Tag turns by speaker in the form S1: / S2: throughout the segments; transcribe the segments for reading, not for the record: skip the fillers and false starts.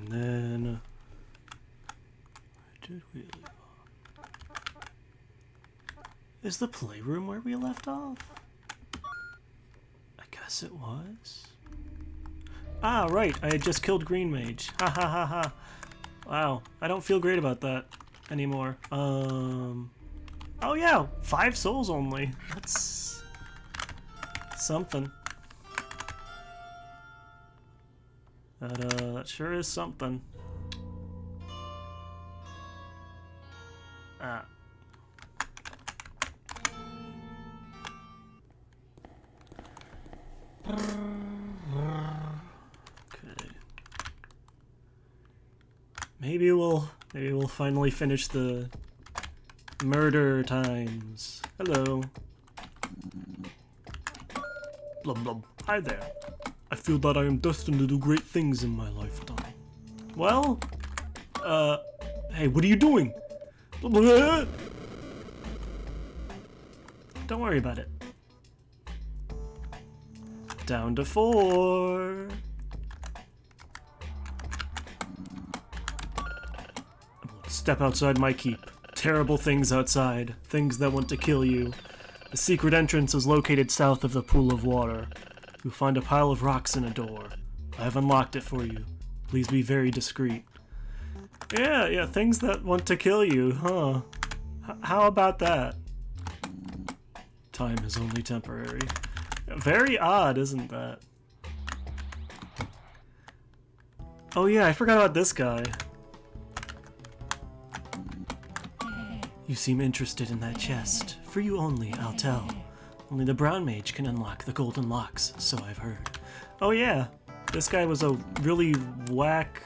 S1: And then... where did we leave off? Is the playroom where we left off? I guess it was. Ah, right. I had just killed Green Mage. Ha ha ha ha. Wow. I don't feel great about that anymore. Oh yeah, 5 souls only. That's something. That sure is something. Ah. Okay. Maybe we'll finally finish the murder times. Hello. Blub blub. Hi there. I feel that I am destined to do great things in my lifetime. Well, hey, what are you doing? Don't worry about it. Down to 4. Step outside my keep. Terrible things outside. Things that want to kill you. The secret entrance is located south of the pool of water. You'll find a pile of rocks and a door. I have unlocked it for you. Please be very discreet. Yeah, things that want to kill you, huh? How about that? Time is only temporary. Very odd, isn't that? Oh yeah, I forgot about this guy. You seem interested in that chest. For you only, I'll tell. Only the brown mage can unlock the golden locks, so I've heard. Oh yeah, this guy was a really whack...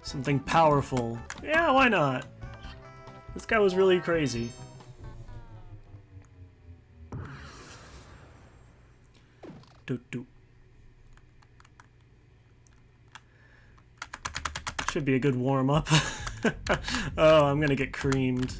S1: something powerful. Yeah, why not? This guy was really crazy. Doot. Should be a good warm-up. Oh, I'm gonna get creamed.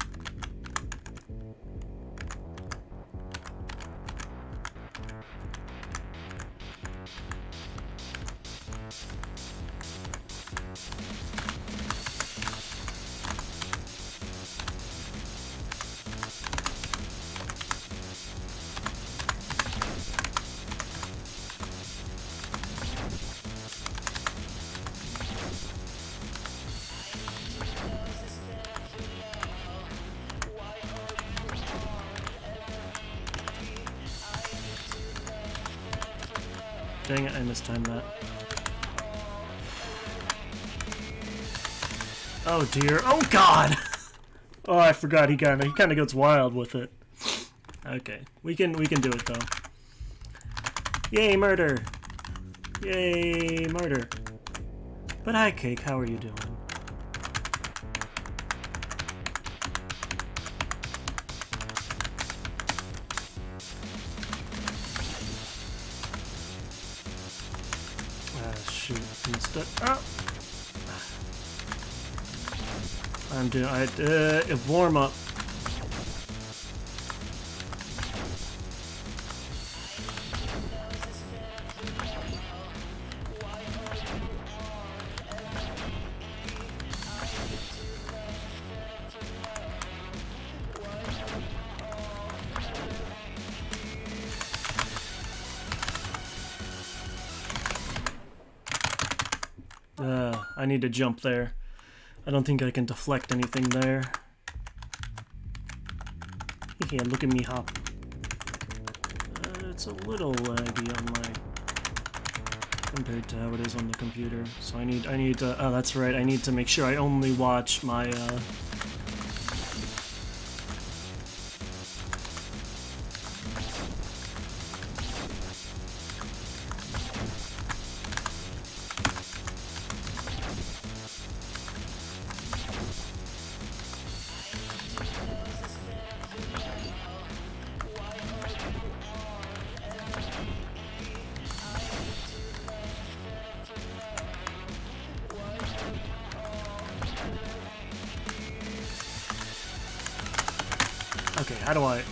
S1: Dang it, I mistimed that. Oh dear. Oh god! Oh, I forgot he kinda gets wild with it. Okay. We can do it though. Yay, murder! Yay, murder. But hi, Cake, how are you doing? Shoot, instead. Oh! I'm doing. A warm up. I need to jump there. I don't think I can deflect anything there. Yeah, look at me hop. It's a little laggy on my... compared to how it is on the computer. So I need to... oh, that's right. I need to make sure I only watch my, okay, how do I...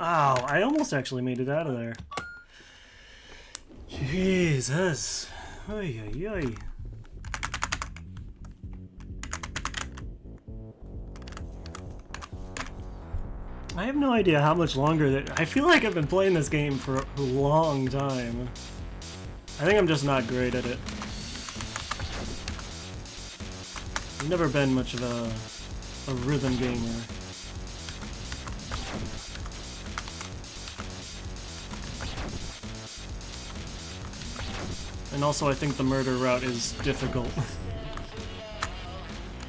S1: Oh, I almost actually made it out of there. Jesus. Oy, oy, oy. I have no idea how much longer that. I feel like I've been playing this game for a long time. I think I'm just not great at it. I've never been much of a rhythm gamer. And also I think the murder route is difficult.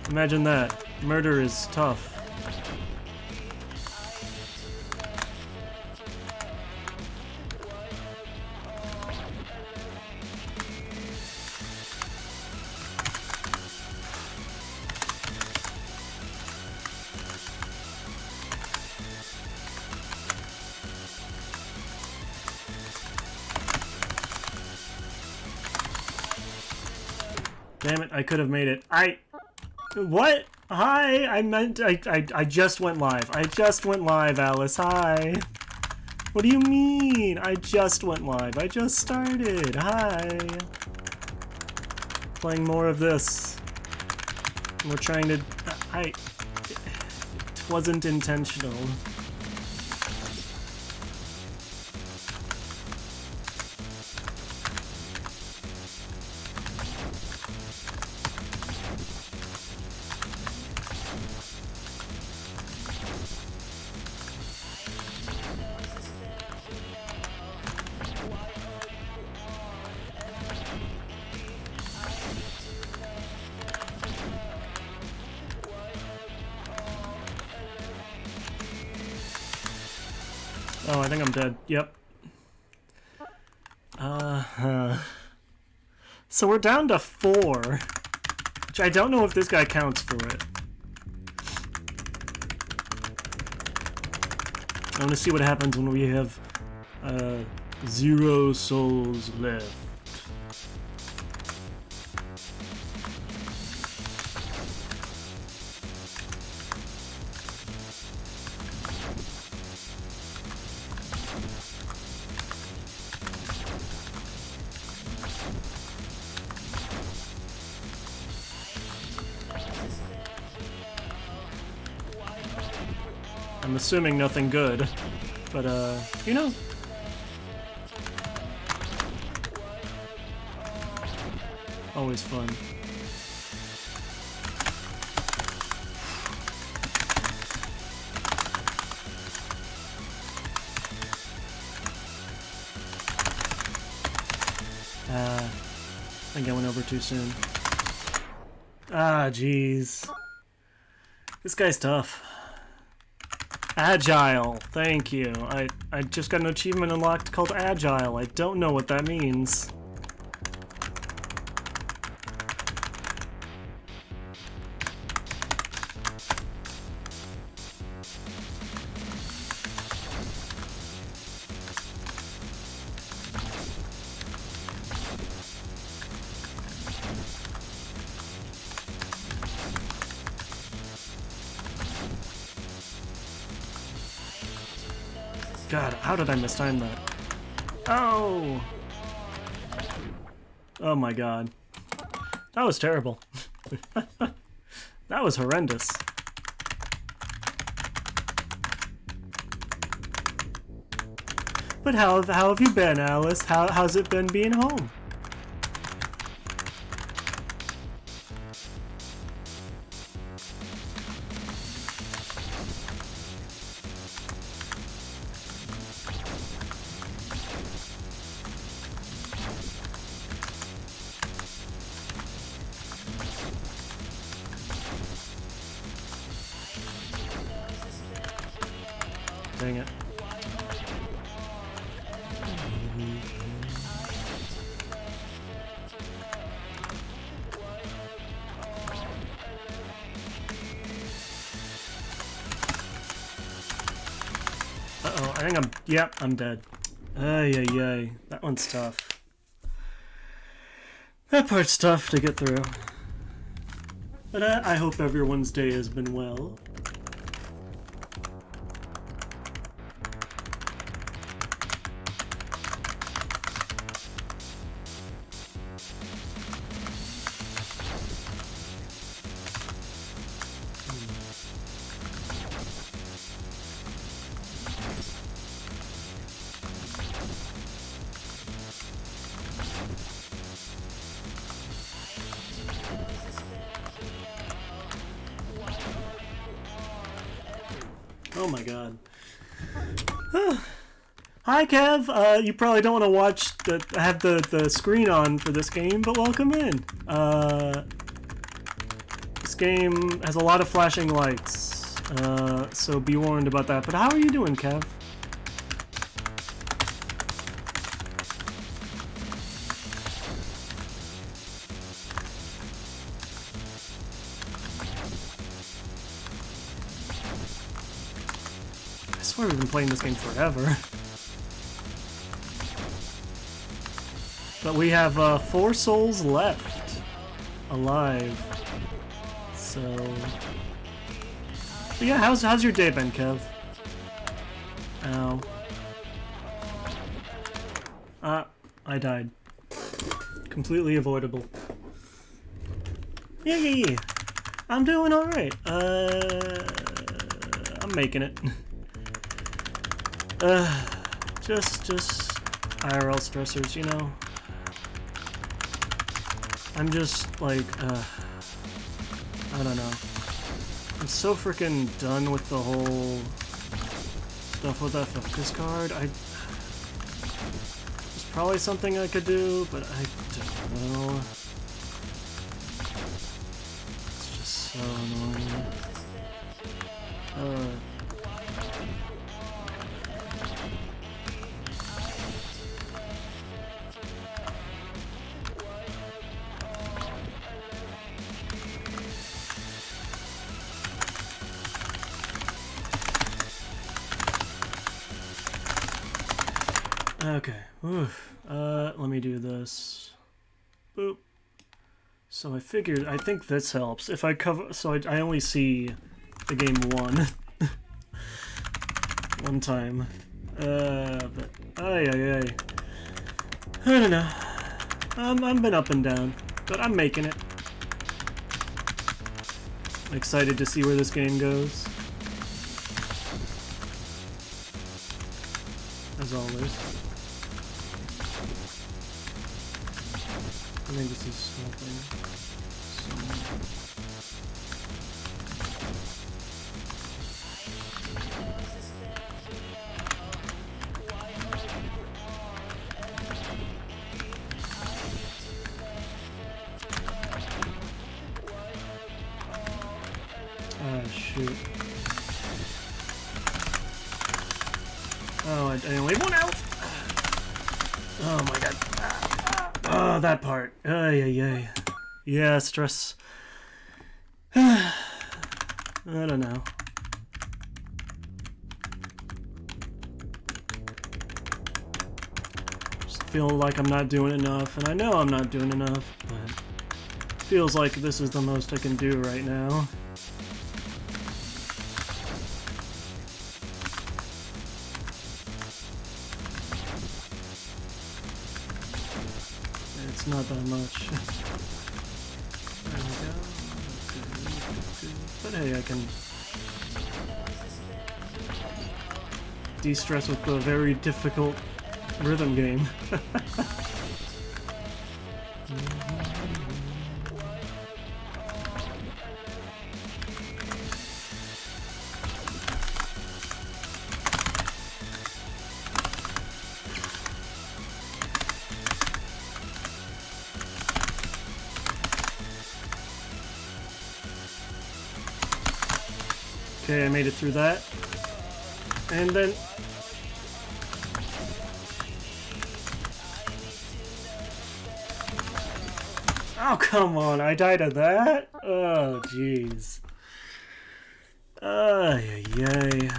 S1: Imagine that. Murder is tough. Damn it, I could have made it. What? Hi, I just went live. I just went live, Alice, hi. What do you mean? I just went live. I just started, hi. Playing more of this. We're trying to, it wasn't intentional. Oh, I think I'm dead. Yep. So we're down to 4. Which I don't know if this guy counts for it. I want to see what happens when we have 0 souls left. I'm assuming nothing good, but you know. Always fun. I think I went over too soon. Ah, jeez. This guy's tough. Agile, thank you. I just got an achievement unlocked called Agile. I don't know what that means. God, how did I mistime that? Oh! Oh my god. That was terrible. That was horrendous. But how have you been, Alice? How's it been being home? Dang it. Uh-oh, I think yep, I'm dead. Ay, ay, ay. That one's tough. That part's tough to get through. But I hope everyone's day has been well. Oh my god. Hi Kev, you probably don't want to watch I have the screen on for this game, but welcome in. This game has a lot of flashing lights, so be warned about that. But how are you doing, Kev? I swear we've been playing this game forever. But we have 4 souls left alive. So, but yeah, how's your day been, Kev? Ow. I died. Completely avoidable. Yeah. I'm doing all right. I'm making it. Just IRL stressors, you know. I'm just like, I don't know. I'm so freaking done with the whole stuff with that focus card. There's probably something I could do, but I don't know. It's just so annoying. Okay. Oof. Let me do this. Boop. So I think this helps. If I cover, so I only see the game one time. But I don't know. I've been up and down, but I'm making it. I'm excited to see where this game goes. As always. I think this is something. Ah, shoot. Oh, I only have 1 health! Oh my god. Oh, that part. Ay. Yeah, stress. I don't know. Just feel like I'm not doing enough, and I know I'm not doing enough, but it feels like this is the most I can do right now. It's not that much. There we go. But hey, I can de-stress with the very difficult rhythm game. Okay, I made it through that. And then... Oh, come on, I died of that? Oh, jeez. Yay.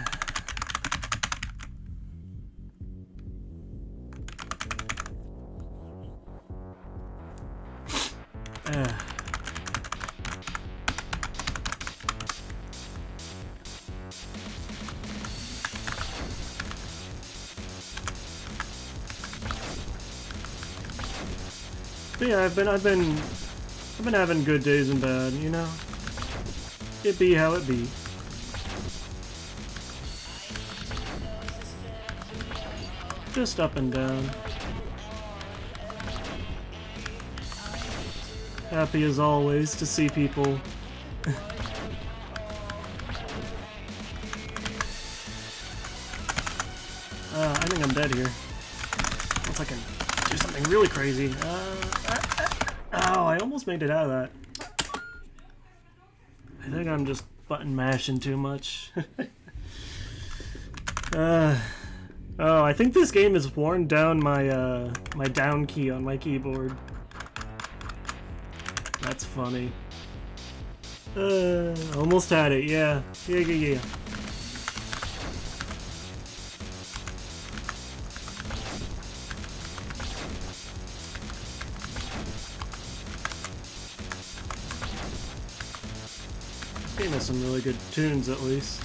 S1: But yeah, I've been having good days and bad, you know? It be how it be. Just up and down. Happy as always to see people think I'm dead here. Unless I can do something really crazy. Oh, I almost made it out of that. I think I'm just button mashing too much. Oh, I think this game has worn down my my down key on my keyboard. That's funny. Almost had it, yeah. Yeah. Game has some really good tunes, at least.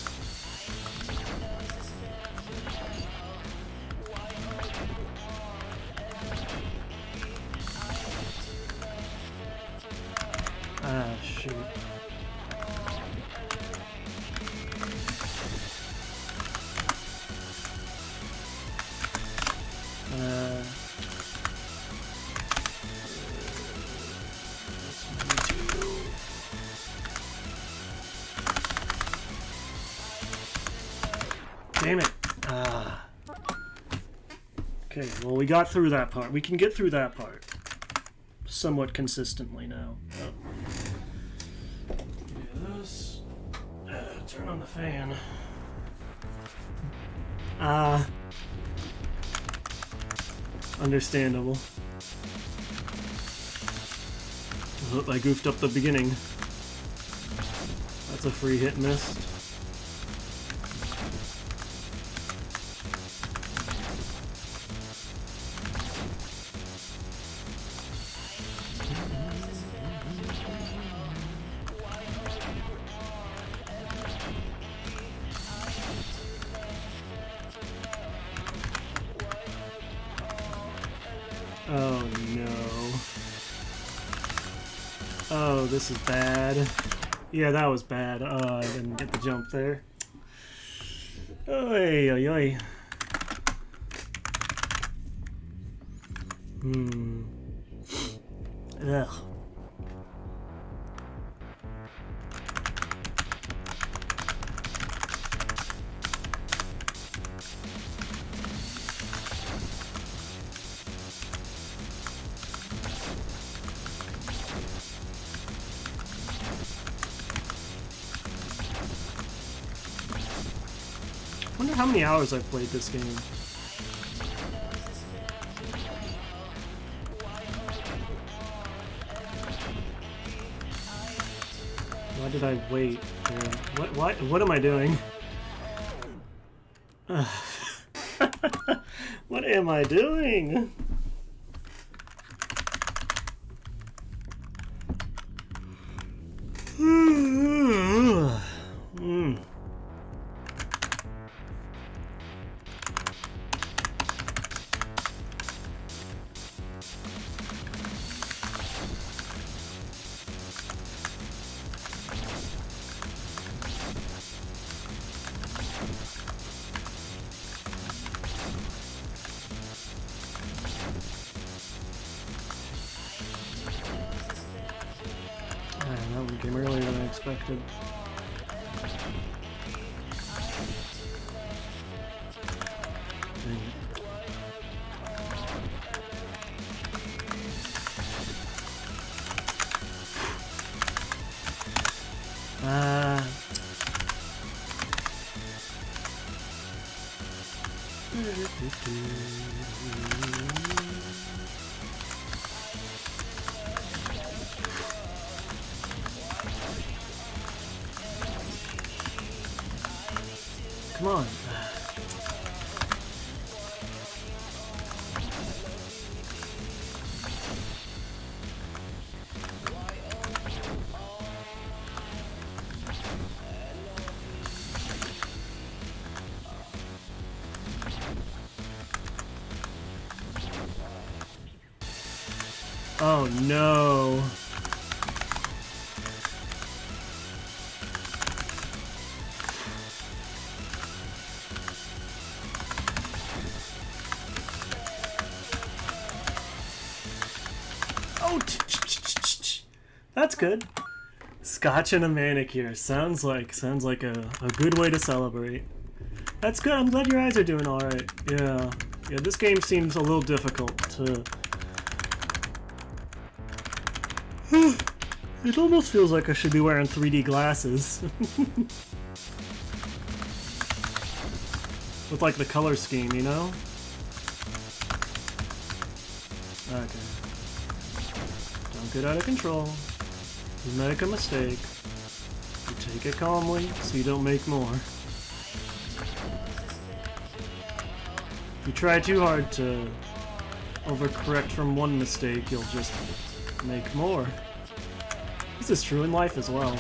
S1: Ah, shoot. Damn it. Okay, well, we got through that part. We can get through that part somewhat consistently now. Do this. Turn on the fan. Understandable. I goofed up the beginning. That's a free hit missed. Oh no. Oh, this is bad. Yeah, that was bad. I didn't get the jump there. Oy, oy, oy. Ugh. I wonder how many hours I've played this game. Why did I wait? What am I doing? What am I doing? That one came earlier than I expected. Dang it. Come on. Oh no. Oh, that's good. Scotch and a manicure sounds like a good way to celebrate. That's good. I'm glad your eyes are doing alright. Yeah. Yeah, this game seems a little difficult to... It almost feels like I should be wearing 3D glasses. With like the color scheme, you know? Okay. Don't get out of control. You make a mistake. You take it calmly so you don't make more. If you try too hard to overcorrect from one mistake, you'll just make more. This is true in life as well.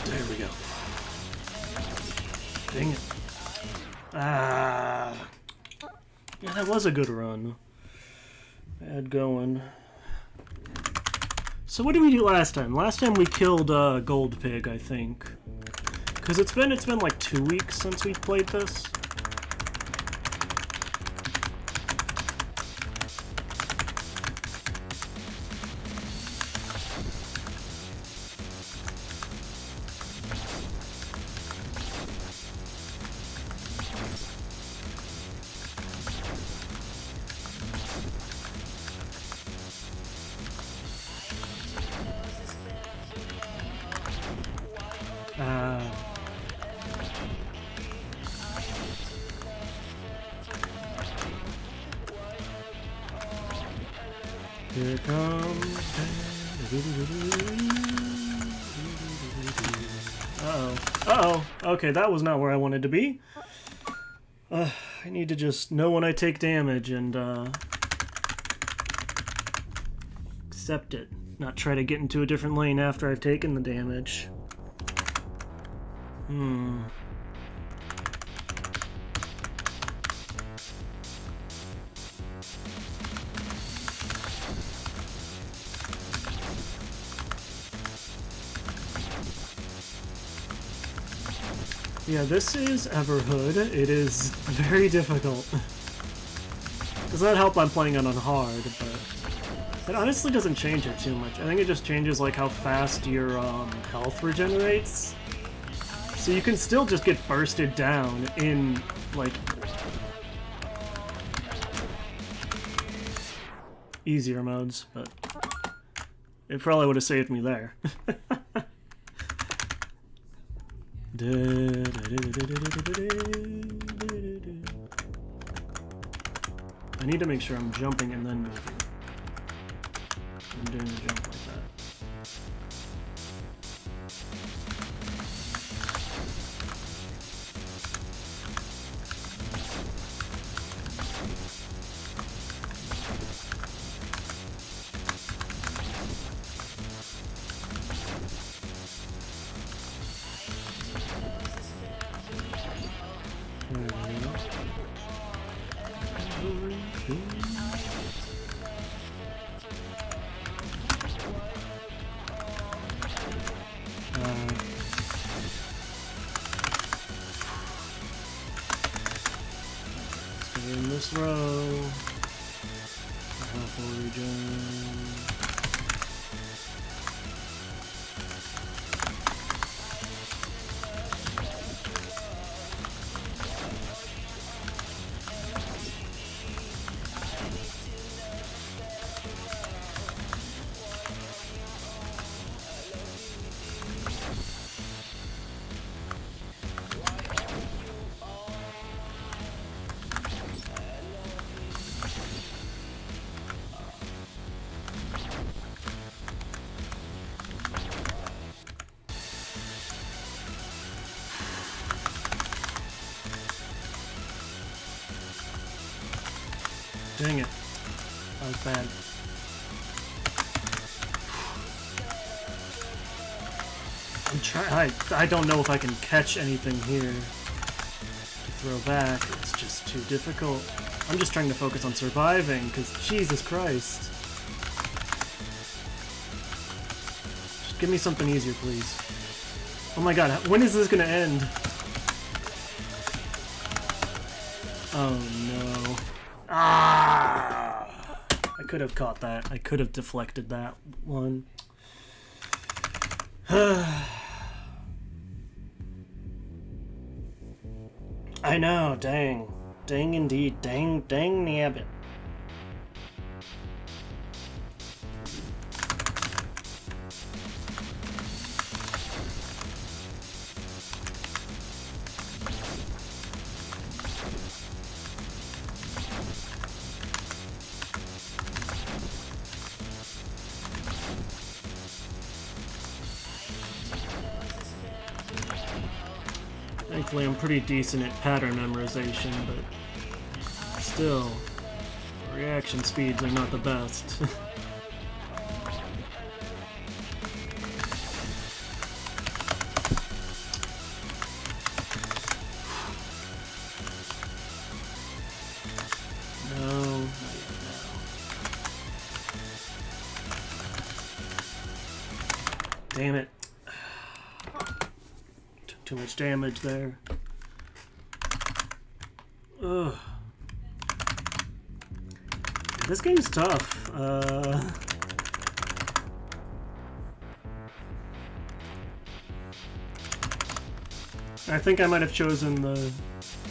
S1: There we go. Dang it. Ah. Yeah, that was a good run. Bad going. So what did we do last time? Last time we killed Gold Pig, I think. Cause it's been like 2 weeks since we played this. Here comes... Uh-oh. Uh-oh. Okay, that was not where I wanted to be. I need to just know when I take damage and, accept it. Not try to get into a different lane after I've taken the damage. Yeah, this is Everhood. It is very difficult. Does not help I'm playing it on hard, but it honestly doesn't change it too much. I think it just changes like how fast your health regenerates. So you can still just get bursted down in like easier modes, but it probably would have saved me there. I need to make sure I'm jumping and then moving. I'm doing a jump like that. Stay in this row. Helpful regen. Dang it. That was bad. I'm trying. I don't know if I can catch anything here to throw back. It's just too difficult. I'm just trying to focus on surviving, because Jesus Christ. Give me something easier, please. Oh my god, when is this gonna end? Oh no. Ah! I could have caught that. I could have deflected that one. I know, dang. Dang indeed. Dang nabbit. Thankfully, I'm pretty decent at pattern memorization, but still, reaction speeds are not the best. No, not yet, no. Damn it. Too much damage there. Ugh. This game's tough. I think I might have chosen the...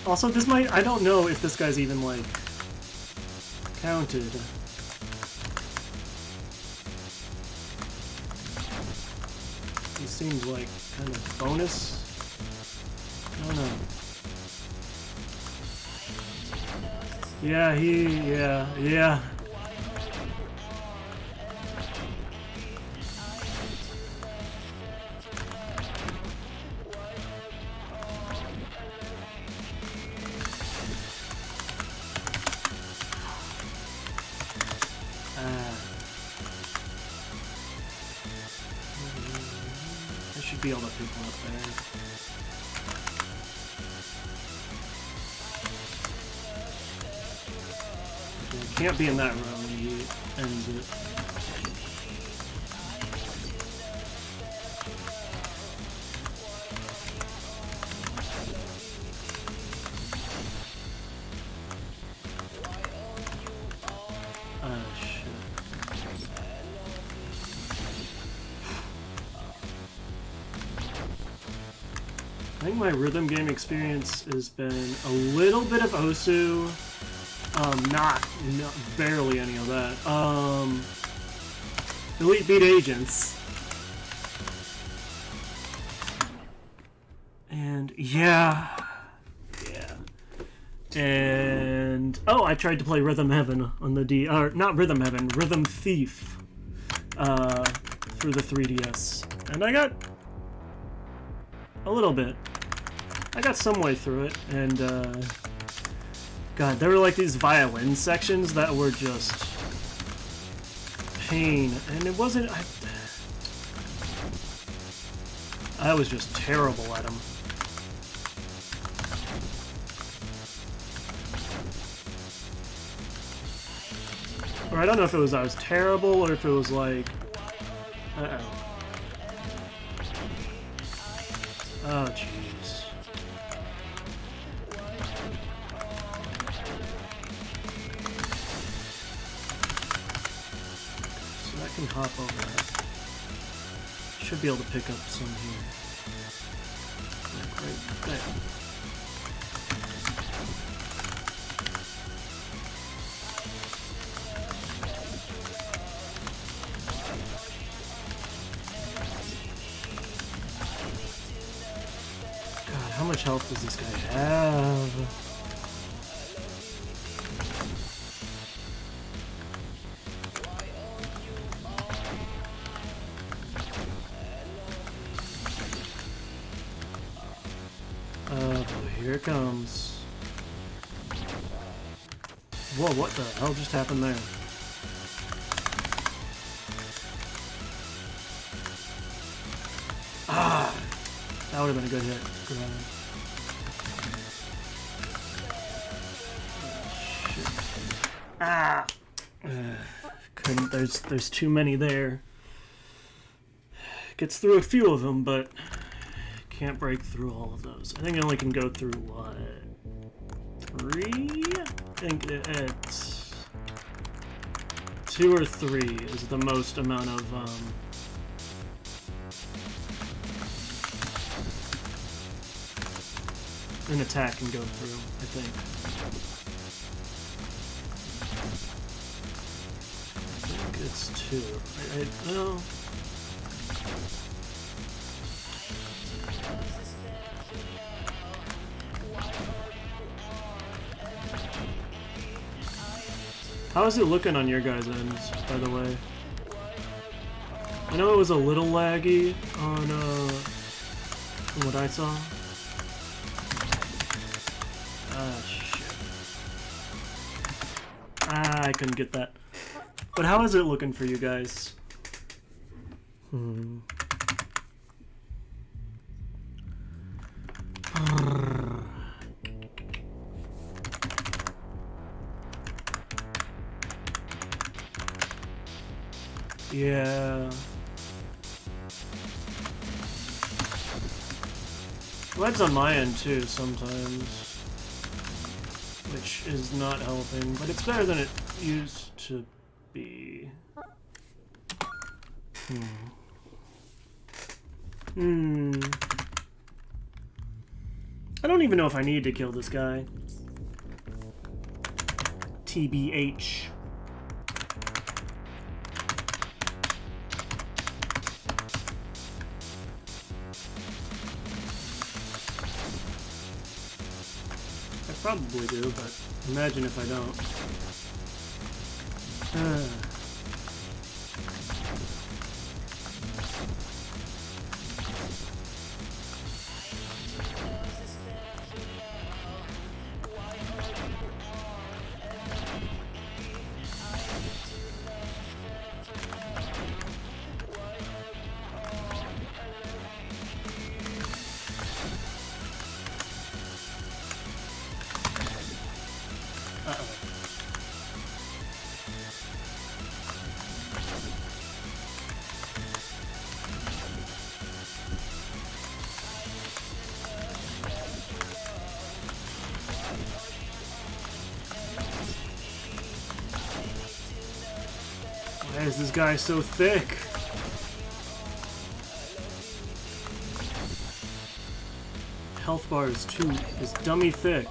S1: Also, this might... I don't know if this guy's even, like, counted. He seems like kind of bonus. I don't know. Yeah, yeah. I should be able to pick one up there. Can't be in that room when he ends it. Oh shit. I think my rhythm game experience has been a little bit of Osu. Not barely any of that. Elite Beat Agents. And yeah. And oh, I tried to play Rhythm Heaven on the D, or not Rhythm Heaven, Rhythm Thief, through the 3DS, and I got a little bit. I got some way through it, and God, there were like these violin sections that were just pain, and it wasn't. I was just terrible at them. Or I don't know if it was I was terrible or if it was like, oh jeez. Can hop over that. Should be able to pick up some here. Right there. God, how much health does this guy have? Here it comes. Whoa, what the hell just happened there? Ah! That would have been a good hit. Good on him. Ah! Couldn't, there's too many there. Gets through a few of them, but can't break through all of those. I think I only can go through, what, 3? I think it's 2 or 3 is the most amount of, an attack can go through, I think. I think it's 2. No. How is it looking on your guys' ends, by the way? I know it was a little laggy on what I saw. Ah, shit. Ah, I couldn't get that. But how is it looking for you guys? Yeah. Lag's on my end too sometimes, which is not helping, but it's better than it used to be. I don't even know if I need to kill this guy. TBH. I probably do, but imagine if I don't. Why is this guy so thick? Health bar is dummy thick.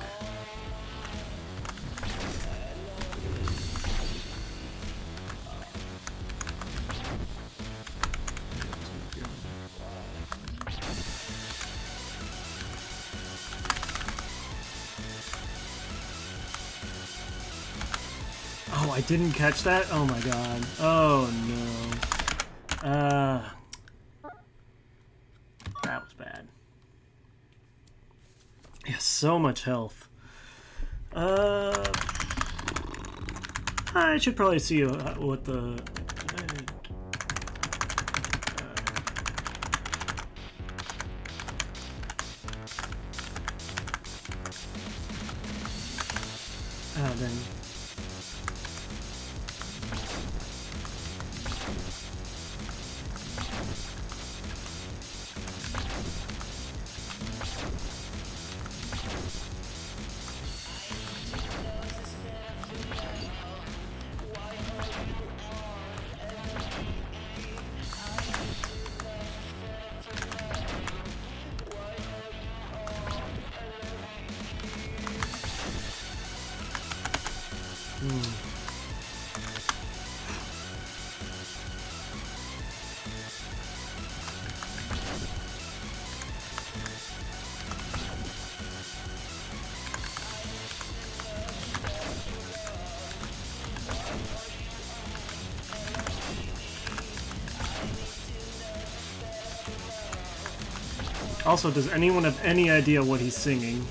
S1: Oh, I didn't catch that? Oh my god. Oh no. That was bad. Yeah, so much health. I should probably see what the... then... Also, does anyone have any idea what he's singing?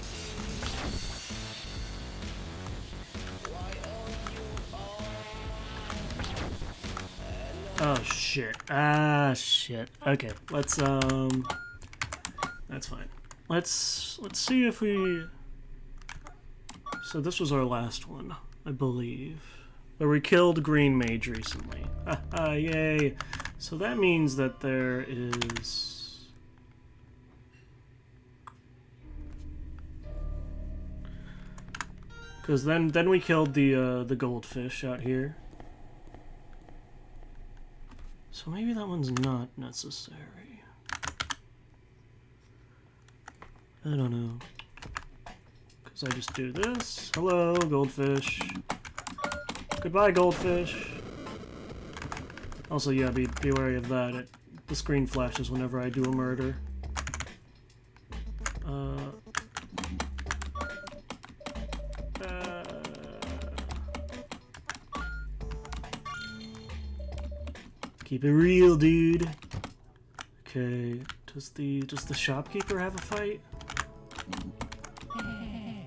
S1: Oh shit. Ah shit. Okay, let's that's fine. Let's see if we... So this was our last one, I believe. Where we killed Green Mage recently. Haha, yay. So that means that there is... Because then we killed the goldfish out here. So maybe that one's not necessary. I don't know. Because I just do this. Hello, goldfish. Goodbye, goldfish. Also, yeah, be wary of that. The screen flashes whenever I do a murder. Keep it real, dude. Okay, does the shopkeeper have a fight?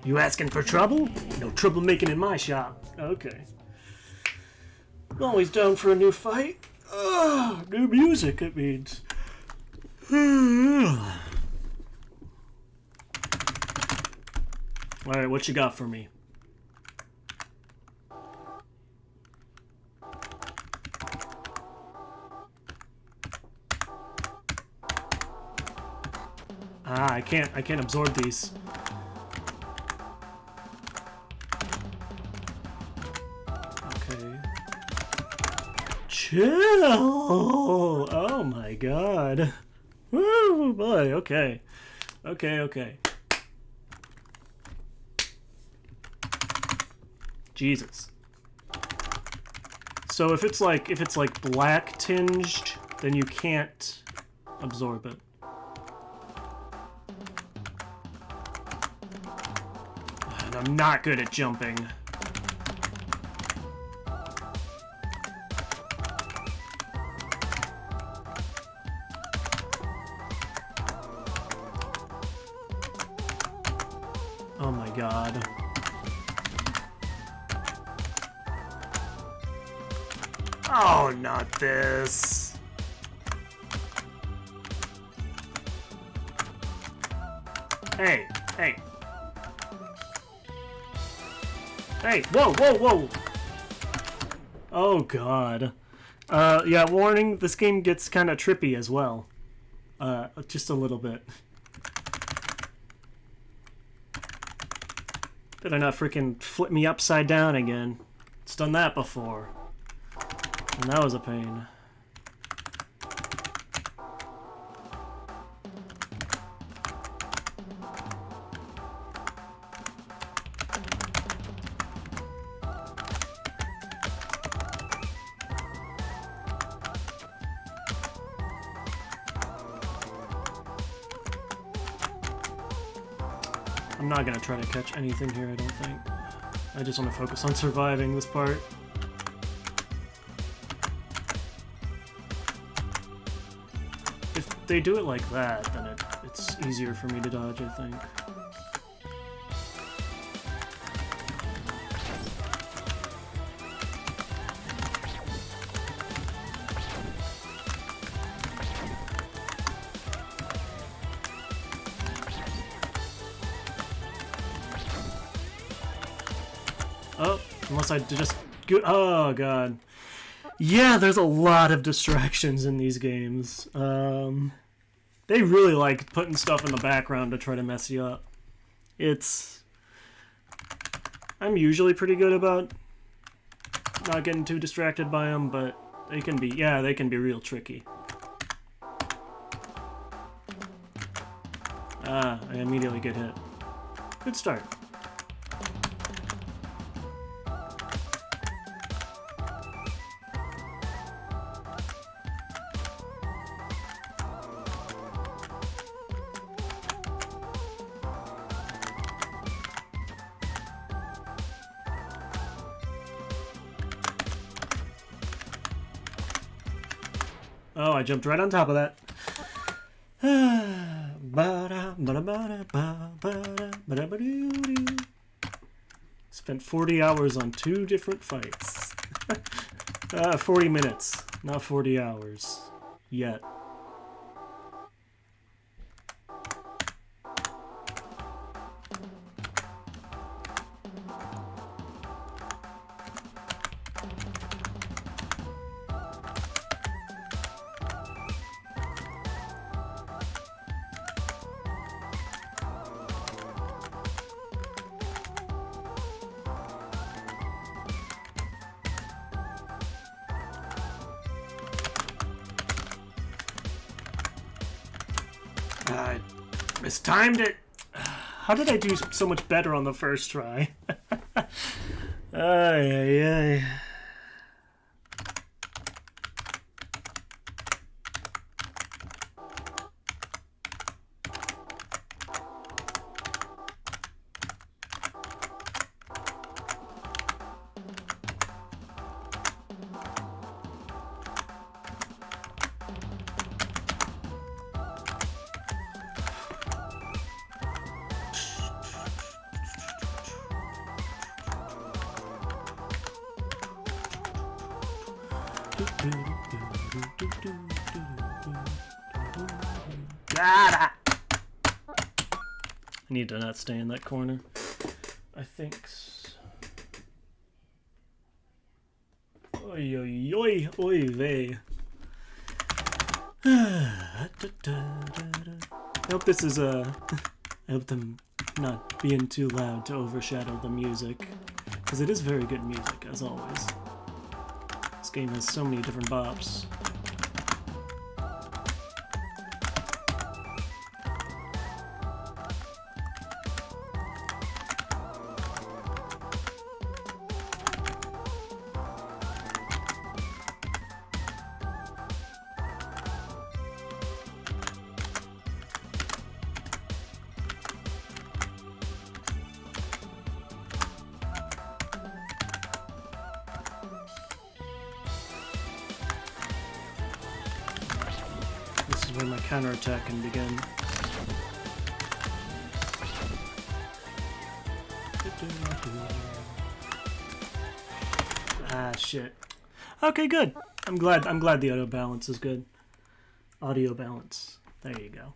S1: You asking for trouble? No trouble making in my shop. Okay. Always down for a new fight. New music, it means. Alright, what you got for me? I can't absorb these. Okay. Chill! Oh my god. Woo boy, okay. Okay. Jesus. So if it's like black tinged, then you can't absorb it. And I'm not good at jumping. Oh my god. Oh, not this. Hey. Hey, whoa. Oh god. Yeah, warning, this game gets kind of trippy as well. Just a little bit. Better not freaking flip me upside down again. It's done that before. And that was a pain. I'm not gonna try to catch anything here, I don't think. I just want to focus on surviving this part. If they do it like that, then it's easier for me to dodge, I think. Oh, unless I just go. Oh god. Yeah, there's a lot of distractions in these games. They really like putting stuff in the background to try to mess you up. I'm usually pretty good about not getting too distracted by them, but they can be real tricky. I immediately get hit. Good start. Oh, I jumped right on top of that. Spent 40 hours on 2 different fights. 40 minutes, not 40 hours. Yet. It's time to... How did I do so much better on the first try? Ay, ay, ay. I need to not stay in that corner. I think. Oi, oi, oi, oi, vey. I hope this is I hope them not being too loud to overshadow the music, because it is very good music as always. This game has so many different bops. This is where my counterattack can begin. Ah, shit. Okay, good. I'm glad the audio balance is good. Audio balance. There you go.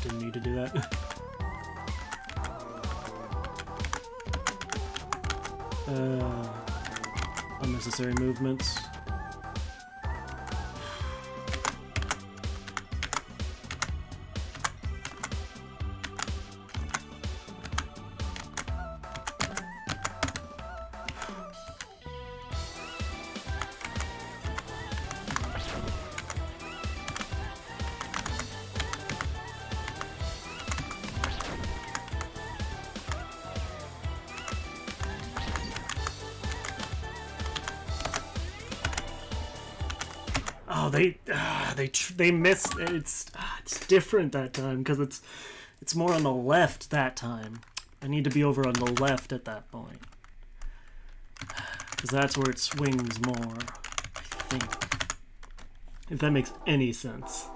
S1: Didn't need to do that. Unnecessary movements. Oh, they missed. It's different that time because it's more on the left that time. I need to be over on the left at that point because that's where it swings more. I think, if that makes any sense.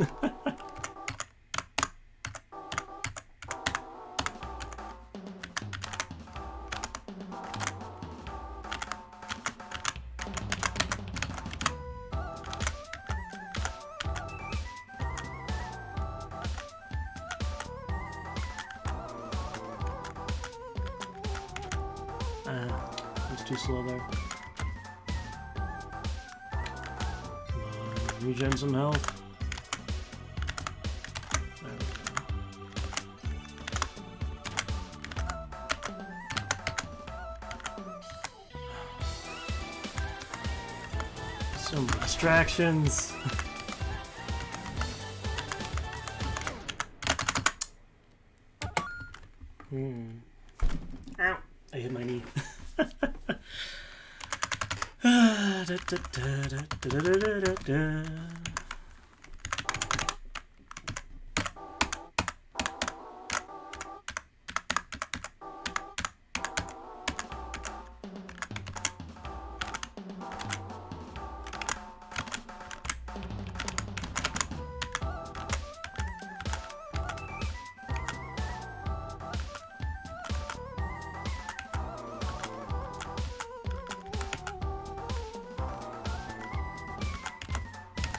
S1: It's too slow there. Come on, regen some health. There we go. So many distractions. Ow! I hit my knee.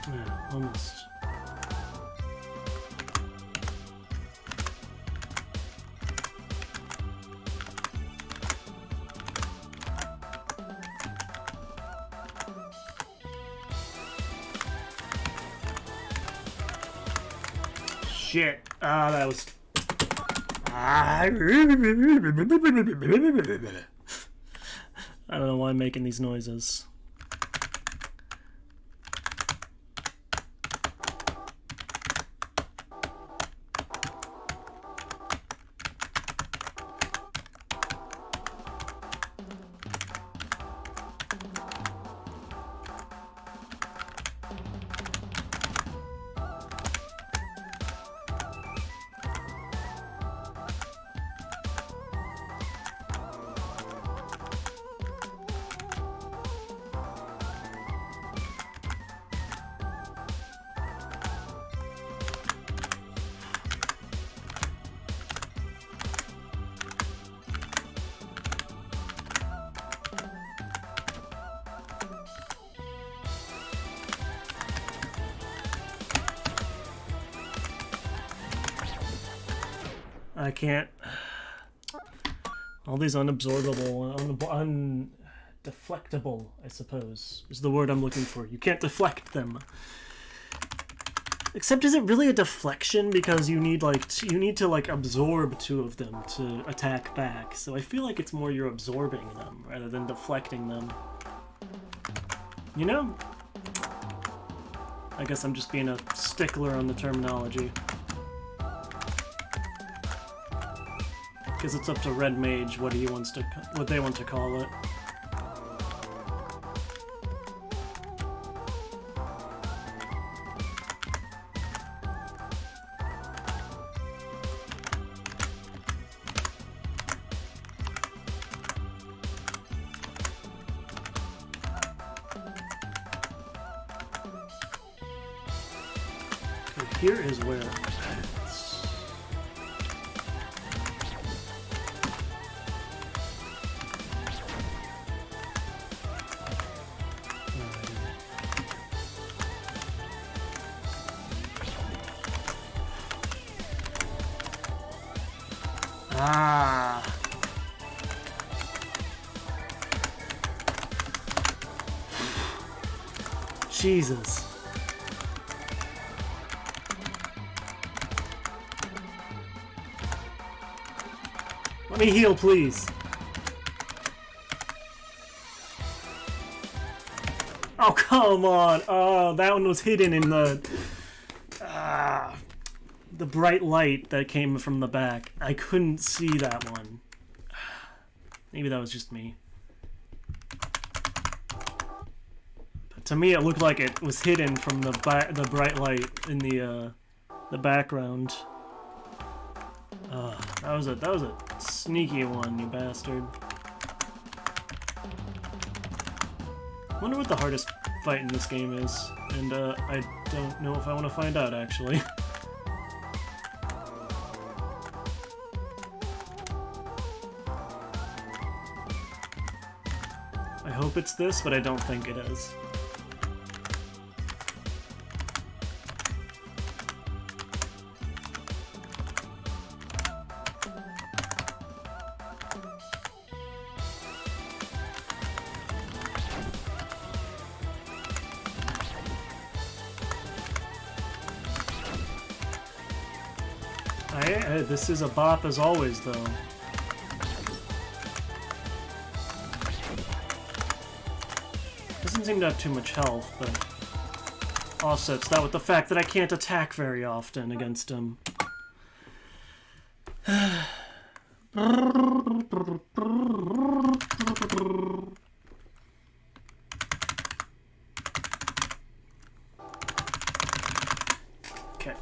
S1: Yeah, almost. shit. Ah, that was... I don't know why I'm making these noises. I can't... All these unabsorbable, undeflectable, I suppose, is the word I'm looking for. You can't deflect them. Except, is it really a deflection? Because you need to like absorb two of them to attack back. So I feel like it's more you're absorbing them rather than deflecting them. You know? I guess I'm just being a stickler on the terminology. Because it's up to Red Mage what they want to call it. Okay, here is where... Ah. Jesus. Let me heal, please. Oh, come on. Oh, that one was hidden in the bright light that came from the back. I couldn't see that one. Maybe that was just me. But to me, it looked like it was hidden from the bright light in the background. That was a sneaky one, you bastard. Wonder what the hardest fight in this game is, and I don't know if I want to find out actually. I hope it's this, but I don't think it is. This is a bop as always, though. Doesn't seem to have too much health, but offsets that with the fact that I can't attack very often against him. Okay.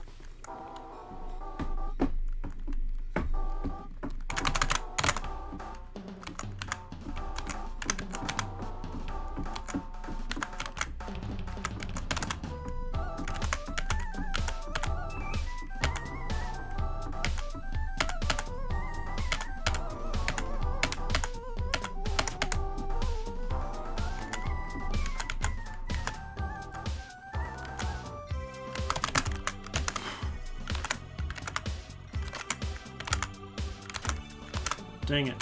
S1: Dang it.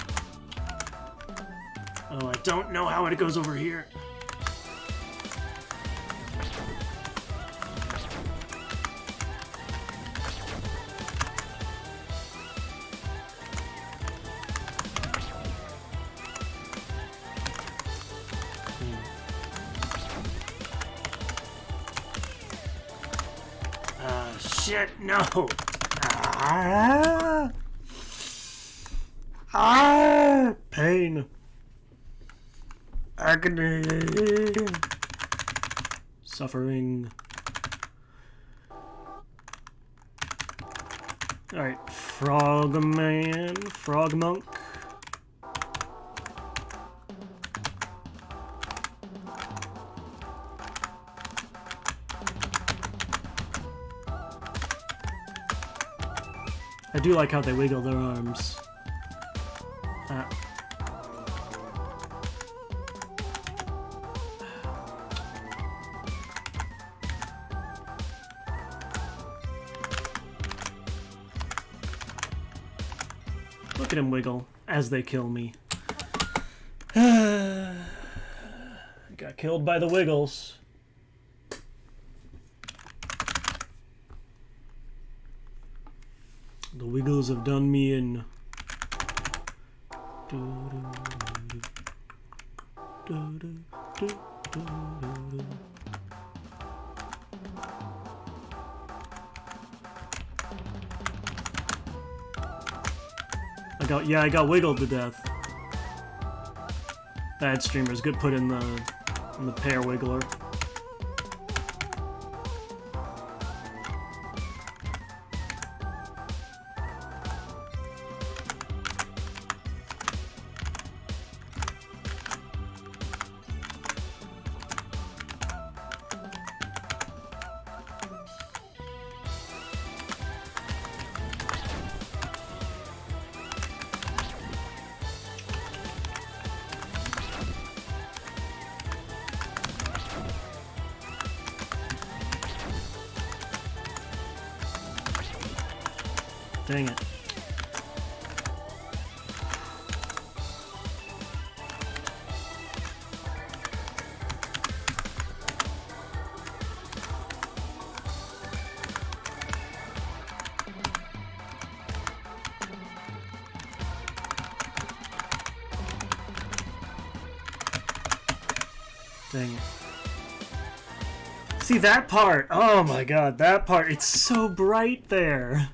S1: Oh, I don't know how it goes over here. shit, no! Ah! Ah! Pain. Agony. Suffering. Alright, Frog Man, Frog Monk. I do like how they wiggle their arms. Look at him wiggle as they kill me. Got killed by the wiggles. The wiggles have done me in. I got wiggled to death. Bad streamers, good put in the pear wiggler. Dang it. Dang it. See that part? Oh my god, that part. It's so bright there.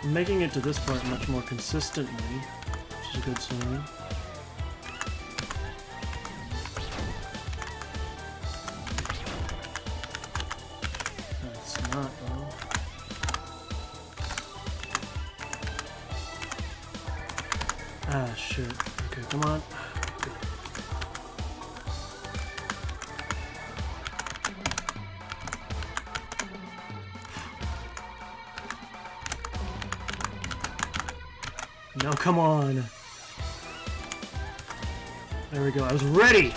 S1: I'm making it to this part much more consistently, which is a good sign. That's not, though. Ah, shit. Okay, come on. Good. No, come on. There we go. I was ready.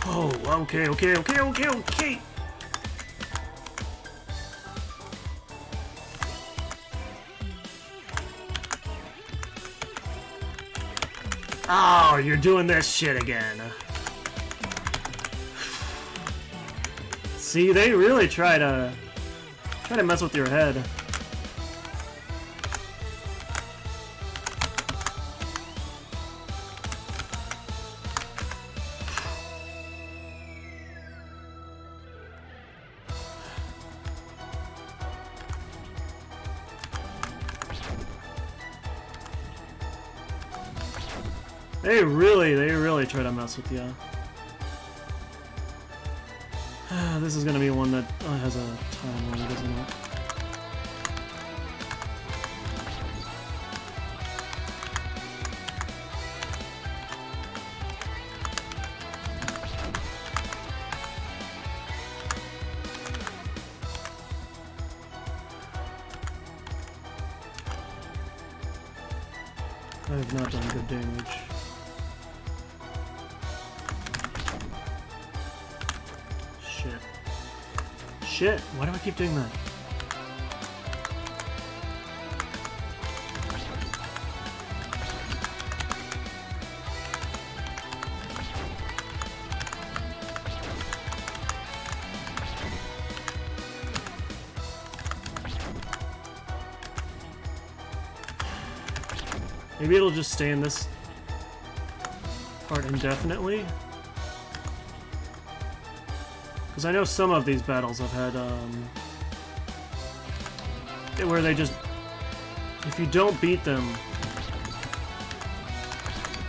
S1: Oh, okay. Oh, you're doing this shit again. See, they really try to mess with your head. They really try to mess with you. This is gonna be one that has a time limit, isn't it? I have not done good damage. Shit, why do I keep doing that? Maybe it'll just stay in this part indefinitely? Because I know some of these battles I've had, where they just, if you don't beat them,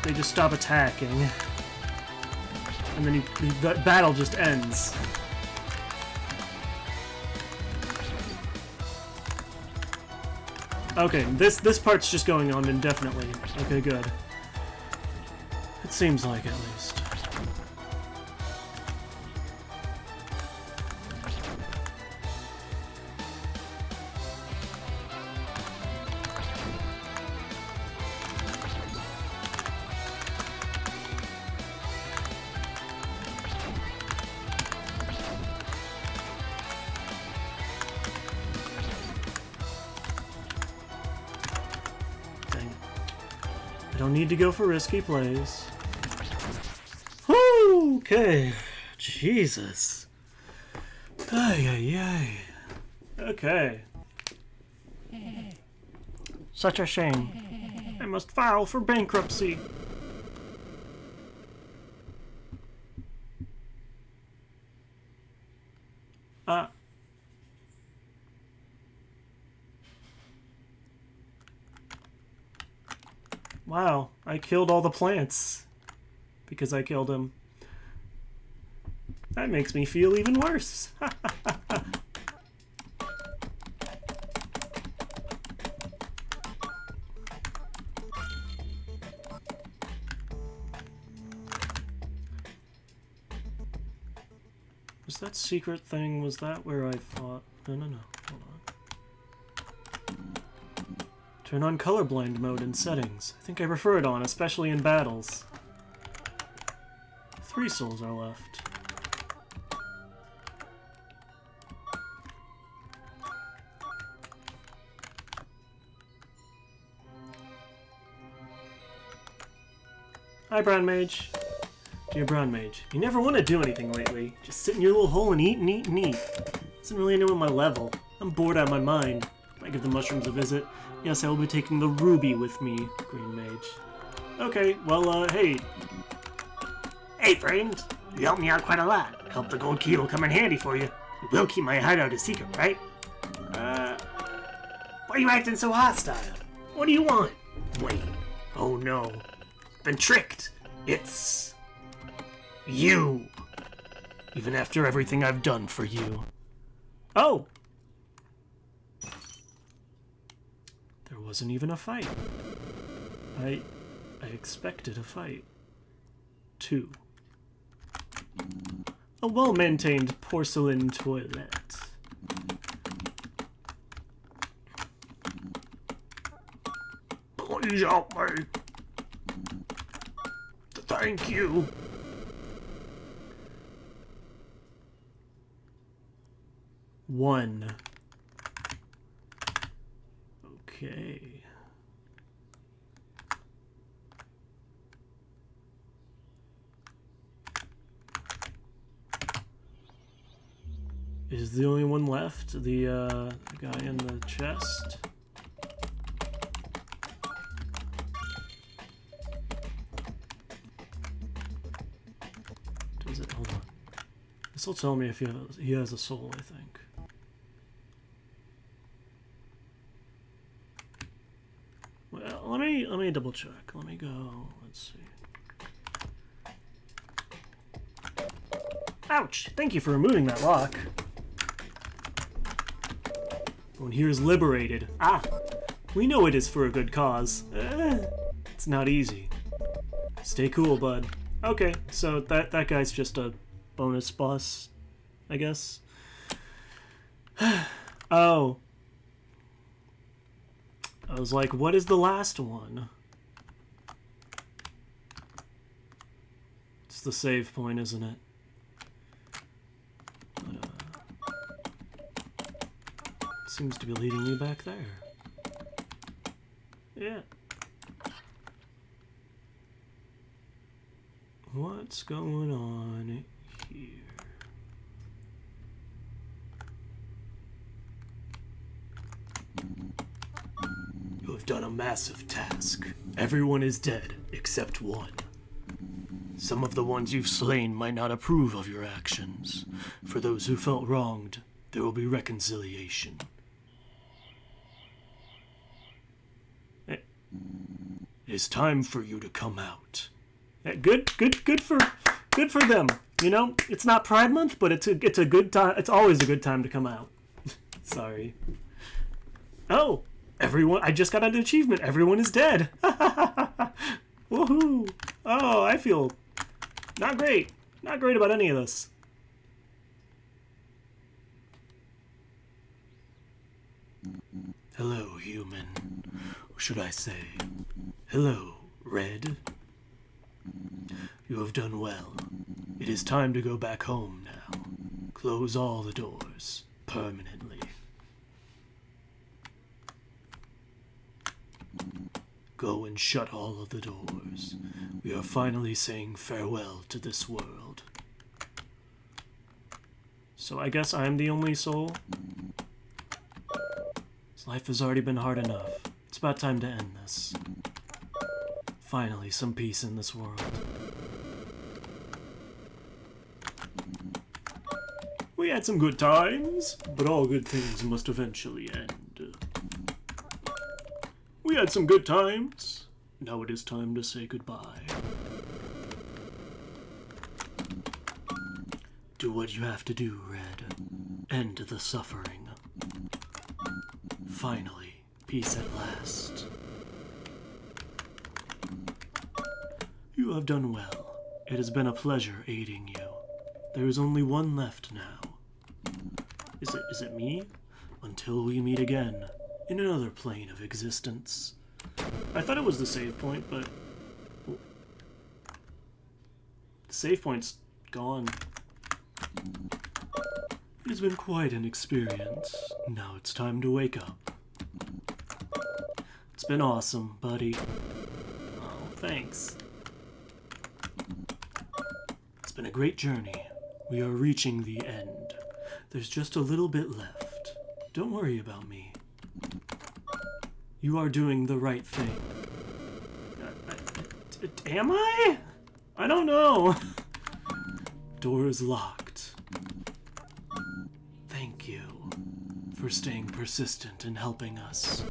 S1: they just stop attacking. And then the battle just ends. Okay, this part's just going on indefinitely. Okay, good. It seems like, at least. I don't need to go for risky plays. Woo! Okay. Jesus. Ay, ay, ay. Okay. Such a shame. I must file for bankruptcy. Wow, I killed all the plants because I killed him. That makes me feel even worse. Was that secret thing, was that where I thought... No, hold on. Turn on colorblind mode in settings. I think I prefer it on, especially in battles. 3 souls are left. Hi, Brown Mage. Dear Brown Mage, you never want to do anything lately. Just sit in your little hole and eat and eat and eat. Doesn't really know my level. I'm bored out of my mind. I give the mushrooms a visit. Yes, I will be taking the ruby with me, Green Mage. Okay, well, hey.
S2: Hey, friend. You helped me out quite a lot. I hope the gold key will come in handy for you. You will keep my hideout a secret, right? Why are you acting so hostile? What do you want? Wait. Oh, no. Been tricked. It's... you.
S1: Even after everything I've done for you. Oh! There wasn't even a fight. I expected a fight. 2. A well-maintained porcelain toilet.
S2: Please help me. Thank you.
S1: One. Okay. Is the only one left the guy in the chest? Does it? Hold on. This will tell me if he has a soul, I think. Well, let me double check. Let me go. Let's see. Ouch! Thank you for removing that lock. Everyone here is liberated. Ah! We know it is for a good cause. It's not easy. Stay cool, bud. Okay, so that guy's just a bonus boss, I guess. Oh. I was like, what is the last one? It's the save point, isn't it? But, seems to be leading me back there. Yeah. What's going on here? You have done a massive task. Everyone is dead, except one. Some of the ones you've slain might not approve of your actions. For those who felt wronged, there will be reconciliation. It is time for you to come out. Good for them. You know, it's not Pride Month, but it's a good time. It's always a good time to come out. Sorry. Oh, everyone! I just got an achievement. Everyone is dead. Woohoo! Oh, I feel not great. Not great about any of this. Hello, human. Or should I say, hello, Red. You have done well. It is time to go back home now. Close all the doors, permanently. Go and shut all of the doors. We are finally saying farewell to this world. So I guess I'm the only soul? This life has already been hard enough. It's about time to end this. Finally, some peace in this world. We had some good times, but all good things must eventually end. We had some good times. Now it is time to say goodbye. Do what you have to do, Red. End the suffering. Finally, peace at last. You have done well. It has been a pleasure aiding you. There is only one left now. Is it me? Until we meet again, in another plane of existence. I thought it was the save point, but the save point's gone. It has been quite an experience. Now it's time to wake up. It's been awesome, buddy. Oh, thanks. It's been a great journey. We are reaching the end. There's just a little bit left. Don't worry about me. You are doing the right thing. Am I? I don't know. Door is locked. Thank you for staying persistent and helping us.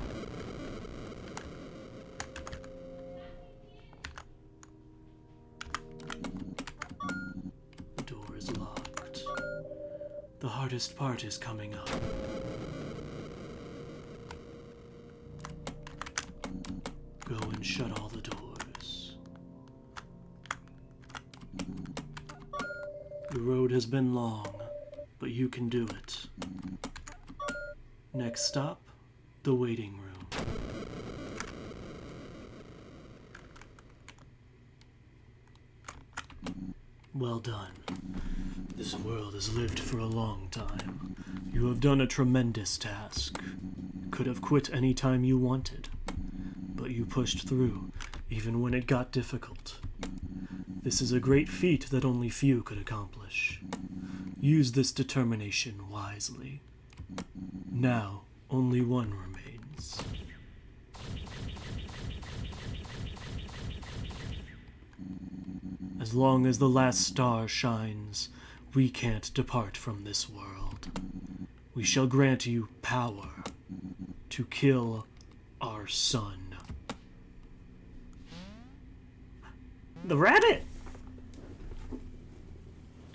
S1: The door is locked. The hardest part is coming up. Go and shut all the doors. The road has been long, but you can do it. Next stop, the waiting room. Well done. This world has lived for a long time. You have done a tremendous task. Could have quit any time you wanted. But you pushed through, even when it got difficult. This is a great feat that only few could accomplish. Use this determination wisely. Now, only one remains. As long as the last star shines, we can't depart from this world. We shall grant you power to kill our son. The rabbit!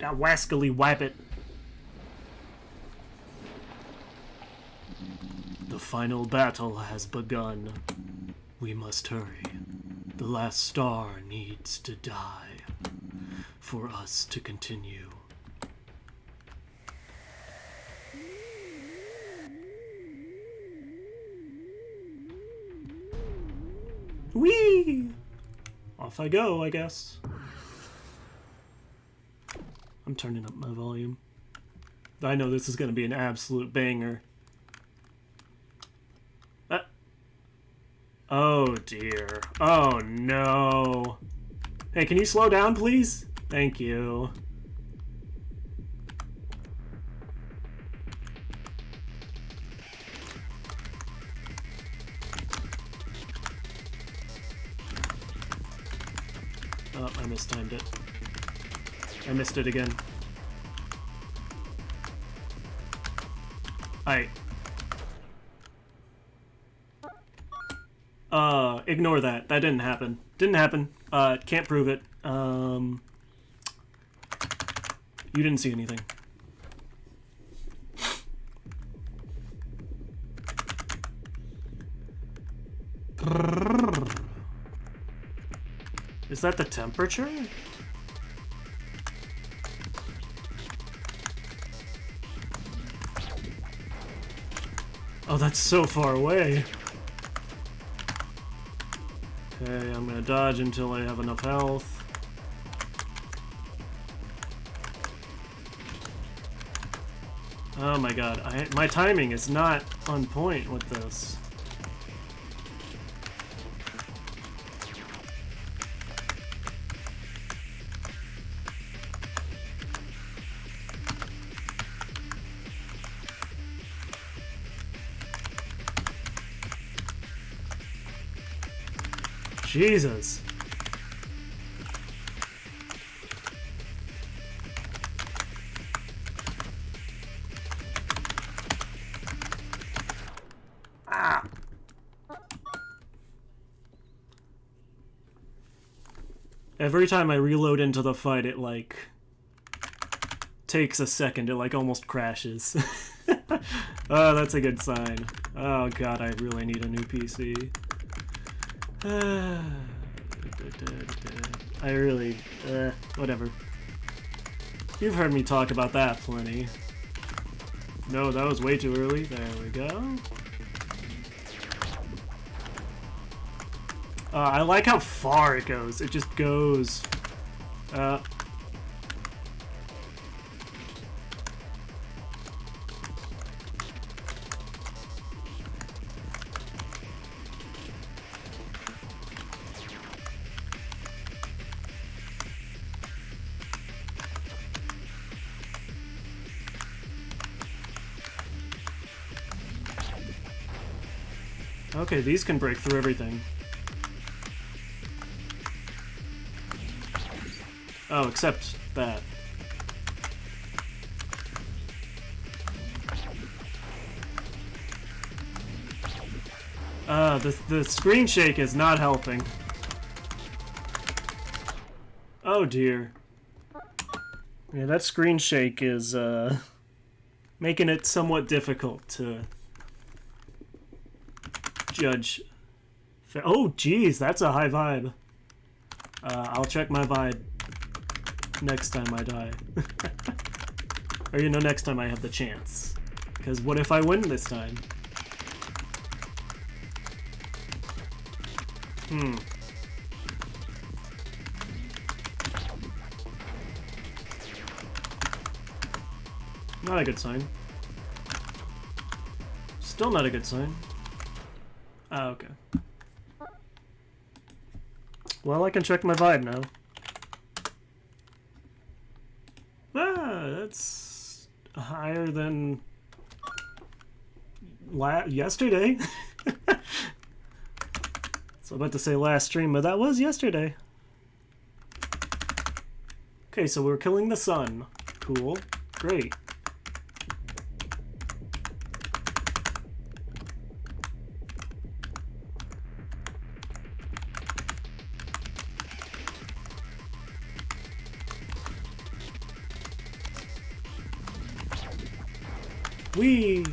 S1: That wascally wabbit. The final battle has begun. We must hurry. The last star needs to die for us to continue. Whee! Off I go, I guess. I'm turning up my volume. I know this is going to be an absolute banger. Oh dear. Oh no. Hey, can you slow down, please? Thank you. Oh, I mistimed it. I missed it again. Ignore that. That didn't happen. Didn't happen. Can't prove it. You didn't see anything. Is that the temperature? Oh, that's so far away. Okay, I'm gonna dodge until I have enough health. Oh my god, my timing is not on point with this. Jesus. Ah. Every time I reload into the fight, it like takes a second. It like almost crashes. Oh, that's a good sign. Oh god, I really need a new PC. I really, whatever. You've heard me talk about that plenty. No, that was way too early. There we go. I like how far it goes. It just goes. Okay, these can break through everything. Oh, except that. The screen shake is not helping. Oh dear. Yeah, that screen shake is, making it somewhat difficult to judge. Oh, geez, that's a high vibe. I'll check my vibe next time I die. Or, you know, next time I have the chance. Because what if I win this time? Not a good sign. Still not a good sign. Ah, okay. Well, I can check my vibe now. Ah, that's higher than yesterday. So I'm about to say last stream, but that was yesterday. Okay, so we're killing the sun. Cool. Great. Whee!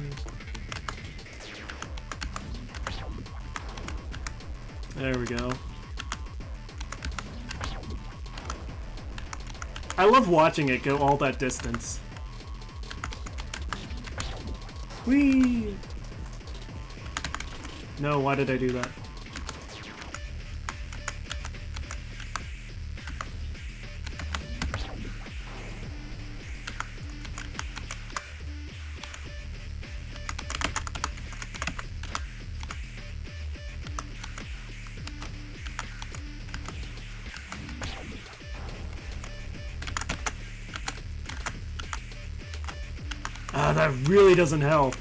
S1: There we go. I love watching it go all that distance. Whee! No, why did I do that? Ah, that really doesn't help.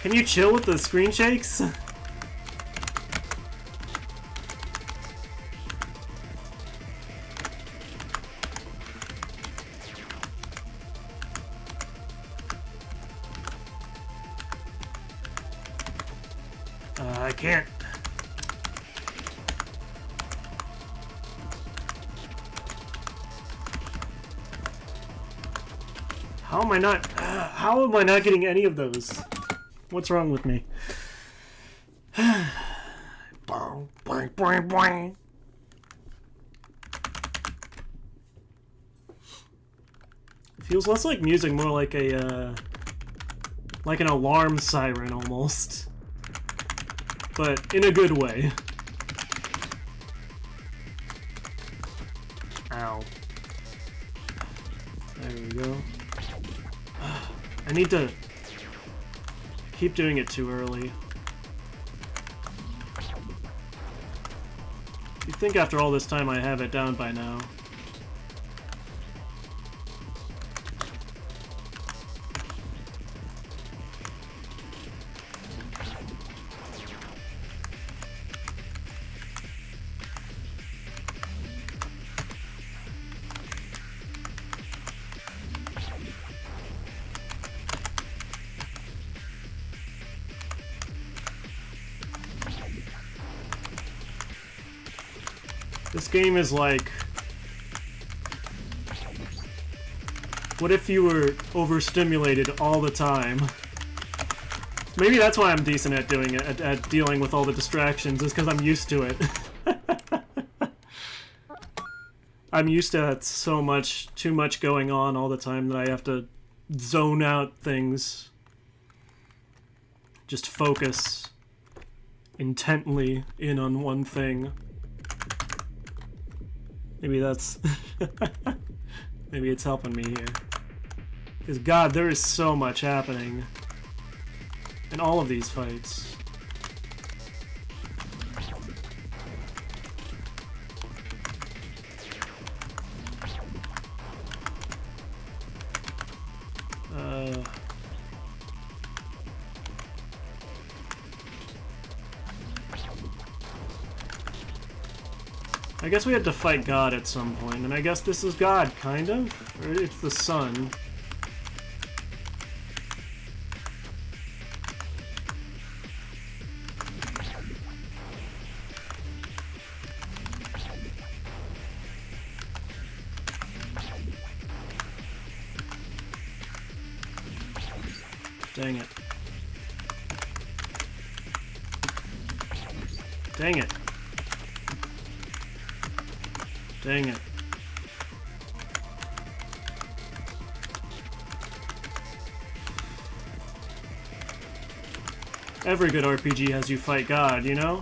S1: Can you chill with the screen shakes? I can't. How am I not? How am I not getting any of those? What's wrong with me? Boing, boing, boing, boing. Feels less like music, more like a like an alarm siren almost, but in a good way. Ow. There we go. I need to keep doing it too early. You'd think after all this time I have it down by now. This game is like, what if you were overstimulated all the time? Maybe that's why I'm decent at doing it, at dealing with all the distractions, is because I'm used to it. I'm used to too much going on all the time that I have to zone out things. Just focus intently in on one thing. Maybe that's... Maybe it's helping me here. Because, God, there is so much happening in all of these fights. I guess we had to fight God at some point, and I guess this is God, kind of? Or it's the sun. Dang it. Dang it. Dang it. Every good RPG has you fight God, you know?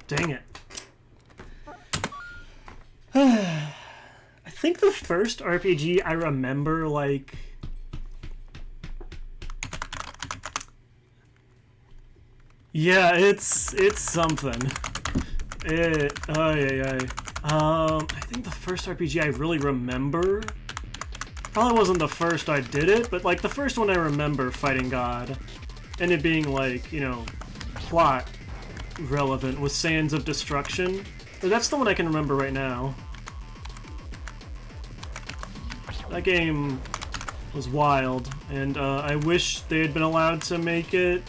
S1: Dang it. I think the first RPG I remember, like... Yeah, it's something. I think the first RPG I really remember... Probably wasn't the first I did it, but like the first one I remember fighting God. And it being like, you know, plot relevant was Sands of Destruction. That's the one I can remember right now. That game was wild, and I wish they had been allowed to make it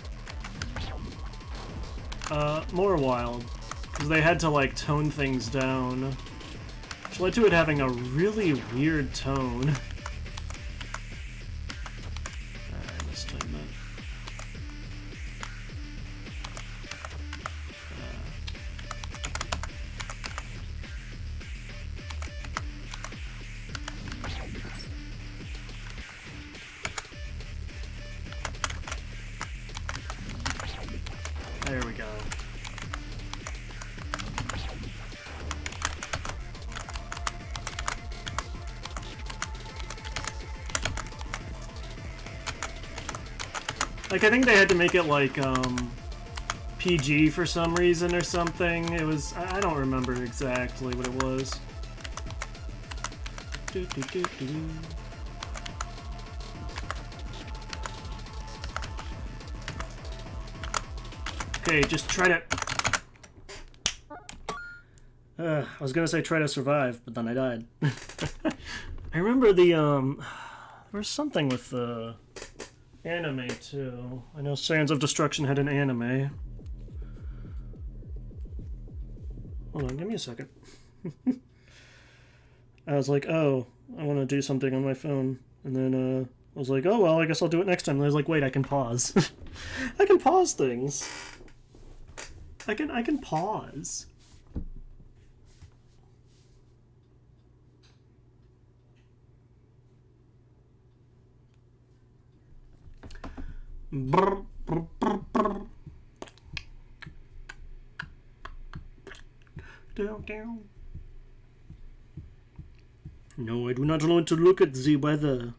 S1: more wild, because they had to like tone things down, which led to it having a really weird tone. Alright, let's time that. There we go. Like, I think they had to make it, like, PG for some reason or something. It was... I don't remember exactly what it was. Okay, just try to... I was gonna say try to survive, but then I died. I remember the, there was something with the anime, too. I know Sands of Destruction had an anime. Hold on, give me a second. I was like, oh, I want to do something on my phone. And then, I was like, oh, well, I guess I'll do it next time. And I was like, wait, I can pause. I can pause things. I can pause. Brr, brr, brr, brr. Down, down. No, I do not want to look at the weather.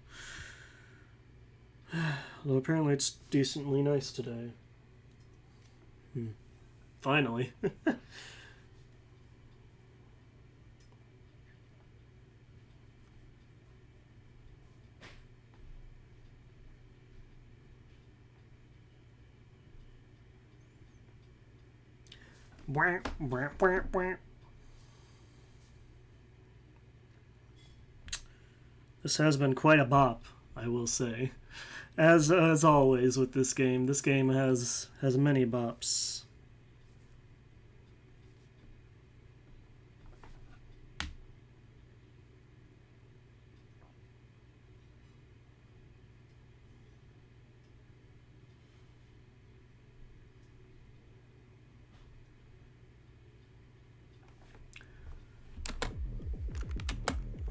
S1: Although apparently it's decently nice today. Finally. This has been quite a bop, I will say. As always with this game has many bops.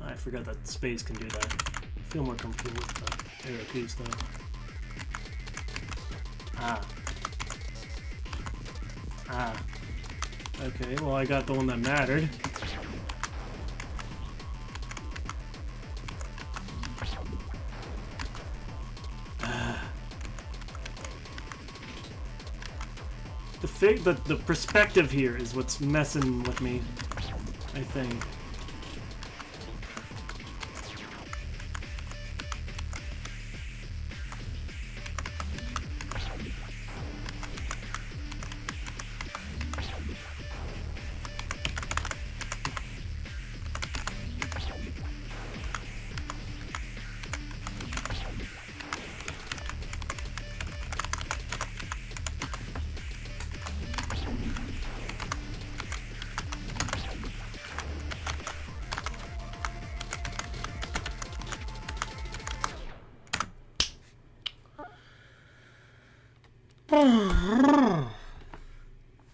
S1: I forgot that space can do that. I feel more comfortable with the arrow keys though. Okay, well I got the one that mattered. The perspective here is what's messing with me, I think.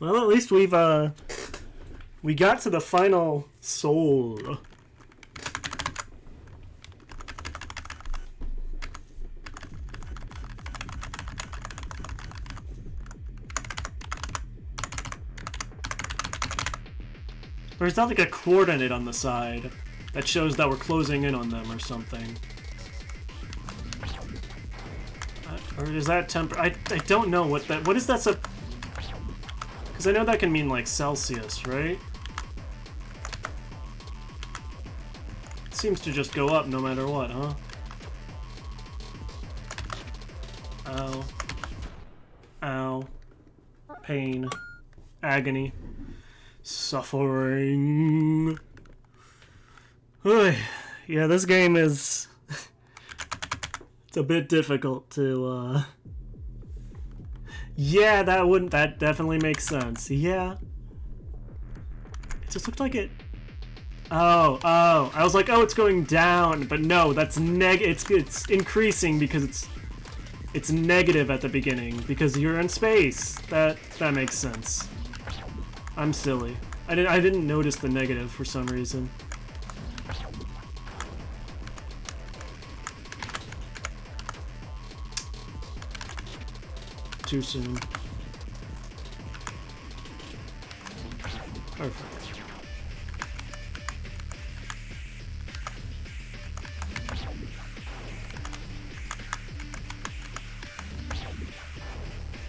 S1: Well, at least we got to the final soul. Or is that like a coordinate on the side that shows that we're closing in on them or something? Or is that I don't know what is that because I know that can mean like Celsius, right? It seems to just go up no matter what, huh? Ow. Ow. Pain. Agony. Suffering. Oy. Yeah, this game is... a bit difficult to, Yeah, that definitely makes sense. Yeah. It just looked like it... Oh. I was like, oh, it's going down, but no, that's it's increasing because it's negative at the beginning because you're in space. That makes sense. I'm silly. I didn't notice the negative for some reason. Too soon. Perfect.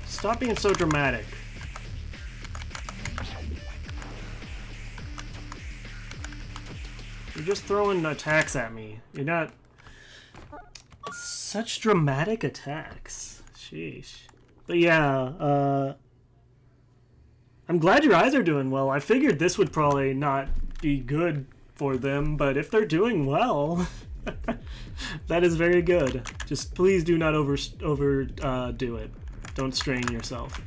S1: Stop being so dramatic. You're just throwing attacks at me. You're not... Such dramatic attacks. Sheesh. But yeah, I'm glad your eyes are doing well. I figured this would probably not be good for them, but if they're doing well, that is very good. Just please do not overdo it. Don't strain yourself.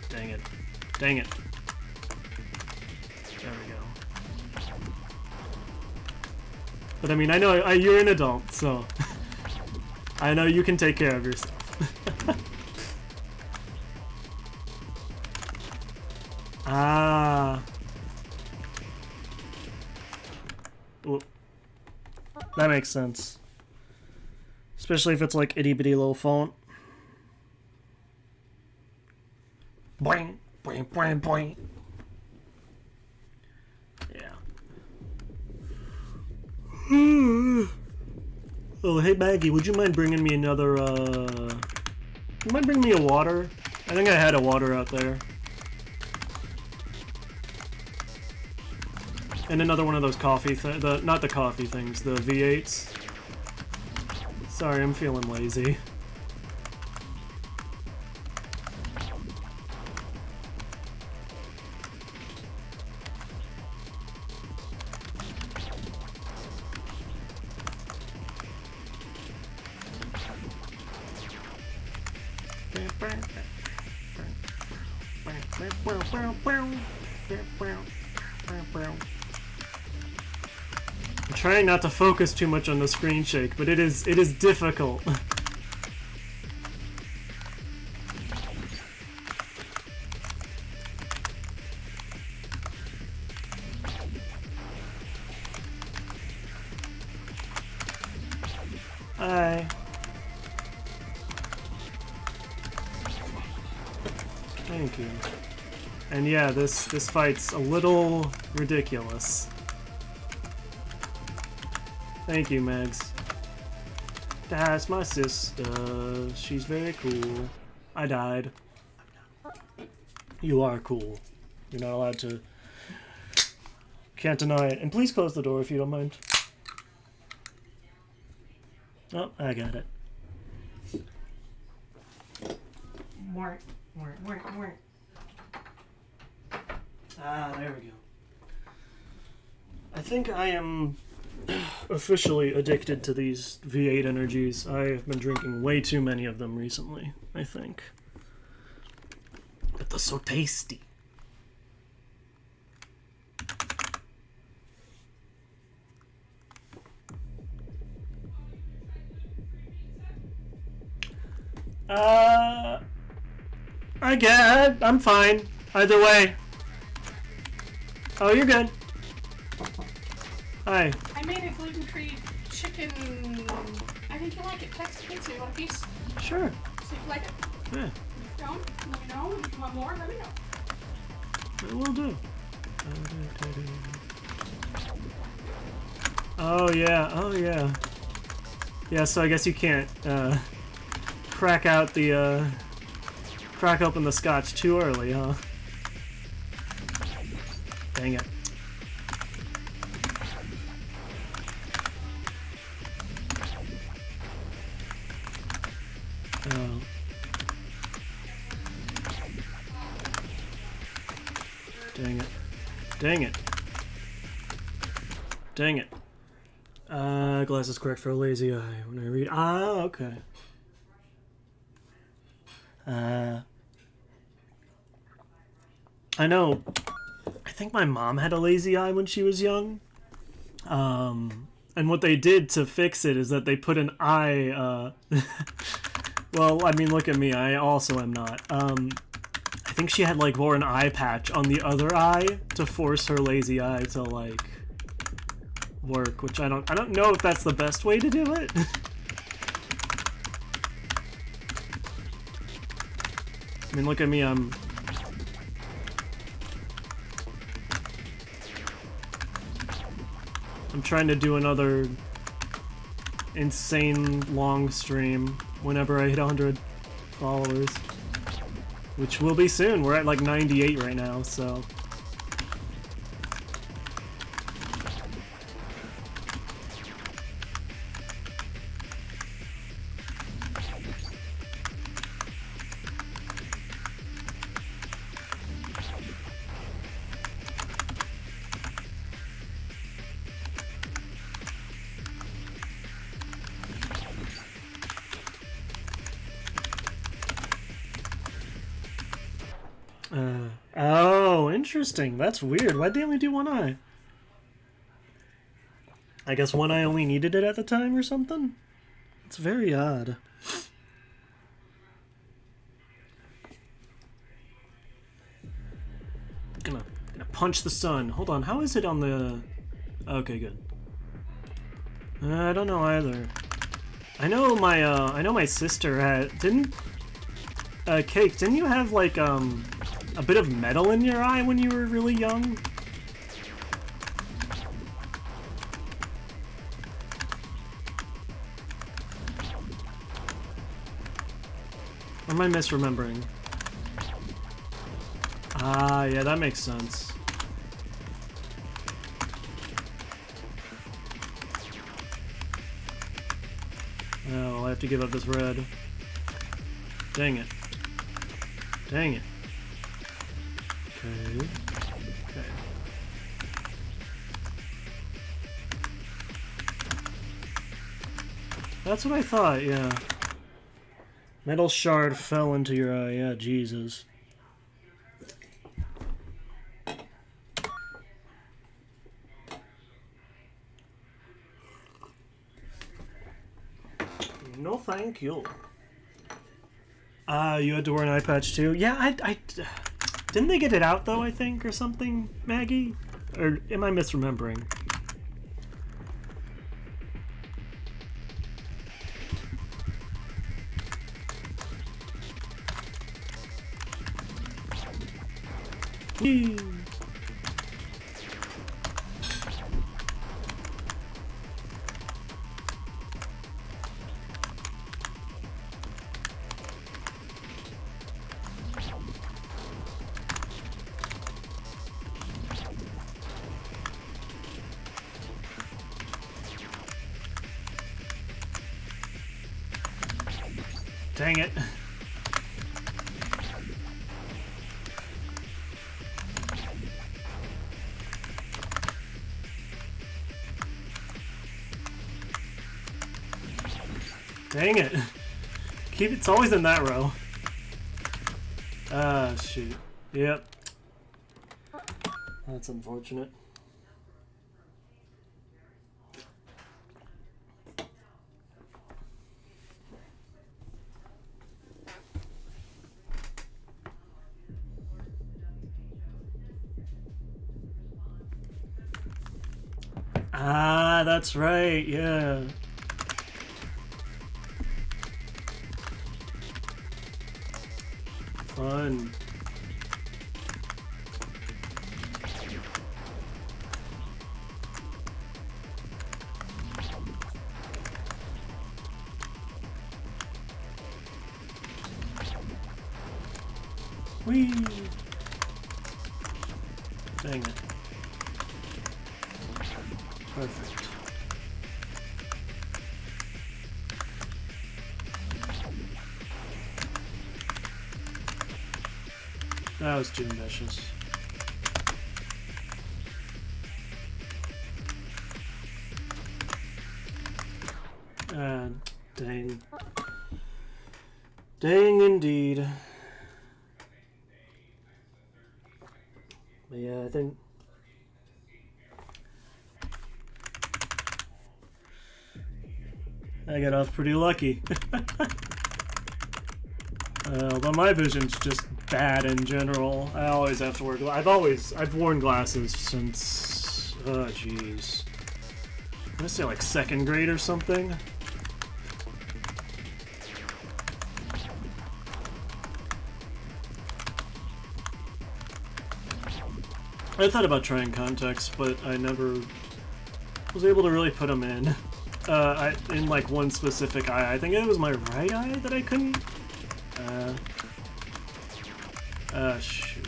S1: Dang it. Dang it. There we go. But I mean, I know you're an adult, so I know you can take care of yourself. Ah. Ooh. That makes sense. Especially if it's like itty bitty little font. Boing, boing, boing, boing. Yeah. Oh, hey Maggie, would you mind bringing me another, you mind bringing me a water? I think I had a water out there. And another one of those coffee not the coffee things, the V8s. Sorry, I'm feeling lazy. I'm trying not to focus too much on the screen shake, but it is difficult. Hi. Thank you. And yeah, this fight's a little ridiculous. Thank you, Mags. That's my sister. She's very cool. I died. You are cool. You're not allowed to... Can't deny it. And please close the door if you don't mind. Oh, I got it. Ah, there we go. I think I am officially addicted to these V8 energies. I have been drinking way too many of them recently, I think. But they're so tasty. I get. I'm fine. Either way. Oh, you're good. Hi.
S3: I made a gluten-free chicken. I think you like it. Text me, so you want a piece?
S1: Sure.
S3: See if you like it.
S1: Yeah.
S3: If you don't, let me know. If you want more, let me know.
S1: I will do. Oh yeah. Oh yeah. Yeah. So I guess you can't crack open the scotch too early, huh? Dang it. Oh. Dang it. Dang it. Dang it. Glasses correct for a lazy eye. When I read... Ah, okay. I know. I think my mom had a lazy eye when she was young. And what they did to fix it is that they put an eye, well, I mean, look at me, I also am not. I think she had, like, wore an eye patch on the other eye to force her lazy eye to, like, work, which I don't know if that's the best way to do it. I mean, look at me, I'm trying to do another insane long stream whenever I hit 100 followers. Which will be soon. We're at like 98 right now, so... oh, interesting. That's weird. Why'd they only do one eye? I guess one eye only needed it at the time or something? It's very odd. Gonna punch the sun. Hold on, how is it on the... Okay, good. I don't know either. I know my sister had... Cake, didn't you have, like, a bit of metal in your eye when you were really young? Or am I misremembering? Ah, yeah, that makes sense. Oh, I have to give up this red. Dang it. Dang it. Okay. Okay. That's what I thought, yeah. Metal shard fell into your eye, yeah, Jesus. No thank you. You had to wear an eye patch too? Yeah, I didn't they get it out though, I think, or something, Maggie? Or am I misremembering? Whee! Dang it. Dang it. It's always in that row. Ah, shoot. Yep. That's unfortunate. Ah, that's right, yeah. Fun. Whee! Dang it. Perfect. That was too ambitious. Staying indeed. But yeah, I think I got off pretty lucky. Although my vision's just bad in general. I always have to wear I've worn glasses since, oh jeez, I'm gonna say like 2nd grade or something. I thought about trying contacts, but I never was able to really put them in. In like one specific eye. I think it was my right eye that I couldn't. Shoot.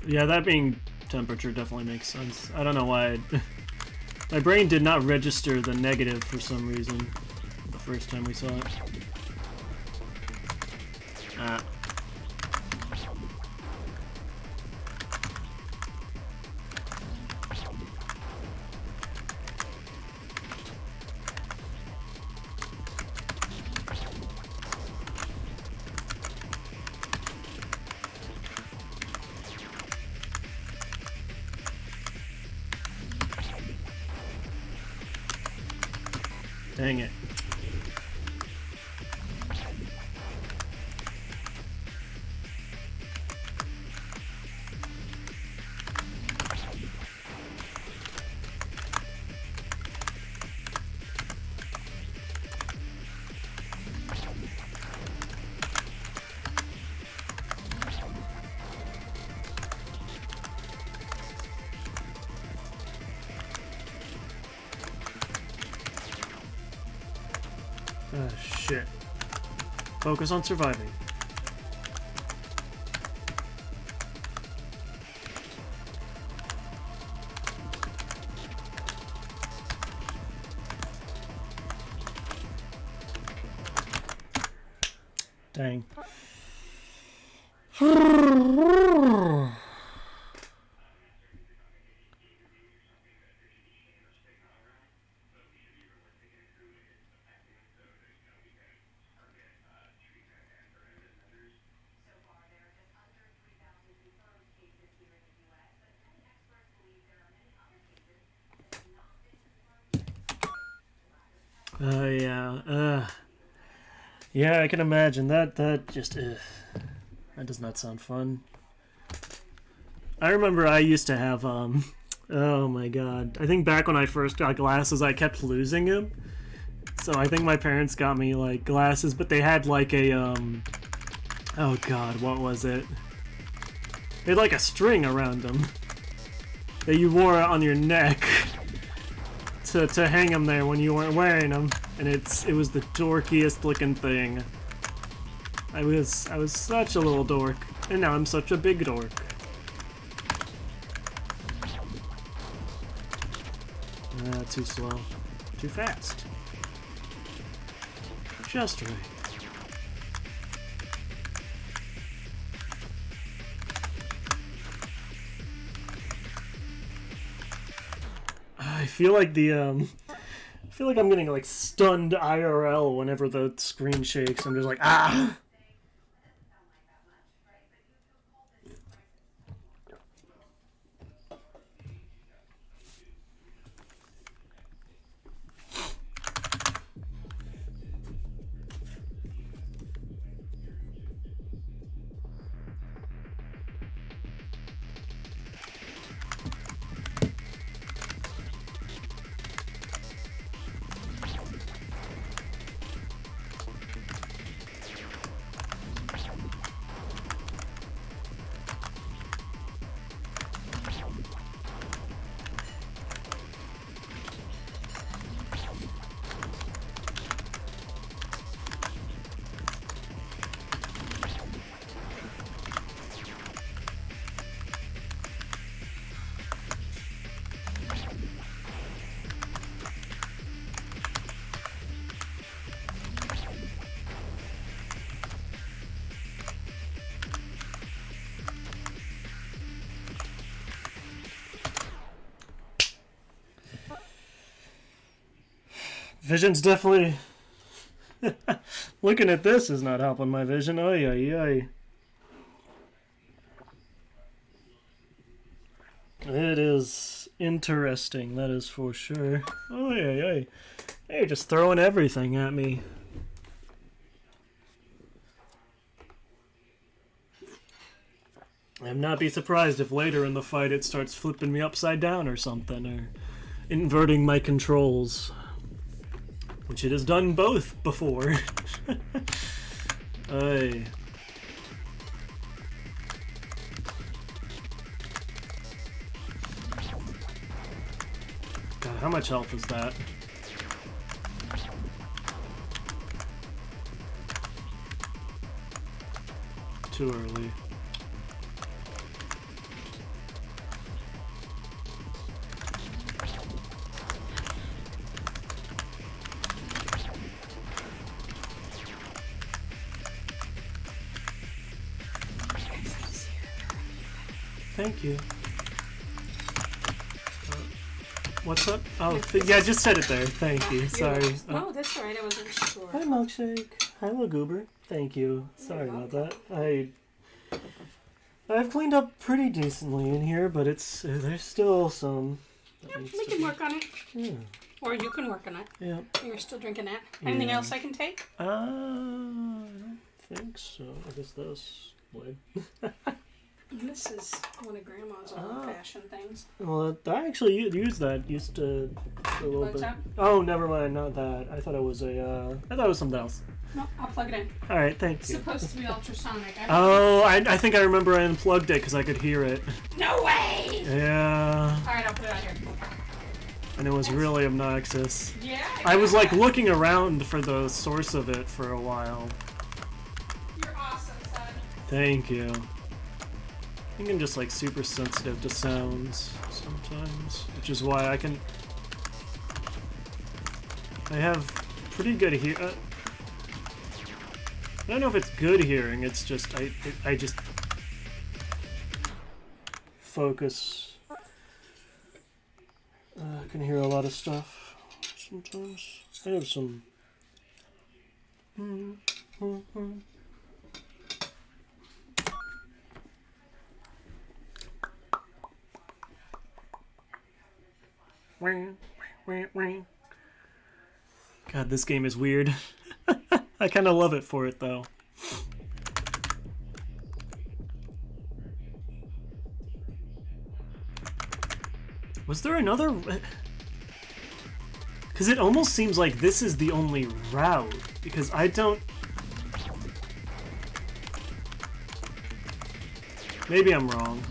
S1: Yeah, that being temperature definitely makes sense. I don't know why my brain did not register the negative for some reason the first time we saw it. Ah. Dang it. Ah, shit. Focus on surviving. Dang. Yeah. Yeah, I can imagine that. That just, that does not sound fun. I remember I used to have, oh my god. I think back when I first got glasses, I kept losing them. So I think my parents got me, like, glasses, but they had, like, a, oh god, what was it? They had, like, a string around them that you wore on your neck to hang them there when you weren't wearing them. And it was the dorkiest looking thing. I was such a little dork, and now I'm such a big dork. Too slow. Too fast. Just right. I feel like I feel like I'm getting like stunned IRL whenever the screen shakes. I'm just like, ah! Vision's definitely... Looking at this is not helping my vision. Oy, oy, oy. It is interesting, that is for sure. Oy, oy, oy. They're just throwing everything at me. I'd not be surprised if later in the fight it starts flipping me upside down or something, or inverting my controls. Which it has done both before. Aye. God, how much health is that? Too early. Thank you. What's up? Oh, yeah, I just said it there. Thank you. Sorry.
S3: No, that's alright. I wasn't sure.
S1: Hi, Milkshake. Hi, Goober. Thank you. Sorry about that. I've cleaned up pretty decently in here, but there's still some.
S3: Yep, we can work on it.
S1: Yeah.
S3: Or you can work on it.
S1: Yeah.
S3: You're still drinking that. Anything else I can take?
S1: I don't think so. I guess this would.
S3: This is one of Grandma's old-fashioned things.
S1: Well, I actually used that. Used to a little
S3: Plug
S1: bit.
S3: top?
S1: Oh, never mind. Not that. I thought it was I thought it was something else.
S3: No, I'll plug it in.
S1: All right. Thank
S3: It's
S1: you.
S3: supposed to be ultrasonic.
S1: Oh, I think I remember I unplugged it because I could hear it.
S3: No way!
S1: Yeah.
S3: Alright, I'll put it out here.
S1: And it was really obnoxious.
S3: Yeah.
S1: I was like looking around for the source of it for a while.
S3: You're awesome, son.
S1: Thank you. I think I'm just like super sensitive to sounds sometimes, which is why I have pretty good I don't know if it's good hearing, it's just I just focus. I can hear a lot of stuff sometimes. I have some God, this game is weird. I kind of love it for it, though. Was there another... Because it almost seems like this is the only route, because I don't... Maybe I'm wrong.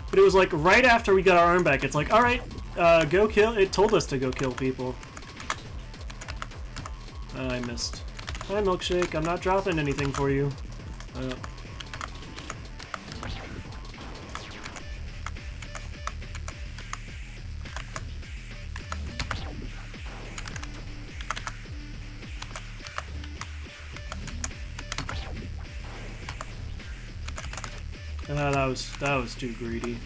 S1: But it was like right after we got our arm back, it's like, alright, go kill. It told us to go kill people. I missed. Hi, Milkshake. I'm not dropping anything for you. That was too greedy.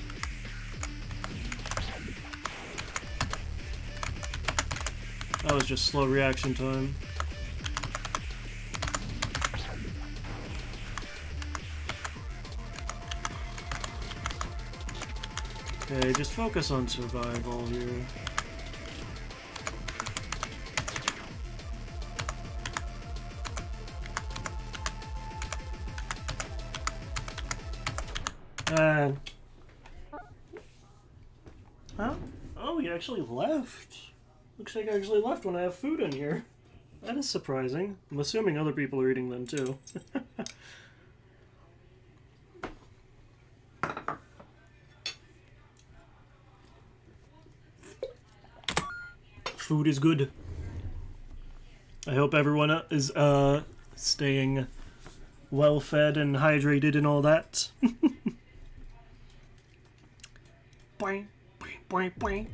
S1: That was just slow reaction time. Okay, just focus on survival here. Huh? Oh, he actually left. Looks like I actually left when I have food in here. That is surprising. I'm assuming other people are eating them too. Food is good. I hope everyone is staying well fed and hydrated and all that. Boing, boing, boing, boing,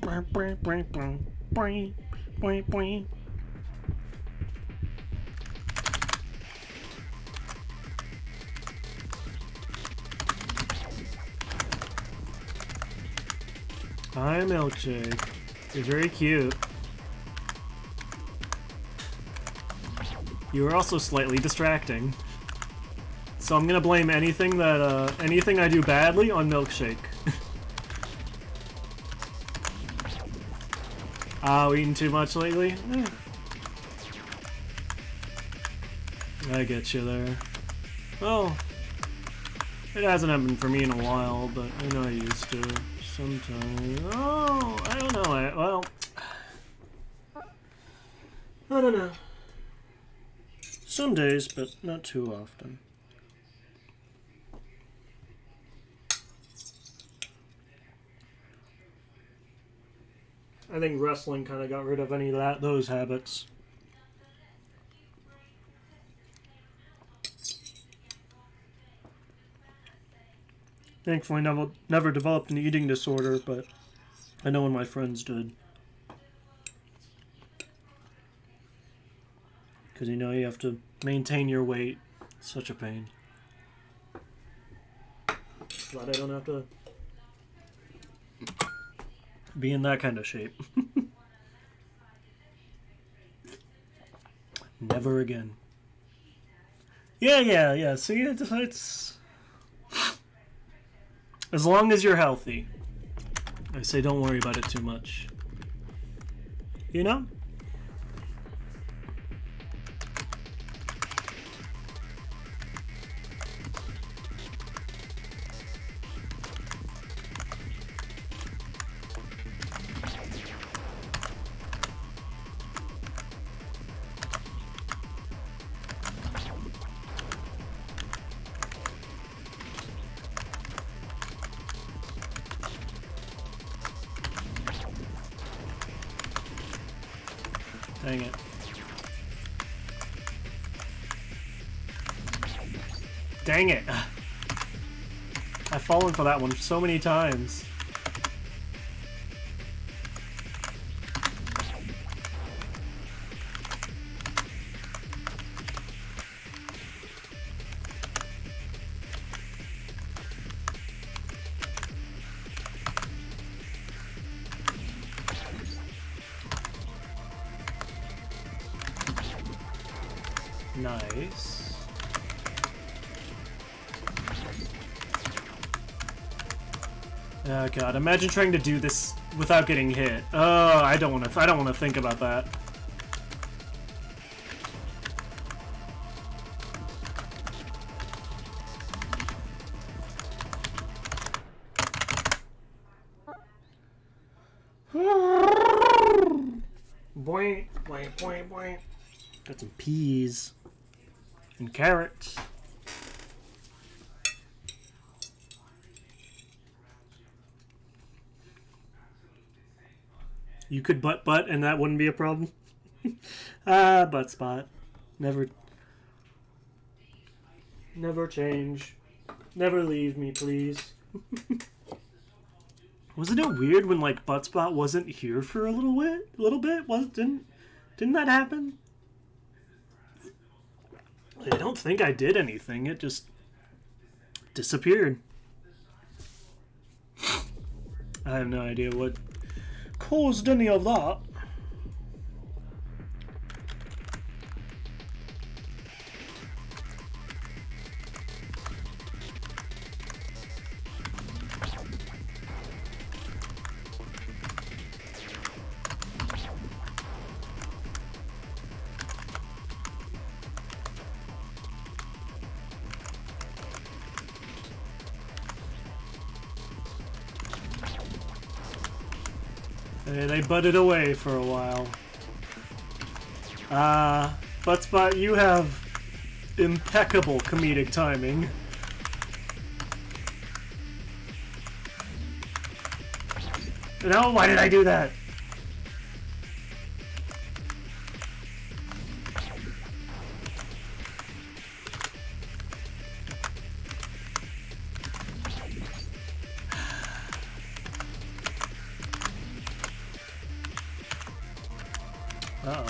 S1: boing, boing, boing, boing, boing, boing. Hi, Milkshake. You're very cute. You are also slightly distracting. So I'm gonna blame anything that, anything I do badly on Milkshake. Oh, eating too much lately? I get you there. Well, it hasn't happened for me in a while, but I know I used to. Sometimes. Oh, I don't know. Well, I don't know. Some days, but not too often. I think wrestling kind of got rid of any of those habits. Thankfully, never developed an eating disorder, but I know when my friends did. Because you know you have to maintain your weight. It's such a pain. Glad I don't have to be in that kind of shape. Never again. Yeah. See, it's... As long as you're healthy. I say don't worry about it too much. You know? Dang it. Dang it. I've fallen for that one so many times. Nice. Oh god, imagine trying to do this without getting hit. Oh, I don't want to think about that. Boing, boing, boing, boing. Got some peas and carrots. You could butt and that wouldn't be a problem. Butt spot. Never change. Never leave me, please. Wasn't it weird when like butt spot wasn't here for a little bit? Didn't that happen? I don't think I did anything. It just disappeared. I have no idea what caused any of that. They butted away for a while. Buttspot, you have impeccable comedic timing. No, why did I do that? Uh-oh.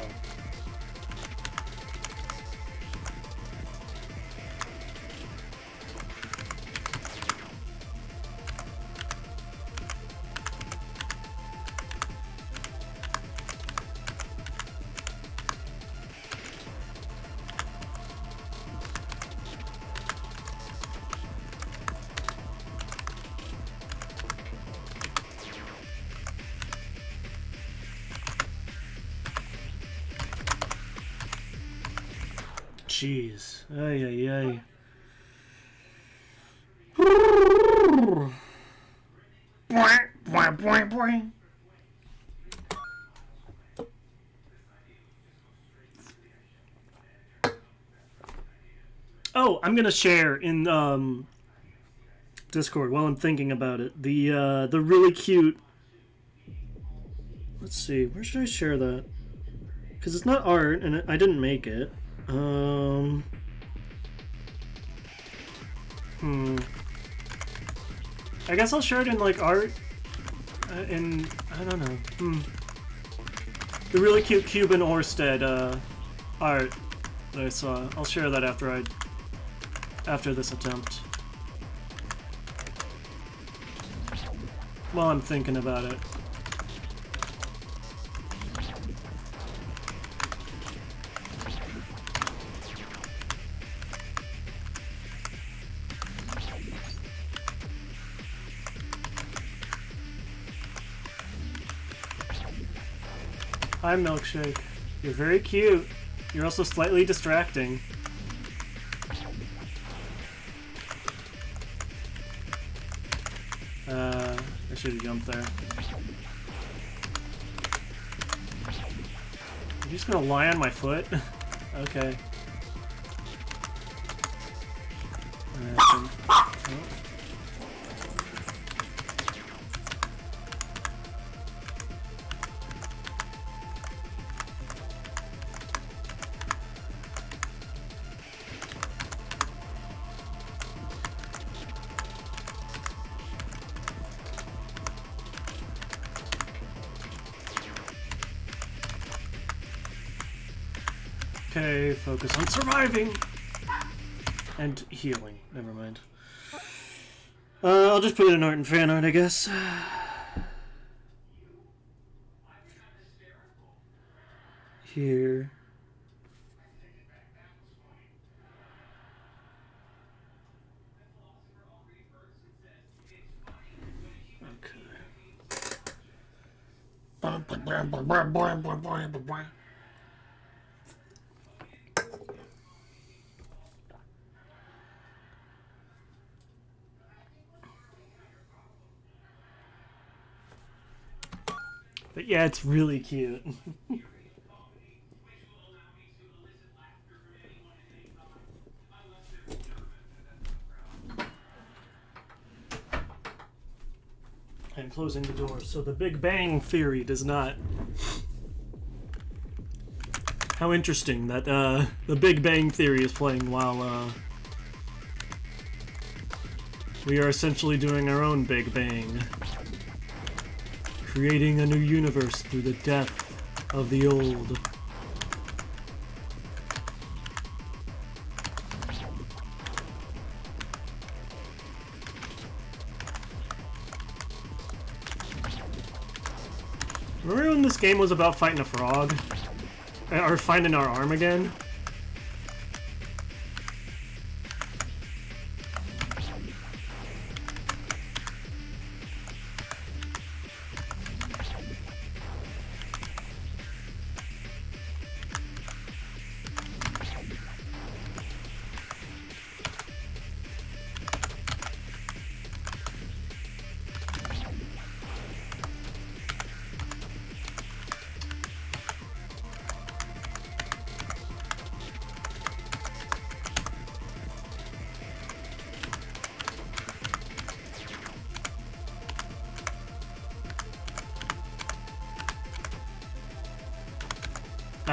S1: jeez. Ay, ay, ay. Oh, I'm gonna share in Discord while I'm thinking about it. The really cute. Let's see, where should I share that? Because it's not art, and I didn't make it. I guess I'll share it in like art. In I don't know. The really cute Cuban Orsted art that I saw. I'll share that after this attempt. While I'm thinking about it. Hi, Milkshake. You're very cute. You're also slightly distracting. I should have jumped there. You're just gonna lie on my foot? Okay. Okay, focus on surviving and healing. Never mind. I'll just put it in art and fan art, I guess. Here. Okay. But yeah, it's really cute. I'm closing the door, so the Big Bang Theory does not... How interesting that the Big Bang Theory is playing while we are essentially doing our own Big Bang. Creating a new universe through the death of the old. Remember when this game was about fighting a frog? Or finding our arm again?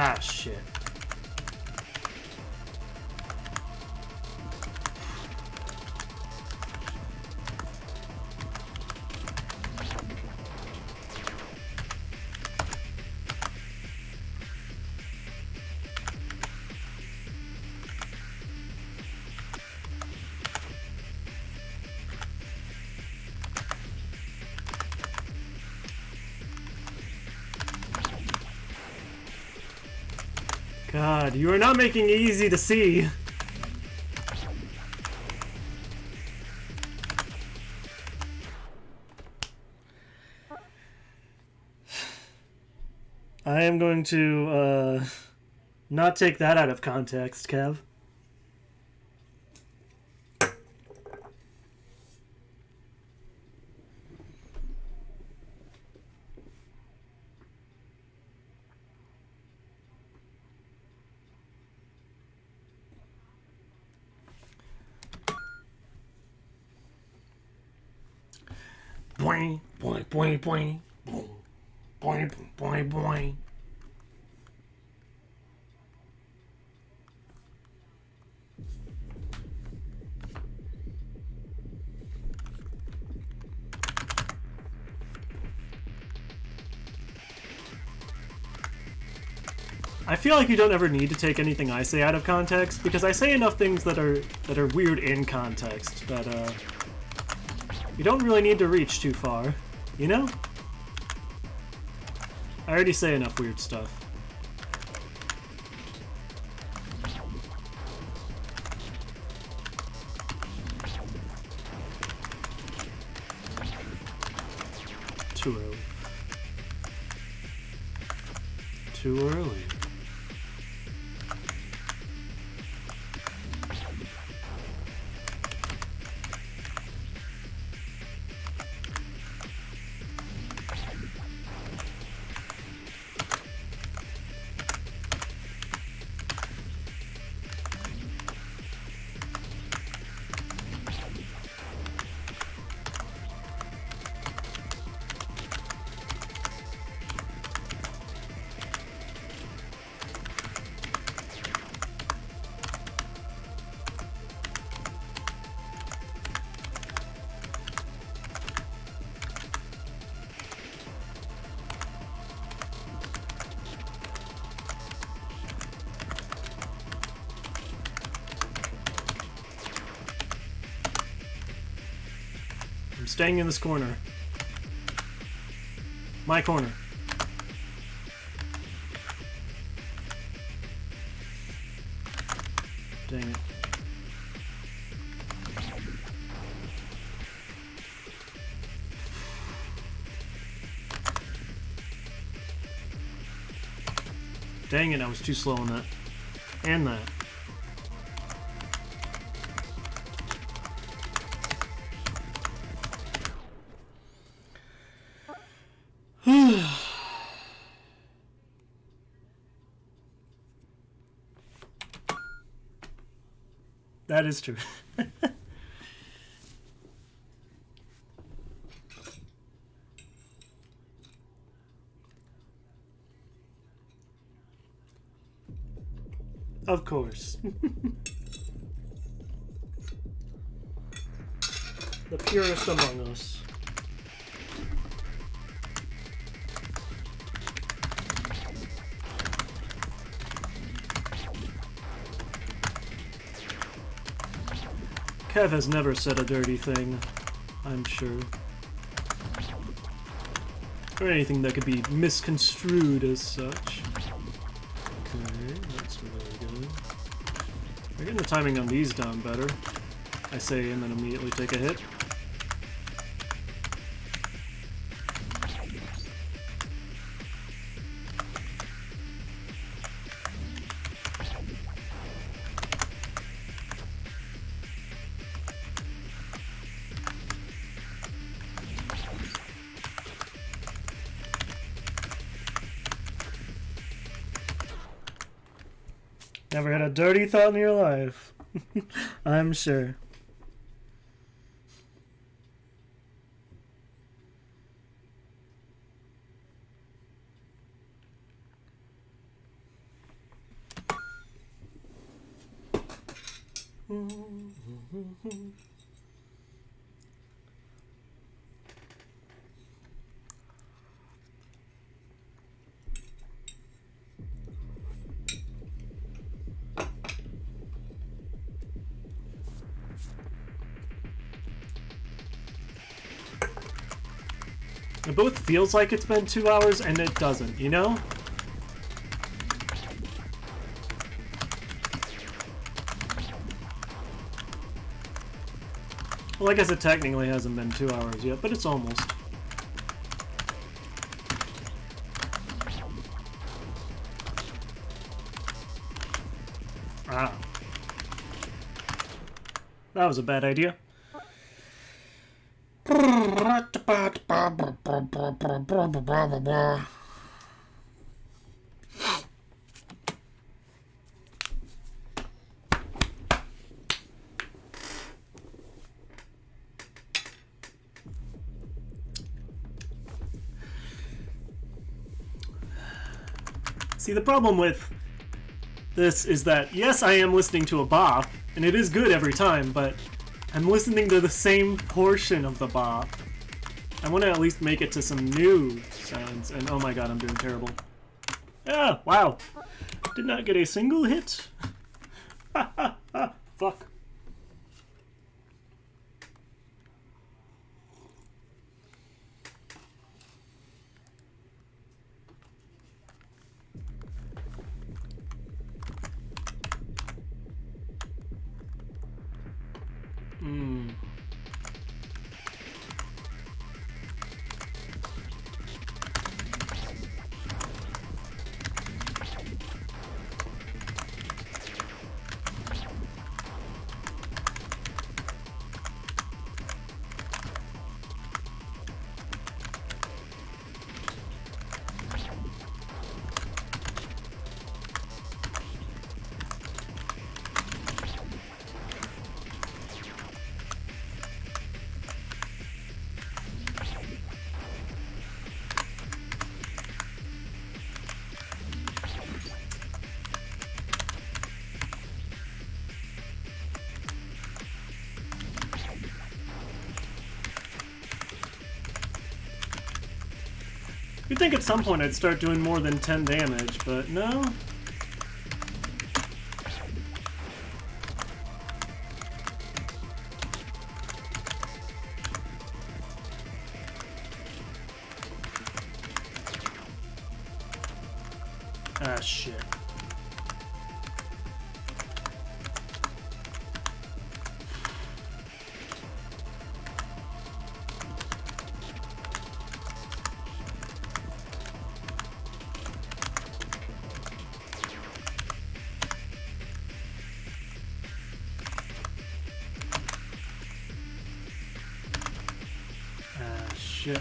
S1: Ah, shit. God, you are not making it easy to see. I am going to not take that out of context, Kev.
S2: Boing, boing, boing, boing, boing, boing, boing, boing.
S1: I feel like you don't ever need to take anything I say out of context, because I say enough things that are weird in context that you don't really need to reach too far, you know? I already say enough weird stuff. Too early. Too early. I'm staying in this corner. My corner. Dang it. Dang it, I was too slow on that. And that. That is true. Of course. The purest among us. Kev has never said a dirty thing, I'm sure. Or anything that could be misconstrued as such. Okay, that's really good. We're getting the timing on these down better. I say and then immediately take a hit. Never had a dirty thought in your life. I'm sure. It both feels like it's been 2 hours and it doesn't, you know? Well, I guess it technically hasn't been 2 hours yet, but it's almost. Ah. That was a bad idea. See, the problem with this is that, yes, I am listening to a bop, and it is good every time, but I'm listening to the same portion of the bop. I want to at least make it to some new sounds, and oh my god, I'm doing terrible. Ah, wow. Did not get a single hit. Ha ha ha. Fuck. You'd think at some point I'd start doing more than 10 damage, but no. Ah, shit. Shit.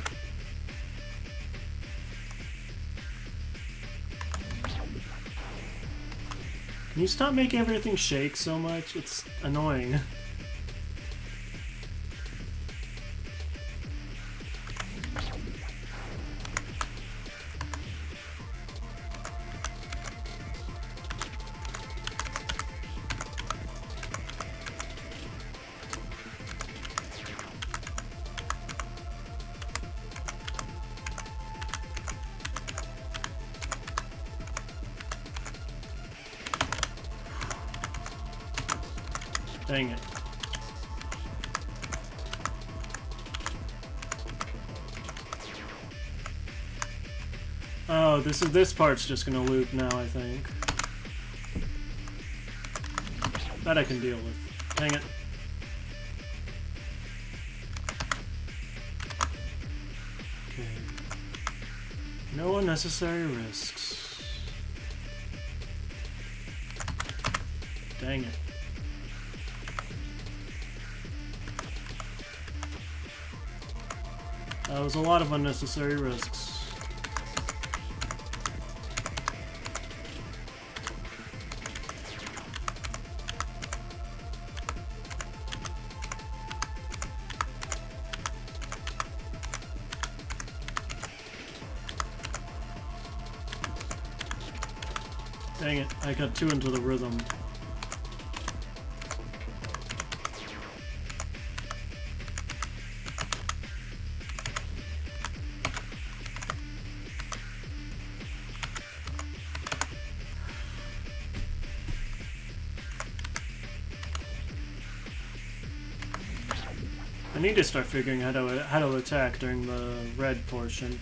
S1: Can you stop making everything shake so much? It's annoying. Dang it. Oh, this part's just gonna loop now, I think. That I can deal with. Dang it. Okay. No unnecessary risks. Dang it. That was a lot of unnecessary risks. Dang it, I got too into the rhythm. I need to start figuring how to attack during the red portion.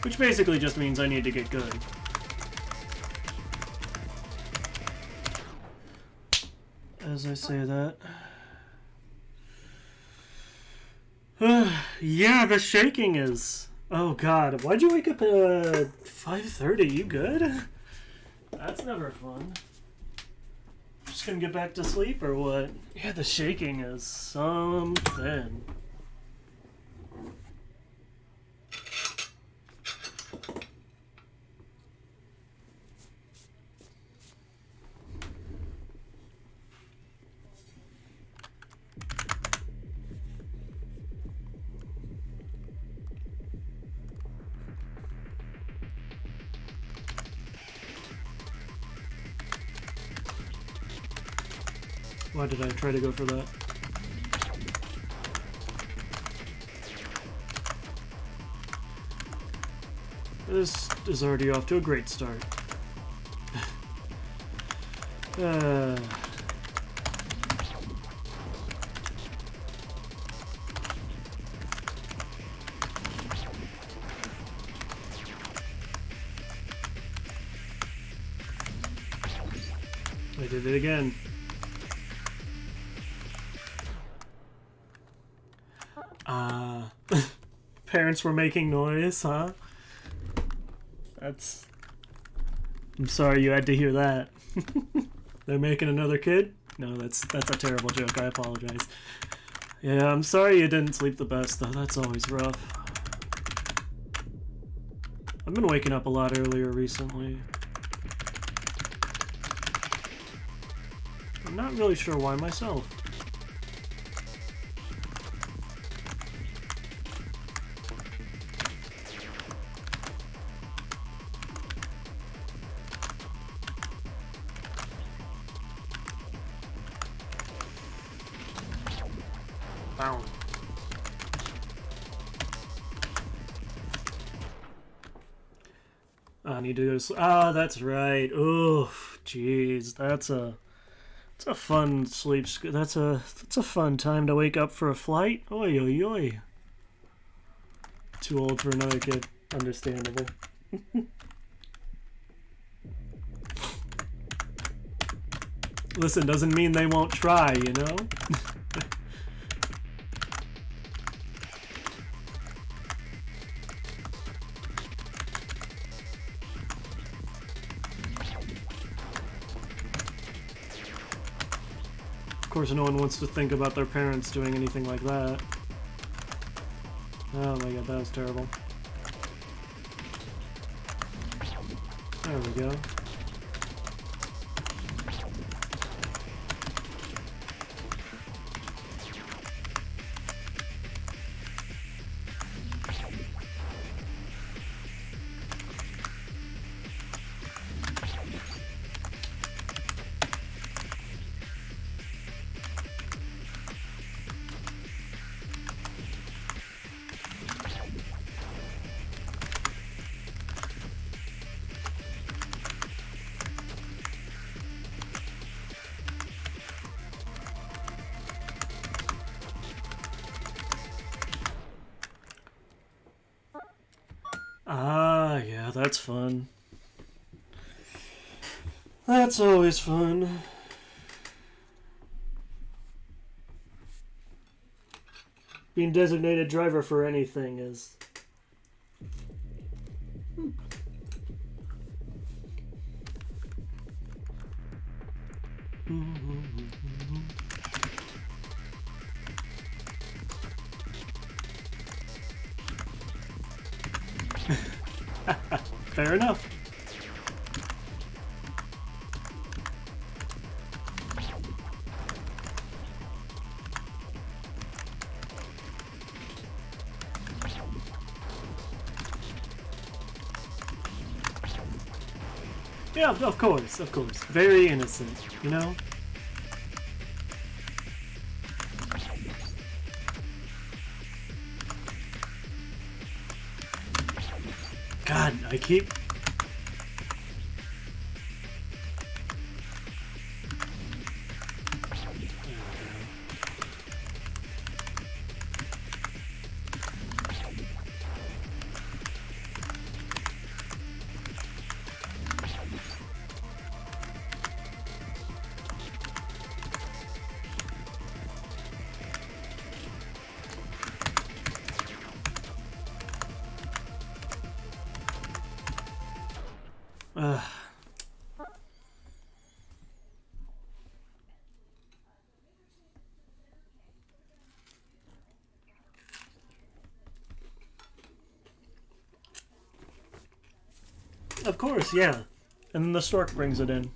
S1: Which basically just means I need to get good. As I say that. Yeah, the shaking is... Oh god, why'd you wake up at 5:30? You good? That's never fun. Just gonna get back to sleep or what? Yeah, the shaking is something. Why did I try to go for that? This is already off to a great start. I did it again. Parents were making noise, huh? That's... I'm sorry you had to hear that. They're making another kid? No, that's a terrible joke. I apologize. Yeah, I'm sorry you didn't sleep the best, though. That's always rough. I've been waking up a lot earlier recently. I'm not really sure why myself. Bound. I need to go to sleep. Ah, that's right. Oof, jeez, that's a fun sleep. That's a fun time to wake up for a flight. Oi, oi, oi. Too old for another kid. Understandable. Listen, doesn't mean they won't try, you know? Of course, no one wants to think about their parents doing anything like that. Oh my god, that was terrible. There we go. Ah, yeah, that's fun. That's always fun. Being designated driver for anything is... Fair enough. Yeah, of course, of course. Very innocent, you know? God, I keep... Of course, yeah. And then the stork brings it in.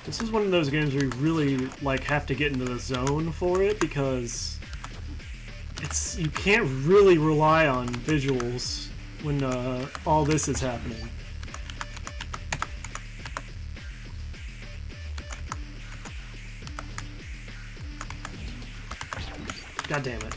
S1: This is one of those games where you really like have to get into the zone for it because you can't really rely on visuals when all this is happening. God damn it.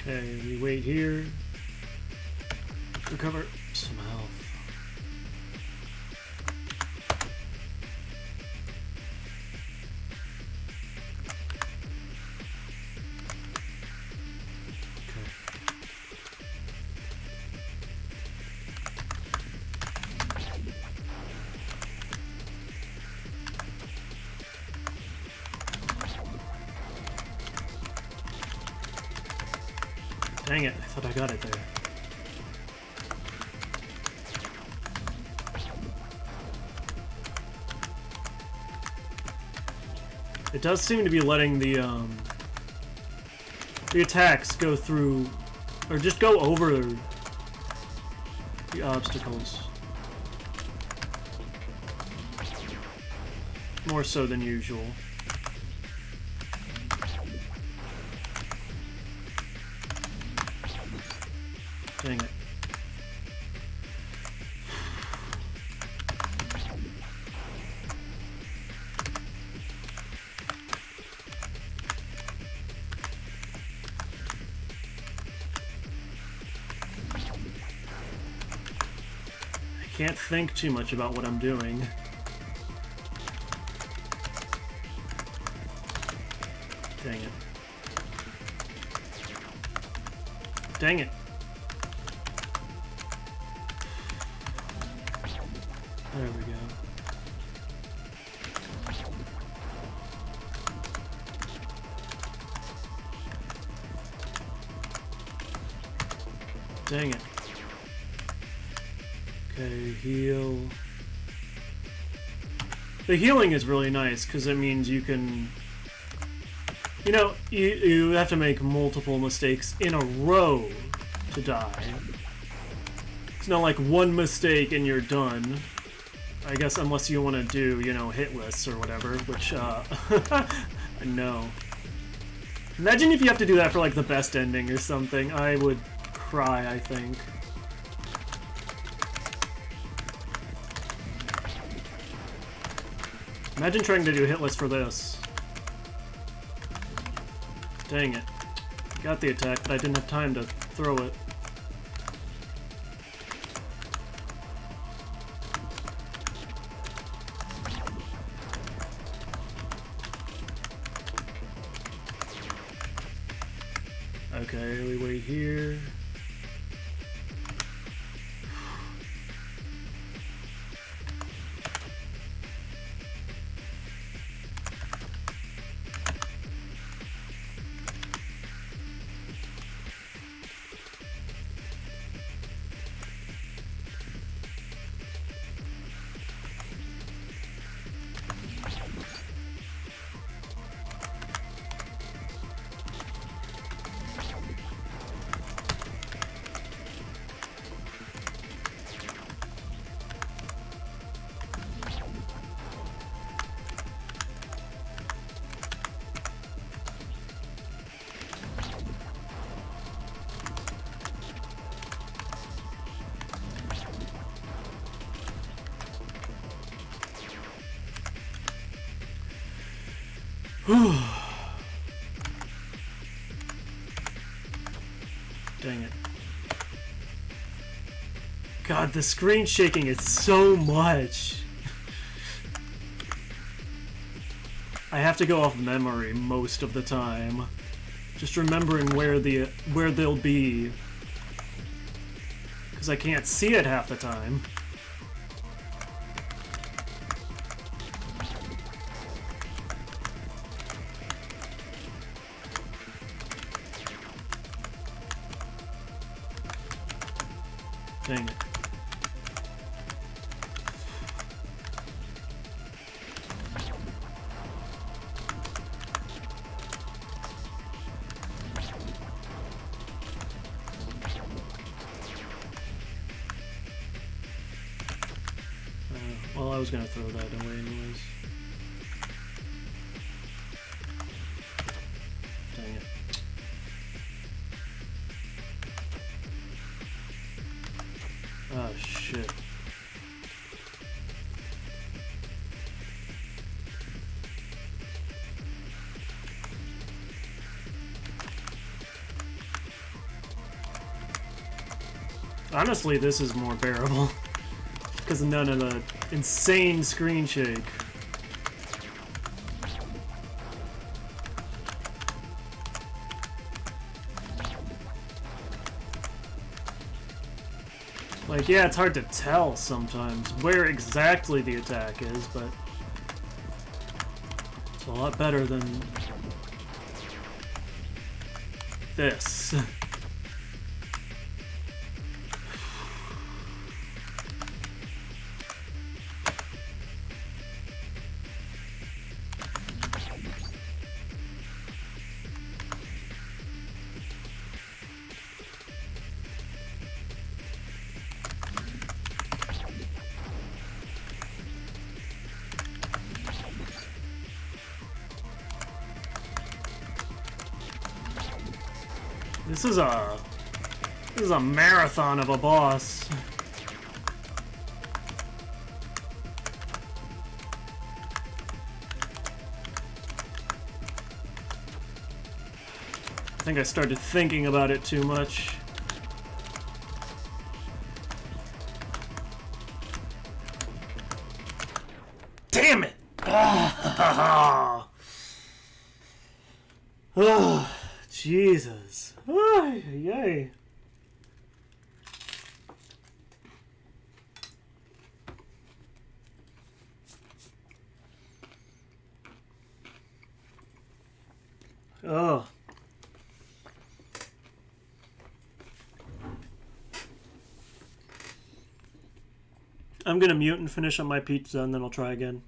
S1: Okay, we wait here. Recover some health. Dang it, I thought I got it there. It does seem to be letting the attacks go through, or just go over the obstacles. More so than usual. Dang it. I can't think too much about what I'm doing. Dang it. Dang it. There we go. Dang it. Okay, heal. The healing is really nice because it means you can... You know, you have to make multiple mistakes in a row to die. It's not like one mistake and you're done. I guess unless you want to do, you know, hit lists or whatever, which, I know. Imagine if you have to do that for, like, the best ending or something. I would cry, I think. Imagine trying to do hit lists for this. Dang it. Got the attack, but I didn't have time to throw it. Okay, we wait here. Dang it. God, the screen shaking is so much. I have to go off memory most of the time. Just remembering where they'll be because I can't see it half the time. Dang it. Well, I was gonna throw that away anyways. Dang it. Oh, shit. Honestly, this is more bearable. Because of none of the insane screen shake. Like, yeah, it's hard to tell sometimes where exactly the attack is, but it's a lot better than this. This is a marathon of a boss. I think I started thinking about it too much. Damn it! Ah. Oh, Jesus. Ay, yay. Oh. I'm gonna mute and finish up my pizza and then I'll try again.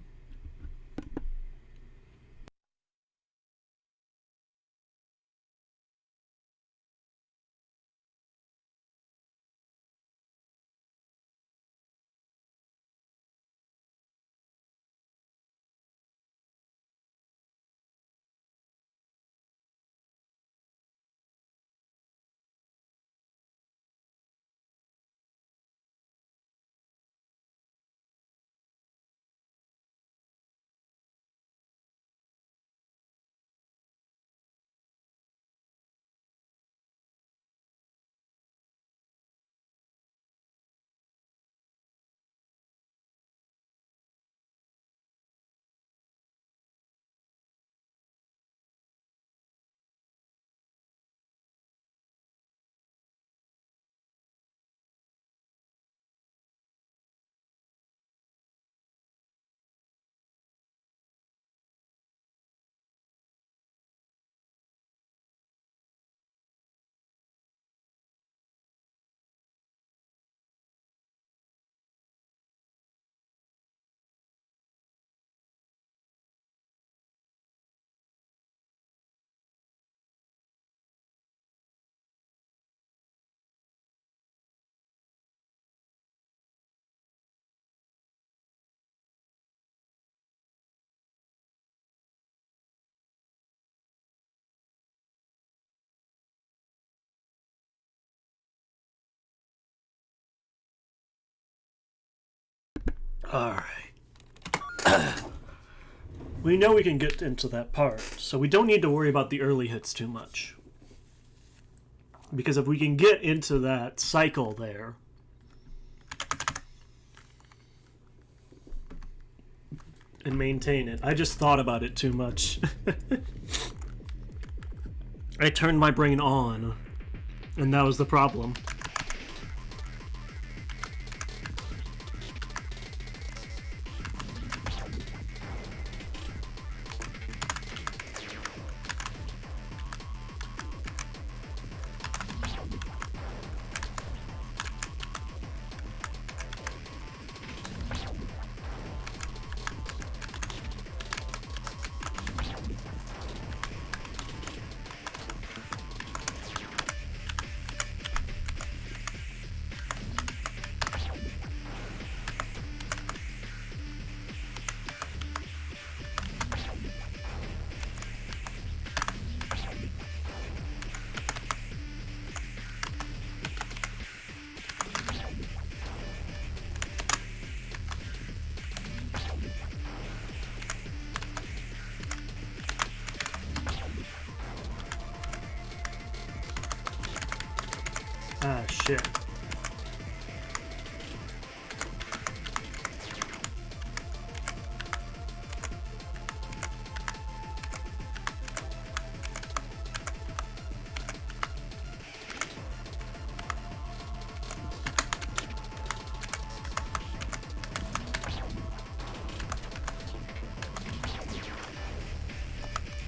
S1: Alright. We know we can get into that part, so we don't need to worry about the early hits too much. Because if we can get into that cycle there, and maintain it. I just thought about it too much. I turned my brain on, and that was the problem. Ah, shit.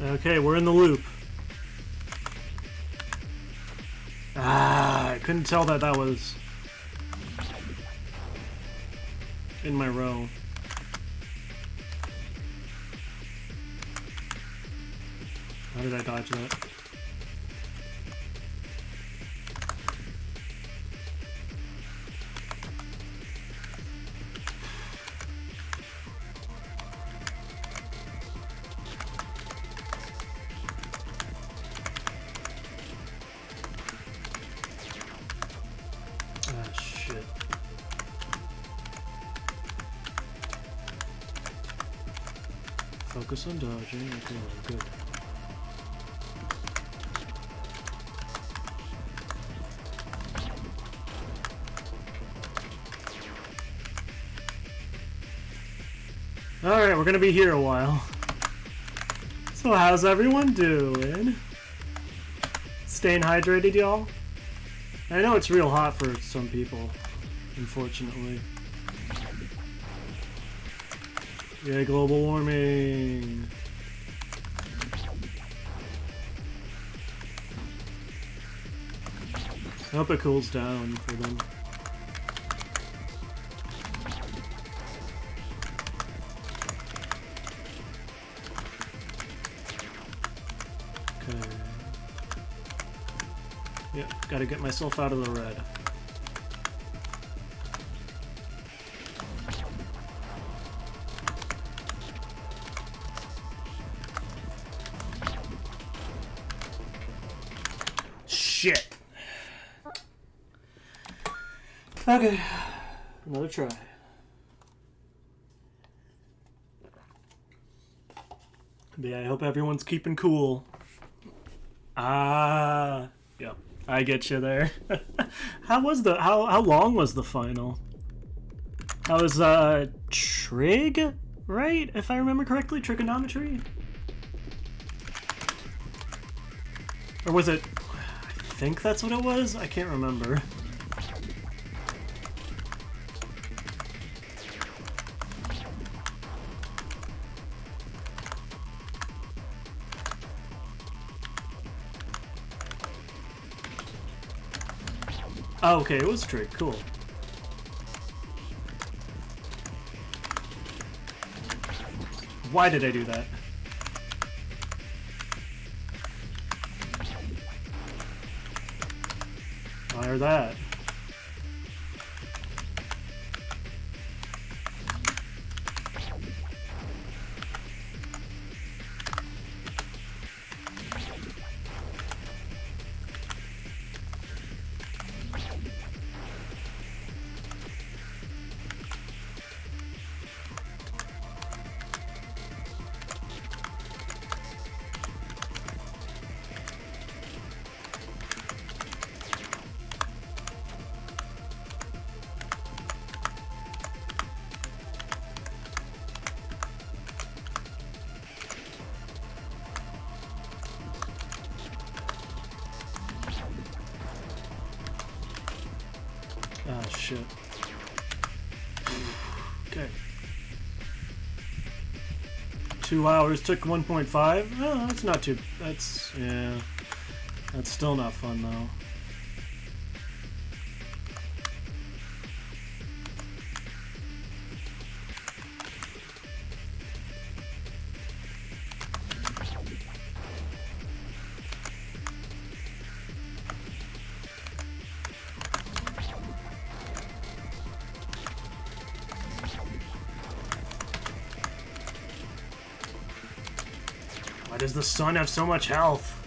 S1: Okay, we're in the loop. Ah, I couldn't tell that that was in my row. How did I dodge that? Ah, shit. Focus on dodging. Okay, good. Alright, we're gonna be here a while. So how's everyone doing? Staying hydrated, y'all? I know it's real hot for some people, unfortunately. Yay, global warming! I hope it cools down for them. Okay. Yep, gotta get myself out of the red. Shit! Okay, another try. But yeah, I hope everyone's keeping cool. Ah, yep, I get you there. How long was the final? That was trig, right? If I remember correctly, trigonometry? Or was it, I think that's what it was? I can't remember. Oh, okay, it was trig, cool. Why did I do that? Why or that? Oh, shit. Okay. 2 hours took 1.5? Oh, that's not too... That's... yeah. That's still not fun, though. Why does the sun have so much health?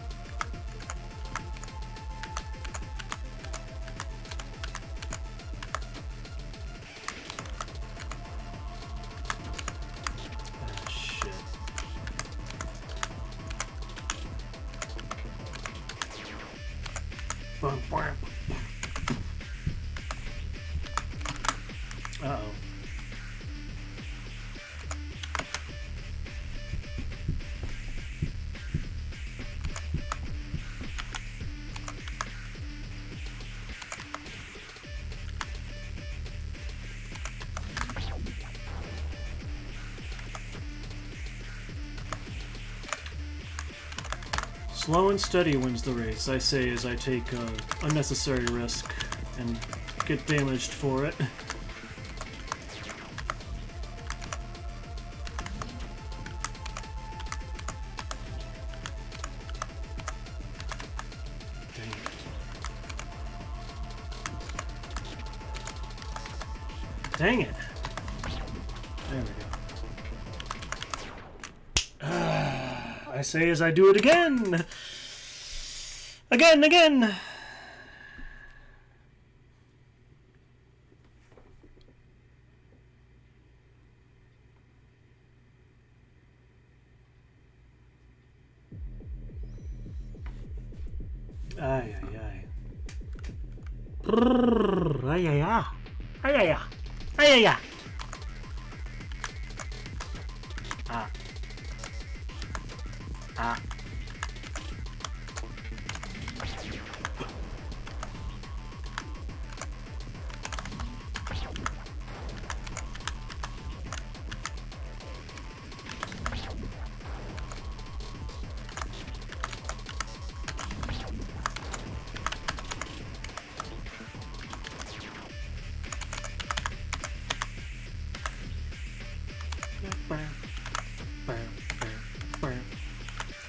S1: Ah, shit. Bum, bum. Uh-oh. Slow and steady wins the race, I say as I take unnecessary risk and get damaged for it. Dang it. Dang it! There we go. I say as I do it again! Again! Ay, ay, ay. Brrr, ay, ay, ay. Ay, ay, ay. Ay, ay, ay. Ah. Ah.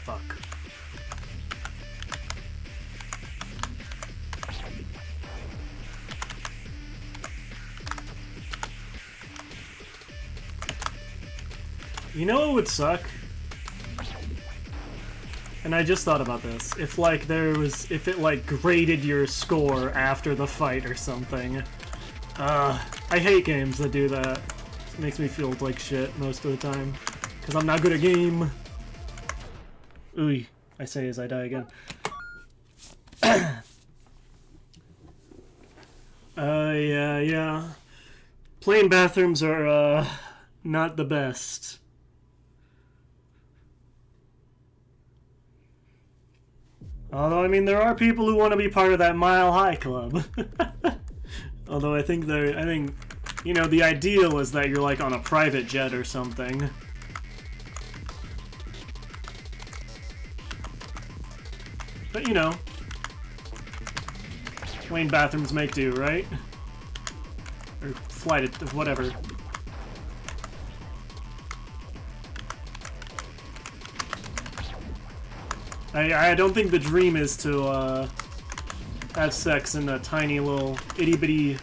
S1: Fuck. You know what would suck? And I just thought about this. If it like graded your score after the fight or something. I hate games that do that. It makes me feel like shit most of the time. Because I'm not good at game. Ooh, I say as I die again. Yeah. Plane bathrooms are, not the best. Although, I mean, there are people who want to be part of that Mile High Club. Although I think, you know, the ideal is that you're, like, on a private jet or something. But, you know, plane bathrooms make do, right? Or flight, whatever. I don't think the dream is to, have sex in a tiny little itty-bitty...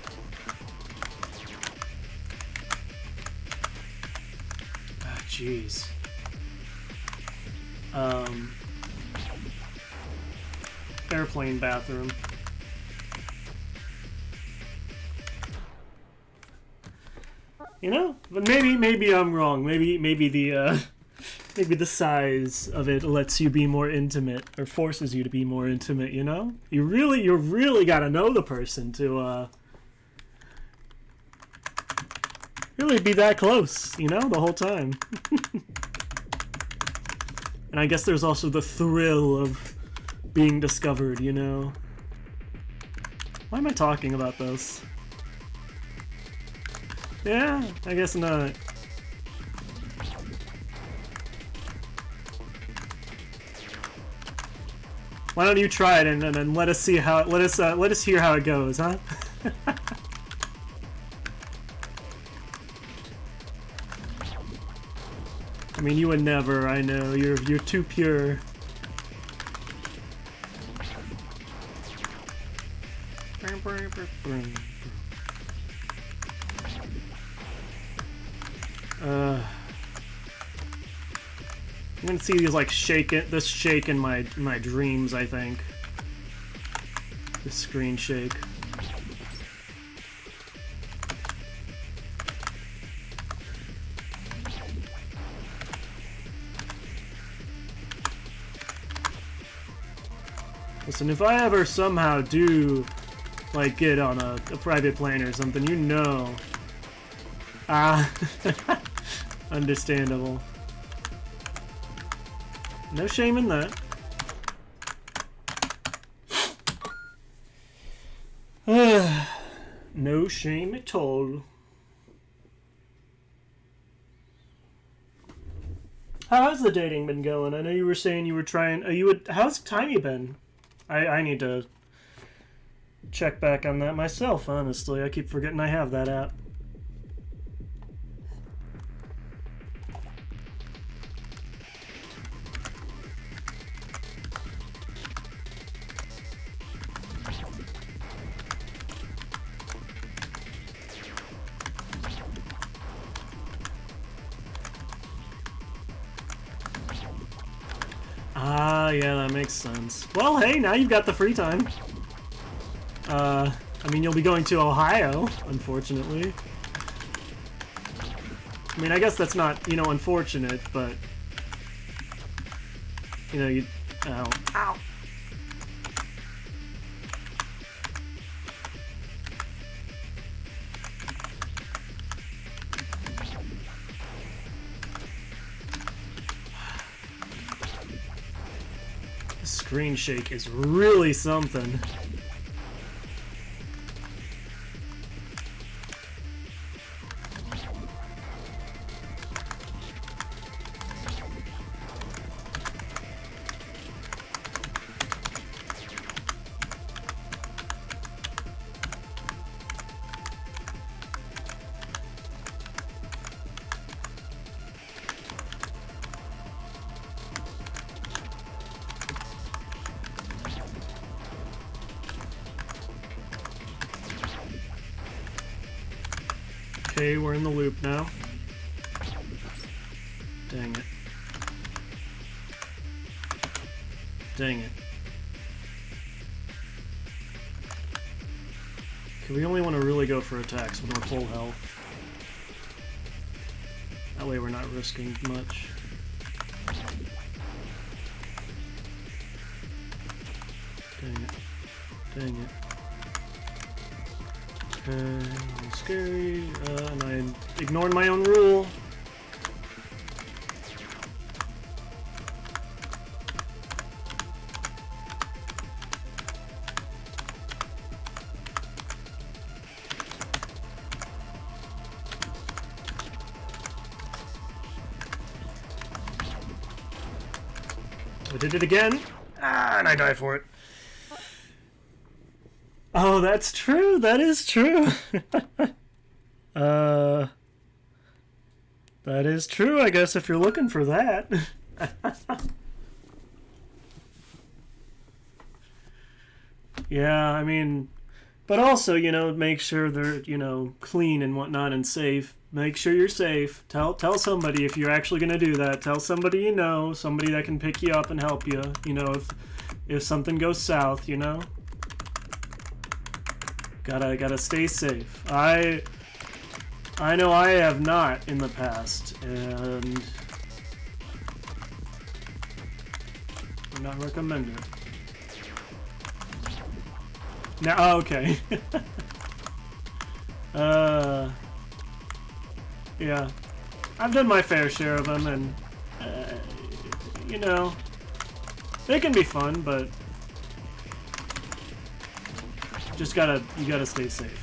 S1: Ah, jeez. Airplane bathroom. You know, but maybe I'm wrong. Maybe the size of it lets you be more intimate or forces you to be more intimate. You know, you really got to know the person to really be that close. You know, the whole time. And I guess there's also the thrill of being discovered. You know. Why am I talking about this? Yeah, I guess not. Why don't you try it and then let us see how let us hear how it goes, huh? I mean, you would never. I know you're too pure. I'm gonna see these like shake in my dreams, I think. This screen shake. Listen, if I ever somehow do like get on a private plane or something, you know Ah, understandable. No shame in that. No shame at all. How has the dating been going? I know you were saying you were trying. How's Tiny been? I need to check back on that myself. Honestly, I keep forgetting I have that app. Ah, yeah, that makes sense. Well, hey, now you've got the free time. I mean, you'll be going to Ohio, unfortunately. I mean, I guess that's not, you know, unfortunate, but... You know, you... Ow. Ow! The screen shake is really something. Okay, we're in the loop now. Dang it. Dang it. Okay, we only want to really go for attacks when we're full health. That way we're not risking much. Dang it. Dang it. Okay, a little scary, and I ignored my own rule. I did it again. Ah, and I die for it. Oh, that's true. That is true. That is true, I guess, if you're looking for that. Yeah, I mean, but also, you know, make sure they're, you know, clean and whatnot and safe. Make sure you're safe. Tell somebody if you're actually gonna do that. Tell somebody you know, somebody that can pick you up and help you. You know, if something goes south, you know. Gotta stay safe. I know I have not in the past, and would not recommend it. Now, oh, okay. Yeah, I've done my fair share of them, and you know, they can be fun, but you gotta stay safe.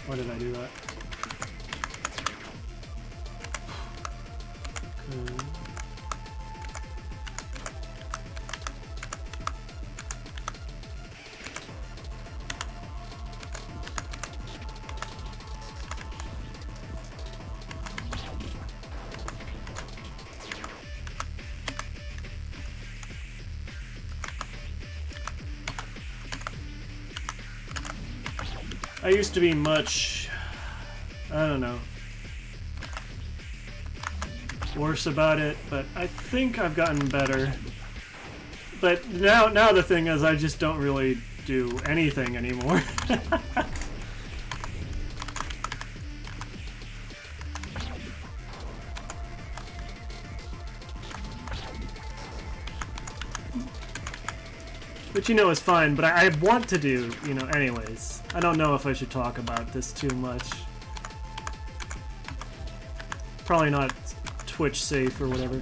S1: Why did I do that? Okay. I used to be much, I don't know, worse about it, but I think I've gotten better. But now the thing is, I just don't really do anything anymore. Which, you know, is fine, but I want to do, you know, anyways. I don't know if I should talk about this too much. Probably not Twitch safe or whatever.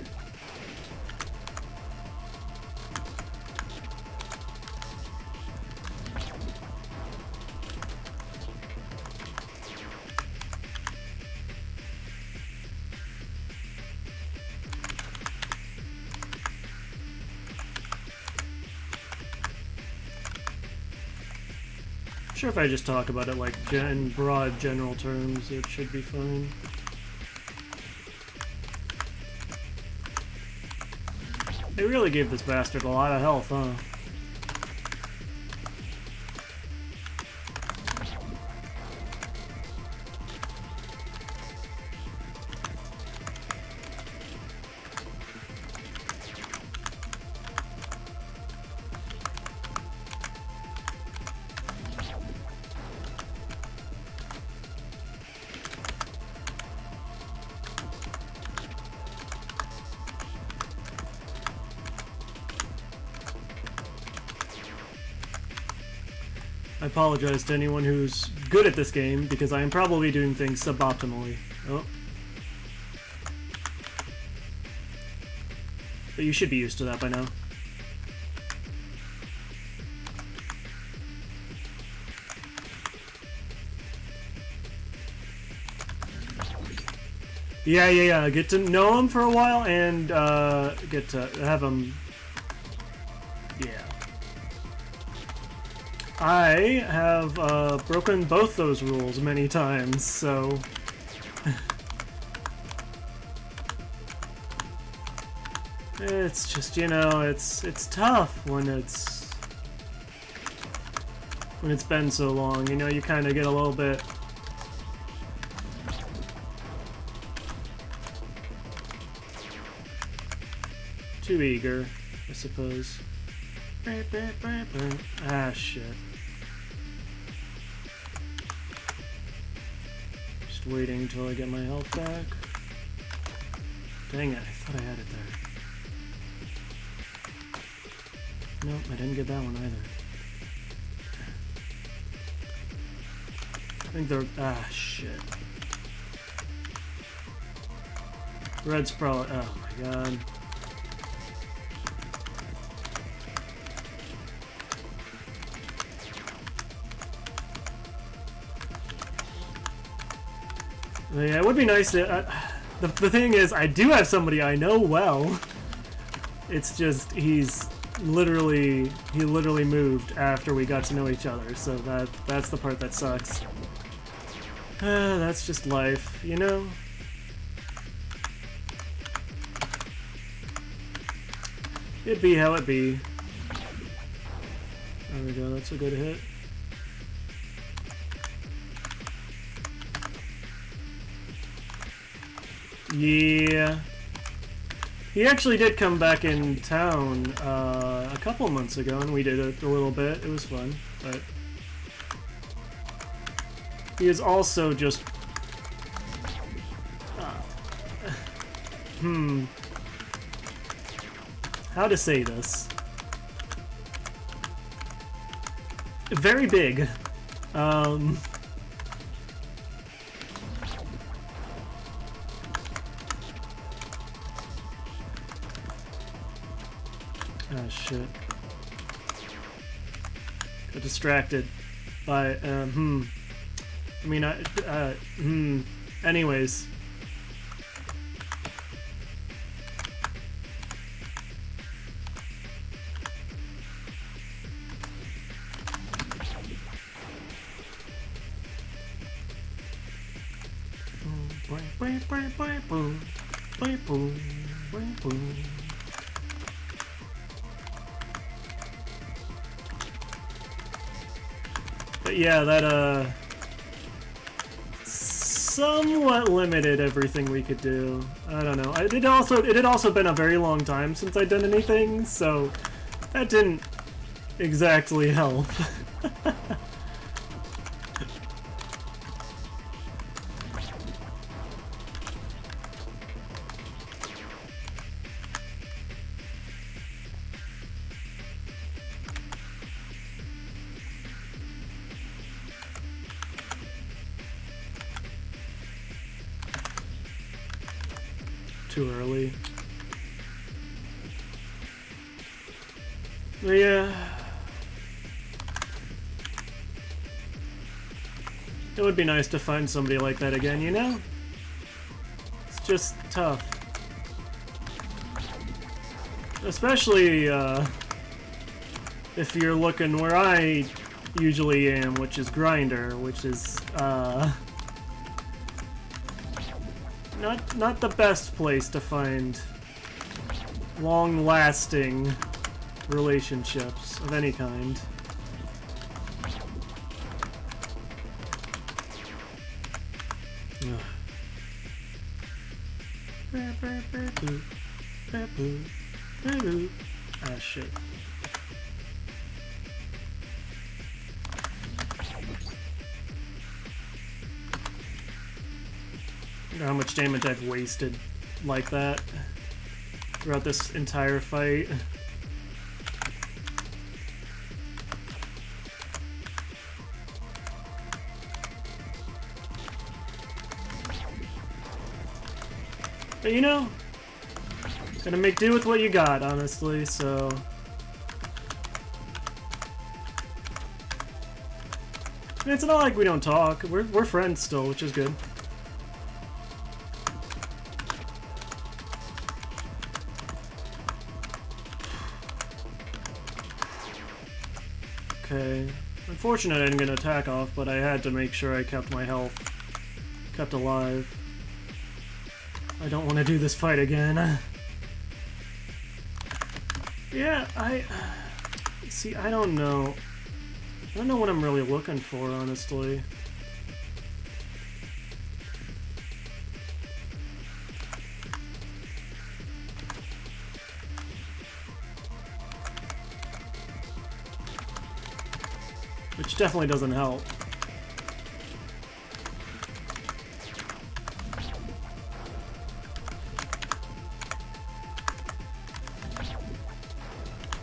S1: Sure, if I just talk about it like in broad general terms, it should be fine. They really gave this bastard a lot of health, huh? I apologize to anyone who's good at this game, because I am probably doing things suboptimally. Oh. But you should be used to that by now. Yeah. Get to know him for a while and get to have him. Yeah. I have broken both those rules many times, so. It's just, you know, it's tough when it's been so long. You know, you kind of get a little bit. Too eager, I suppose. Ah, shit. Just waiting until I get my health back. Dang it, I thought I had it there. Nope, I didn't get that one either. I think they're... ah, shit. Red's probably... oh my god. Yeah, it would be nice to... the thing is, I do have somebody I know well. It's just, he literally moved after we got to know each other, so that's the part that sucks. That's just life, you know? It be how it be. There we go, that's a good hit. Yeah. He actually did come back in town a couple months ago, and we did it a little bit. It was fun, but he is also just how to say this? Very big. Oh shit. Got distracted by, I mean, anyways. But yeah, that somewhat limited everything we could do. I don't know. It had also been a very long time since I'd done anything, so that didn't exactly help. Too early. But yeah. It would be nice to find somebody like that again, you know? It's just tough. Especially, if you're looking where I usually am, which is Grinder, which is, not the best place to find long-lasting relationships of any kind. Ah, shit. How much damage I've wasted like that throughout this entire fight. But you know, gotta make do with what you got, honestly, so... I mean, it's not like we don't talk. We're friends still, which is good. Okay. Unfortunate I didn't get an attack off, but I had to make sure I kept my health kept alive. I don't want to do this fight again. Yeah, see, I don't know. I don't know what I'm really looking for, honestly. Which definitely doesn't help.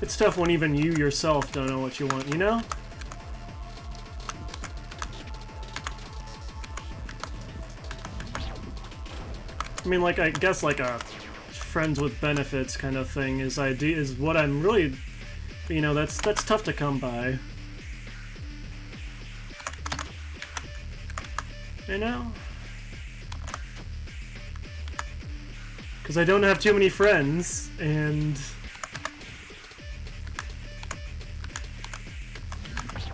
S1: It's tough when even you yourself don't know what you want, you know? I mean, like, I guess like a friends with benefits kind of thing is what I'm really, you know, that's tough to come by. You know? Because I don't have too many friends, and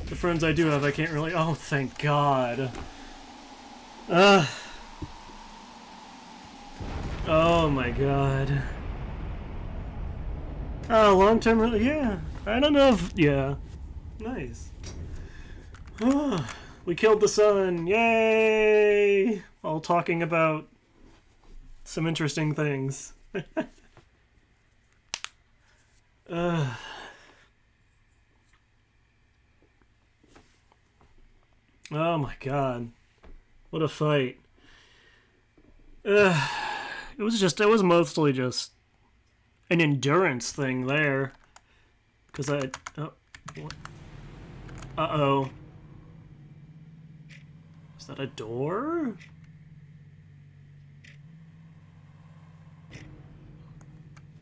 S1: the friends I do have, I can't really. Oh, thank God. Oh my God. Oh, long-term, yeah. I don't know if, yeah. Nice. We killed the sun, yay! While talking about some interesting things. Oh my God. What a fight. It was mostly just an endurance thing there. Because oh, what? Uh-oh. Is that a door?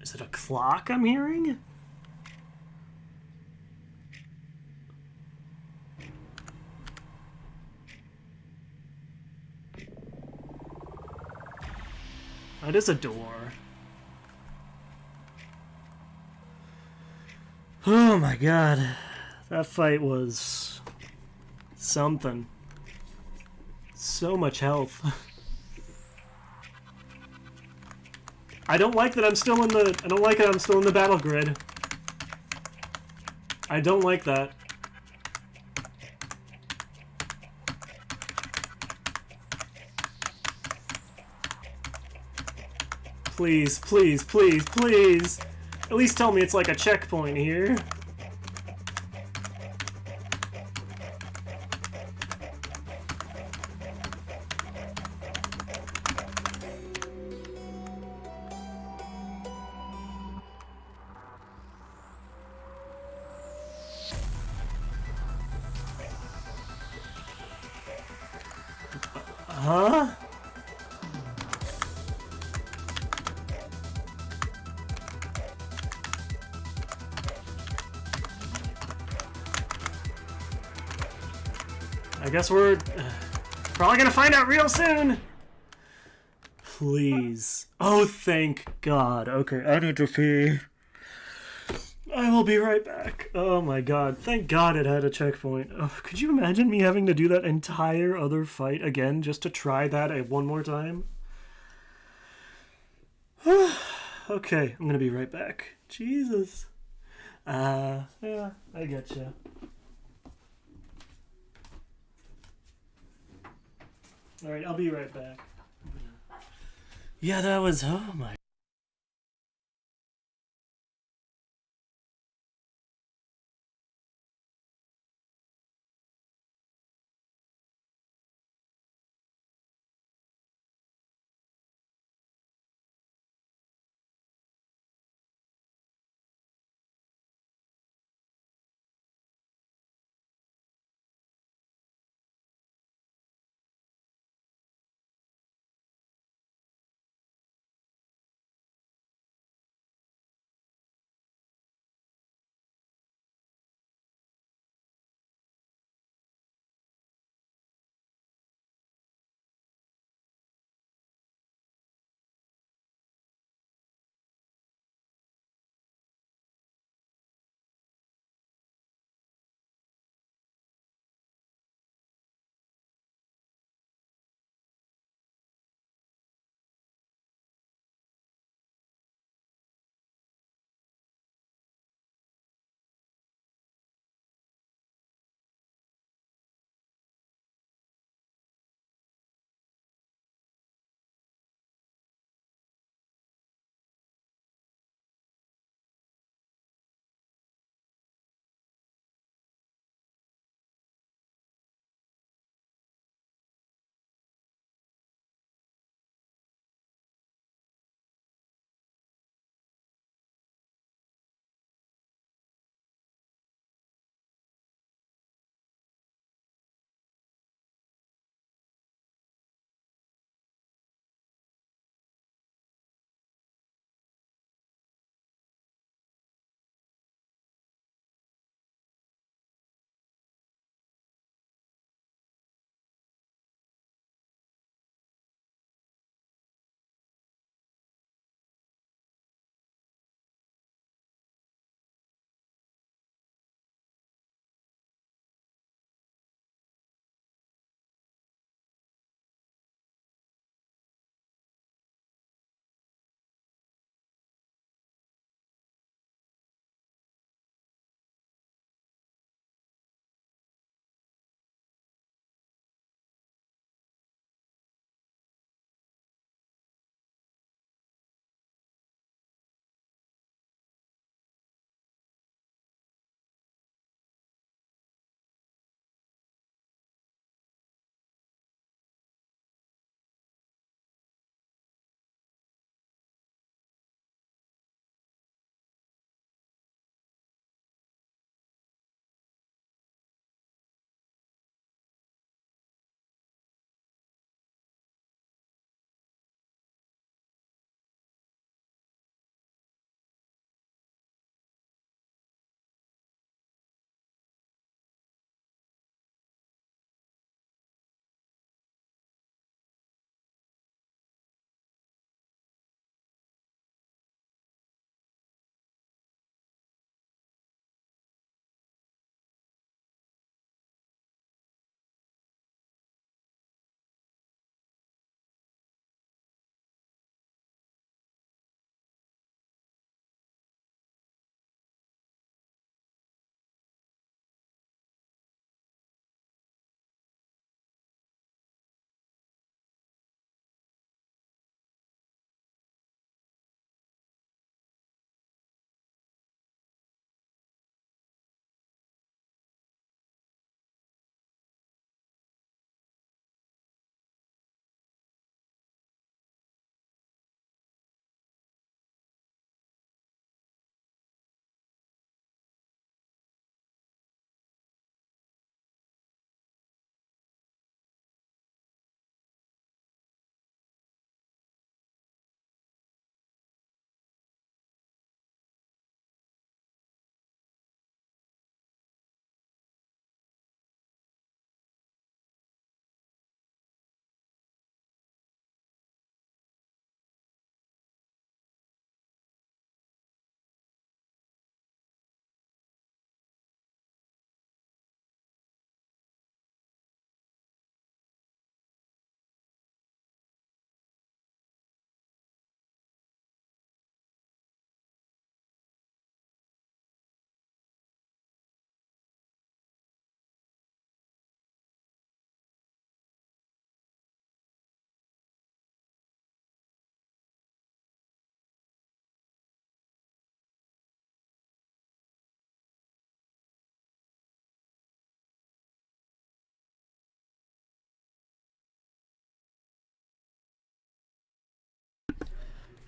S1: Is it a clock I'm hearing? That is a door. Oh my God. That fight was something. So much health. I don't like that I'm still in the battle grid. I don't like that. Please, please, please, please. At least tell me it's like a checkpoint here. Huh? I guess we're probably gonna find out real soon. Please. Oh, thank God. Okay, I need to pee. I will be right back. Oh my God. Thank God it had a checkpoint. Oh, could you imagine me having to do that entire other fight again just to try that one more time? Okay, I'm gonna be right back. Jesus. Yeah, I getcha. Alright, I'll be right back. Yeah, that was. Oh my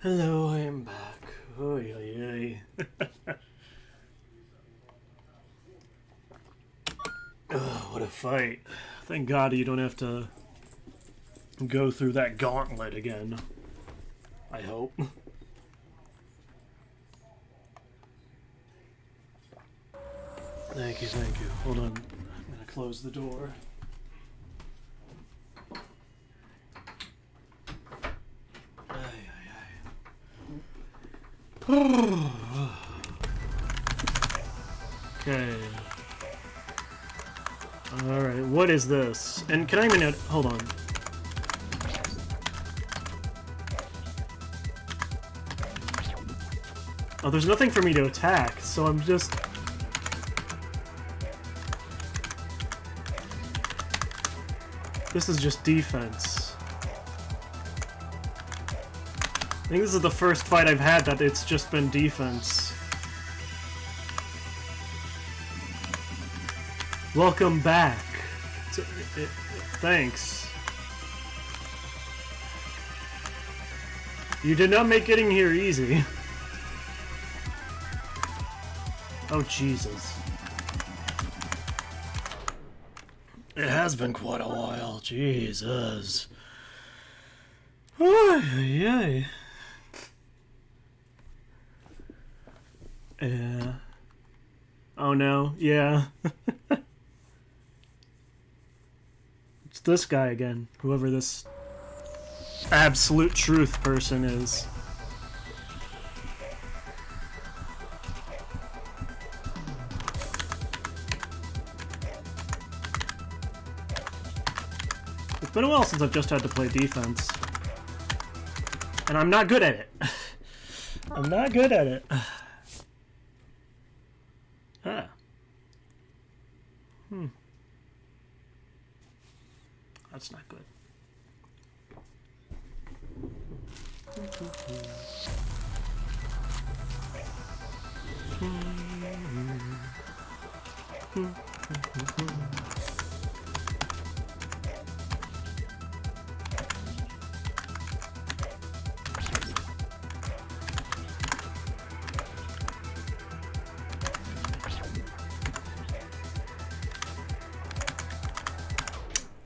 S1: Hello, I am back. Oy, oy, oy. Oh, what a fight. Thank God you don't have to go through that gauntlet again. I hope. Thank you, thank you. Hold on. I'm gonna close the door. Okay. Alright, what is this? And can I even... Hold on. Oh, there's nothing for me to attack, so I'm just... This is just defense. I think this is the first fight I've had that it's just been defense. Welcome back. Thanks. You did not make getting here easy. Oh, Jesus. It has been quite a while. Jesus. Ay. Yeah. Oh no, yeah. It's this guy again, whoever this absolute truth person is. It's been a while since I've just had to play defense. And I'm not good at it. I'm not good at it. Ah. That's not good.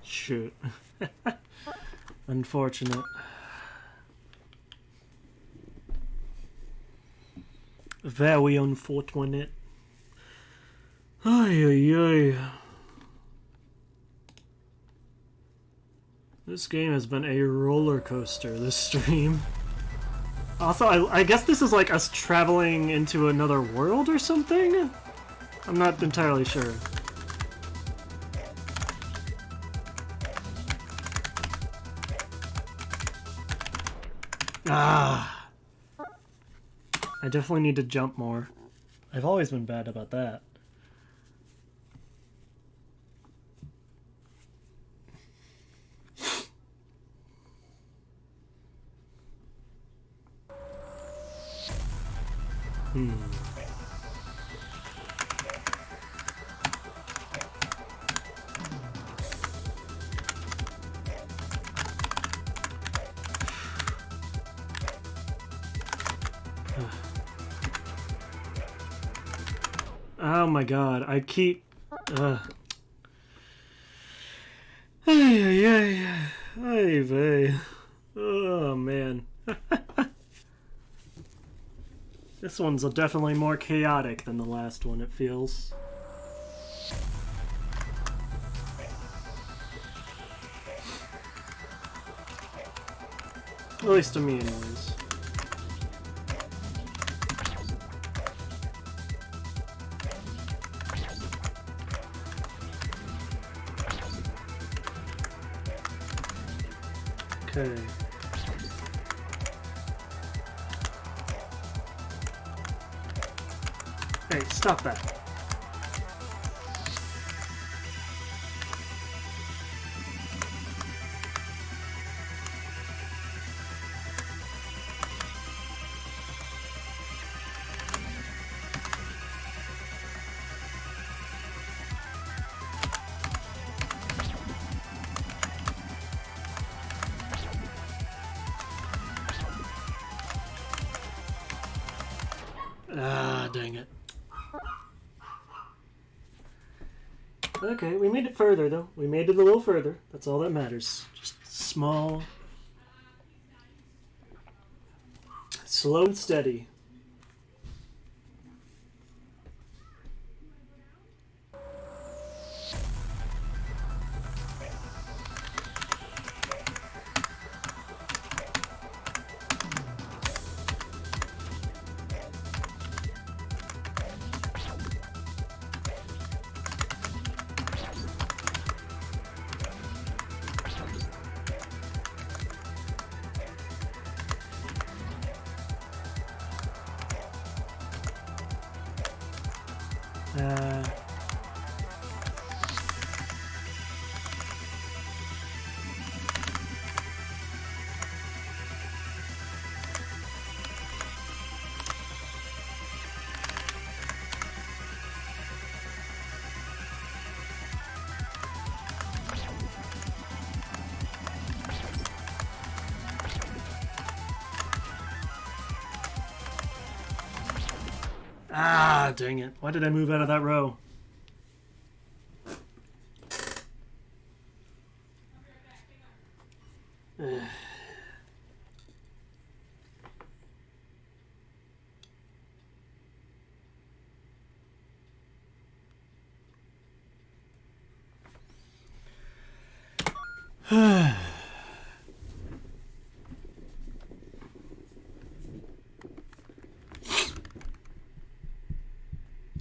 S1: Shoot. Unfortunate. Very unfortunate. Ay. This game has been a roller coaster, this stream. Also, I guess this is like us traveling into another world or something? I'm not entirely sure. Ah. I definitely need to jump more. I've always been bad about that. Oh my god, I keep... Ay. Oh man. This one's definitely more chaotic than the last one, it feels. At least to me, anyways. Okay. Hey, stop that. Okay, we made it further, though. We made it a little further. That's all that matters. Just small, slow and steady. Uh, dang it. Why did I move out of that row?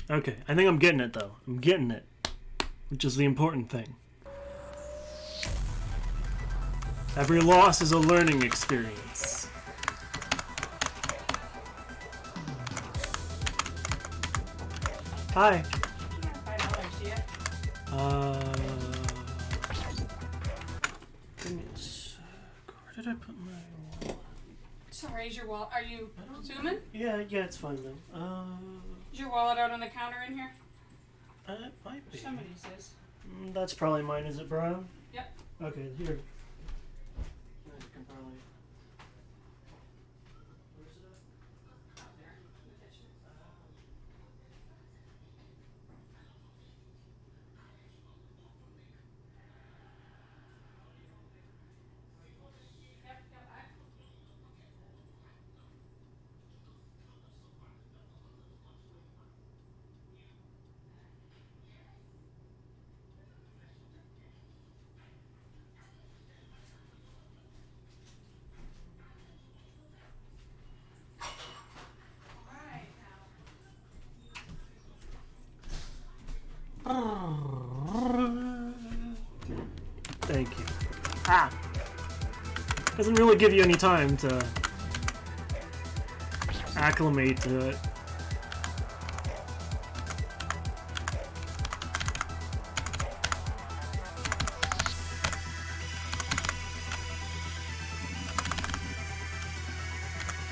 S1: Okay, I think I'm getting it, though. I'm getting it. Which is the important thing. Every loss is a learning experience. Hi.
S3: $5 yet.
S1: Give me a sec. Where did I put my...
S3: Sorry, is your wallet? Are you zooming?
S1: Yeah, it's fine, though.
S3: Is your wallet out on the counter in here?
S1: It might be.
S3: Somebody's is.
S1: That's probably mine. Is it brown?
S3: Yep.
S1: Okay, here. I can probably... Where's it at?
S3: Out there in the kitchen.
S1: Thank you. Doesn't really give you any time to acclimate to it.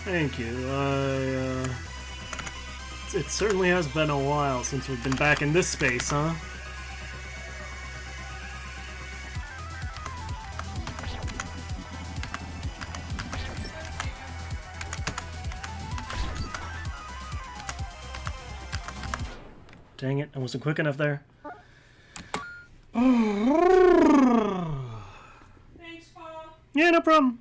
S1: Thank you. It certainly has been a while since we've been back in this space, huh? Dang it, I wasn't quick enough there.
S3: Thanks, Paul.
S1: Yeah, no problem.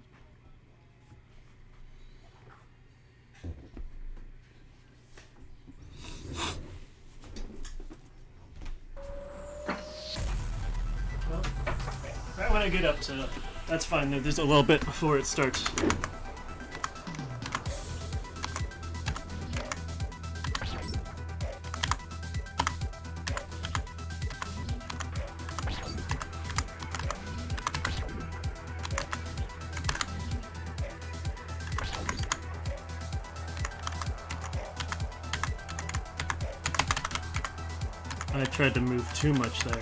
S1: Well, right when I get up to it, that's fine. There's a little bit before it starts. I tried to move too much there.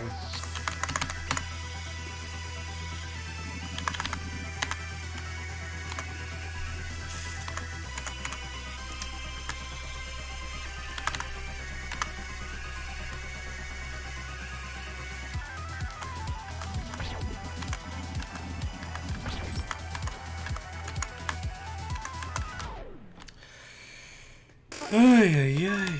S1: Ay, ay, ay.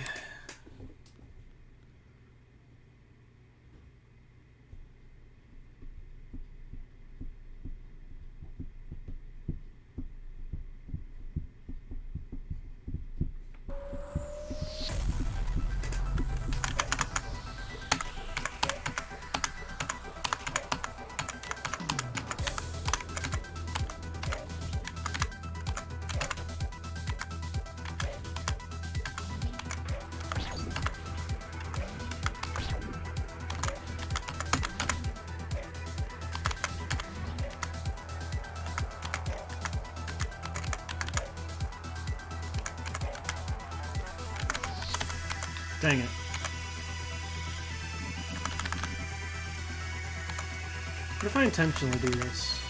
S1: Dang it. What if I intentionally do this?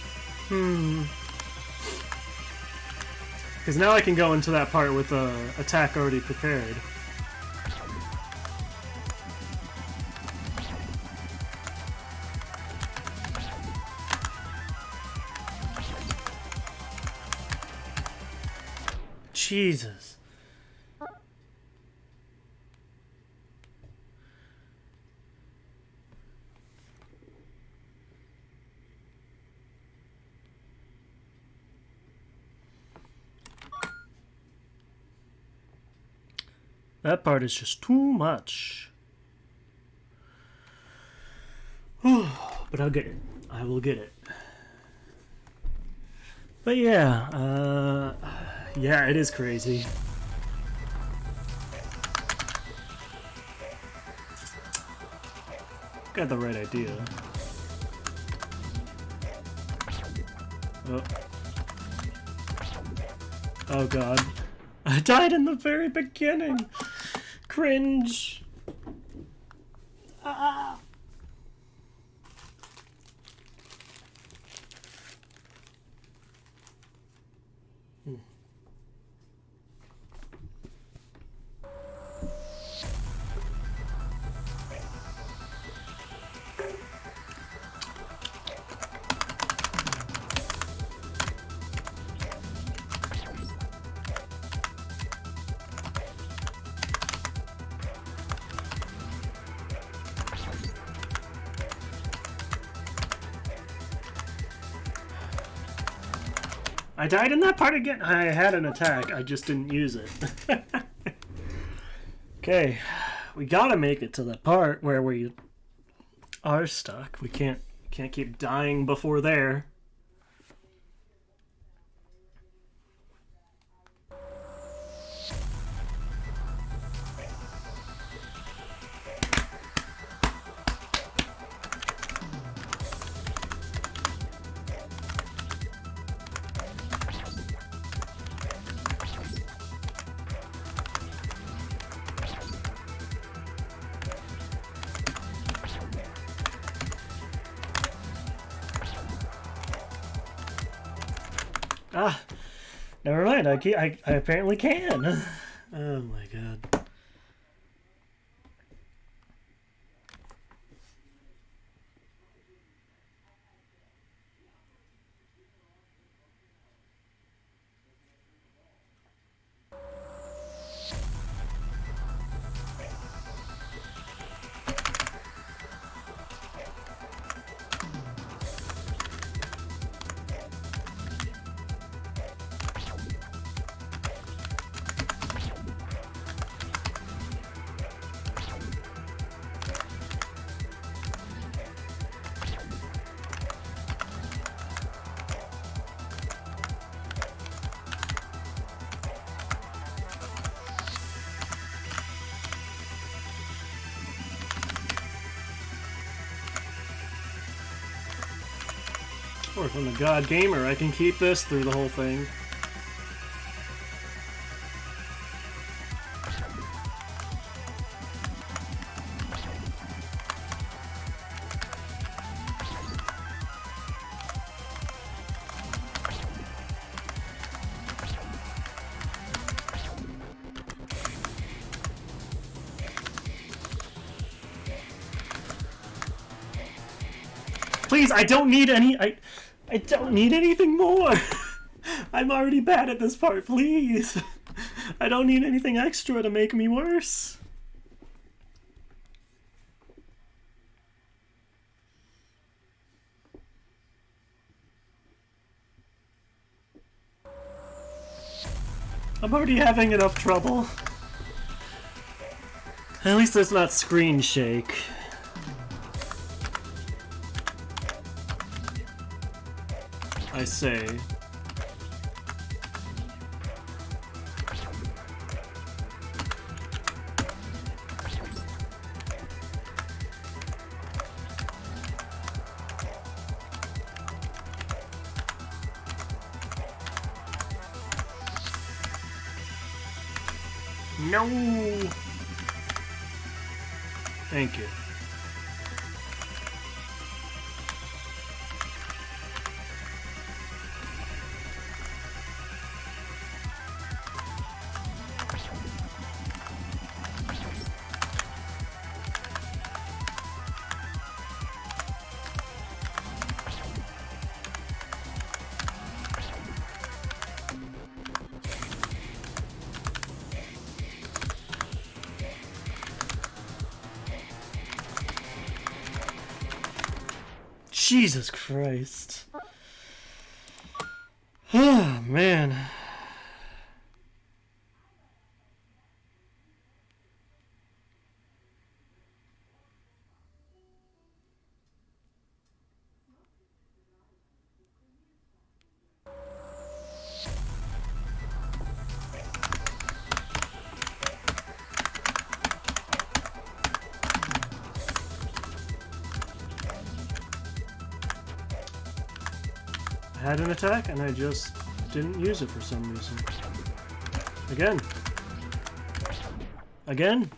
S1: Because now I can go into that part with the attack already prepared. Jesus. That part is just too much. But I'll get it. I will get it. But yeah, yeah, it is crazy. Got the right idea. Oh. Oh god. I died in the very beginning! Cringe! Ah. I died in that part again. I had an attack. I just didn't use it. Okay, we gotta make it to the part where we are stuck. We can't keep dying before there. Ah, never mind. I apparently can. Oh my god. Or from the God Gamer, I can keep this through the whole thing. Please, I don't need any. I don't need anything more. I'm already bad at this part, please. I don't need anything extra to make me worse. I'm already having enough trouble. At least there's not screen shake. I say. No. Thank you. Jesus Christ. Oh, man. I had an attack and I just didn't use it for some reason. Again. Again?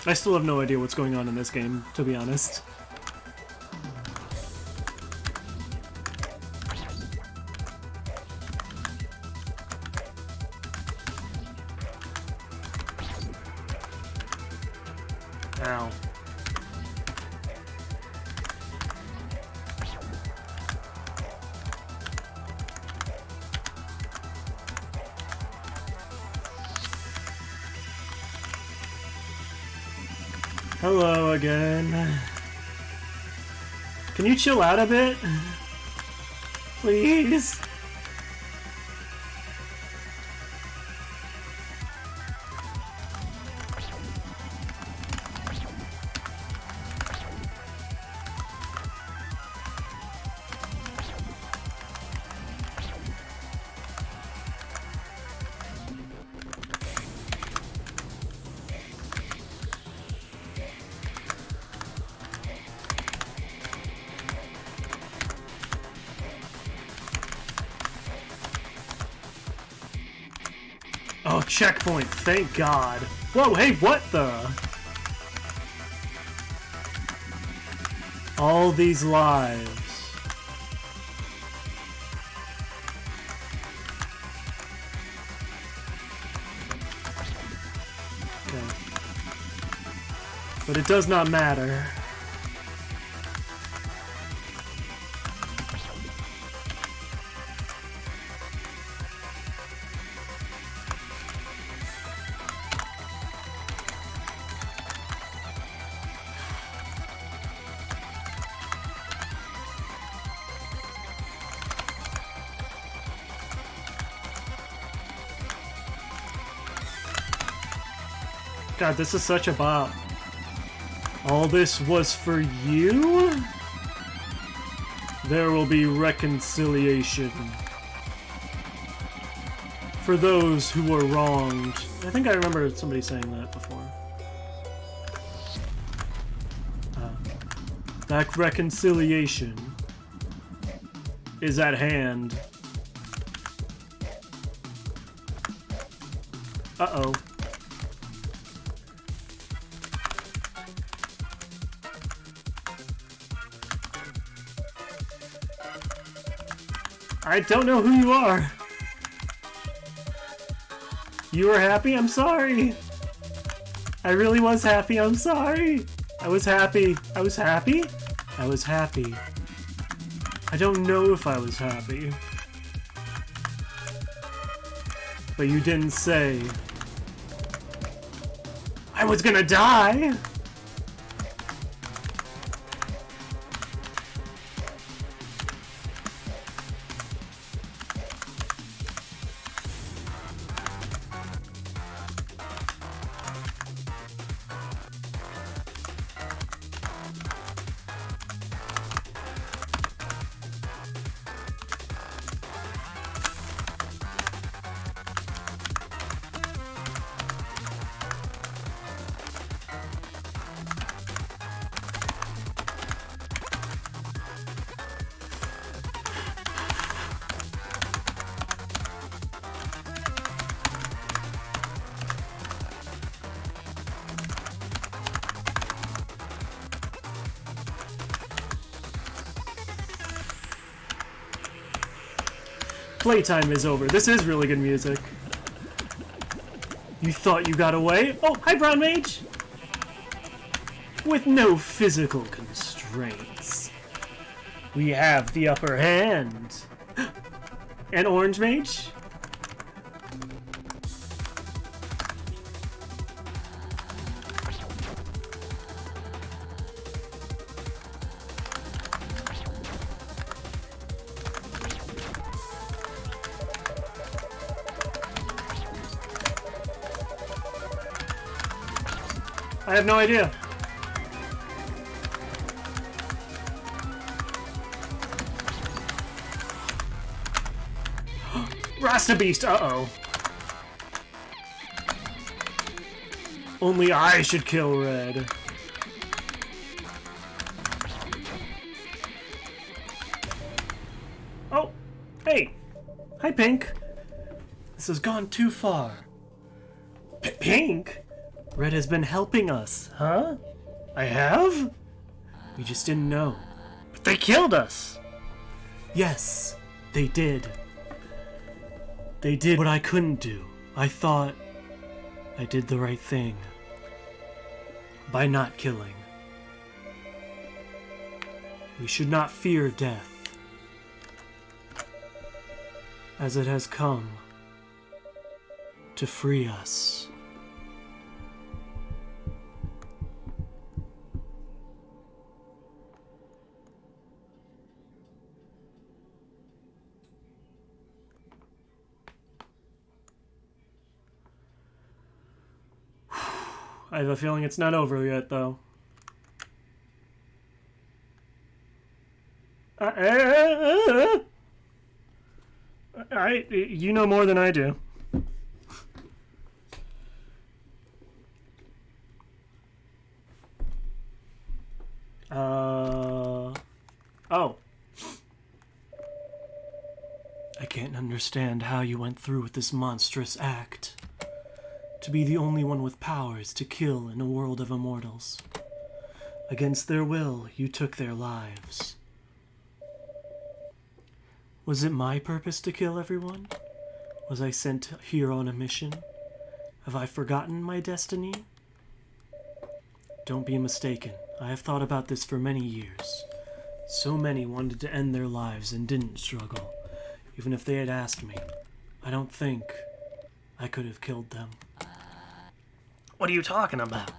S1: I still have no idea what's going on in this game, to be honest. Ow. Hello again. Can you chill out a bit? Please? Oh, checkpoint, thank God. Whoa, hey, what the? All these lives. Okay. But it does not matter. God, this is such a bop. All this was for you? There will be reconciliation. For those who were wronged. I think I remember somebody saying that before. That reconciliation is at hand. Uh-oh. I don't know who you are. You were happy? I'm sorry. I really was happy. I'm sorry. I was happy. I was happy? I was happy. I don't know if I was happy. But you didn't say I was gonna die. playtime is over. This is really good music. You thought you got away? Oh, hi, Brown Mage! With no physical constraints. We have the upper hand. And Orange Mage? I have no idea. Rasta Beast, uh-oh. Only I should kill Red. Oh, hey. Hi, Pink. This has gone too far. Pink? Red has been helping us, huh? I have? We just didn't know. But they killed us! Yes, they did. They did what I couldn't do. I thought I did the right thing by not killing. We should not fear death, as it has come to free us. I have a feeling it's not over yet, though. You know more than I do. Oh. I can't understand how you went through with this monstrous act. To be the only one with powers to kill in a world of immortals. Against their will, you took their lives. Was it my purpose to kill everyone? Was I sent here on a mission? Have I forgotten my destiny? Don't be mistaken. I have thought about this for many years. So many wanted to end their lives and didn't struggle. Even if they had asked me, I don't think I could have killed them.
S2: What are you talking about?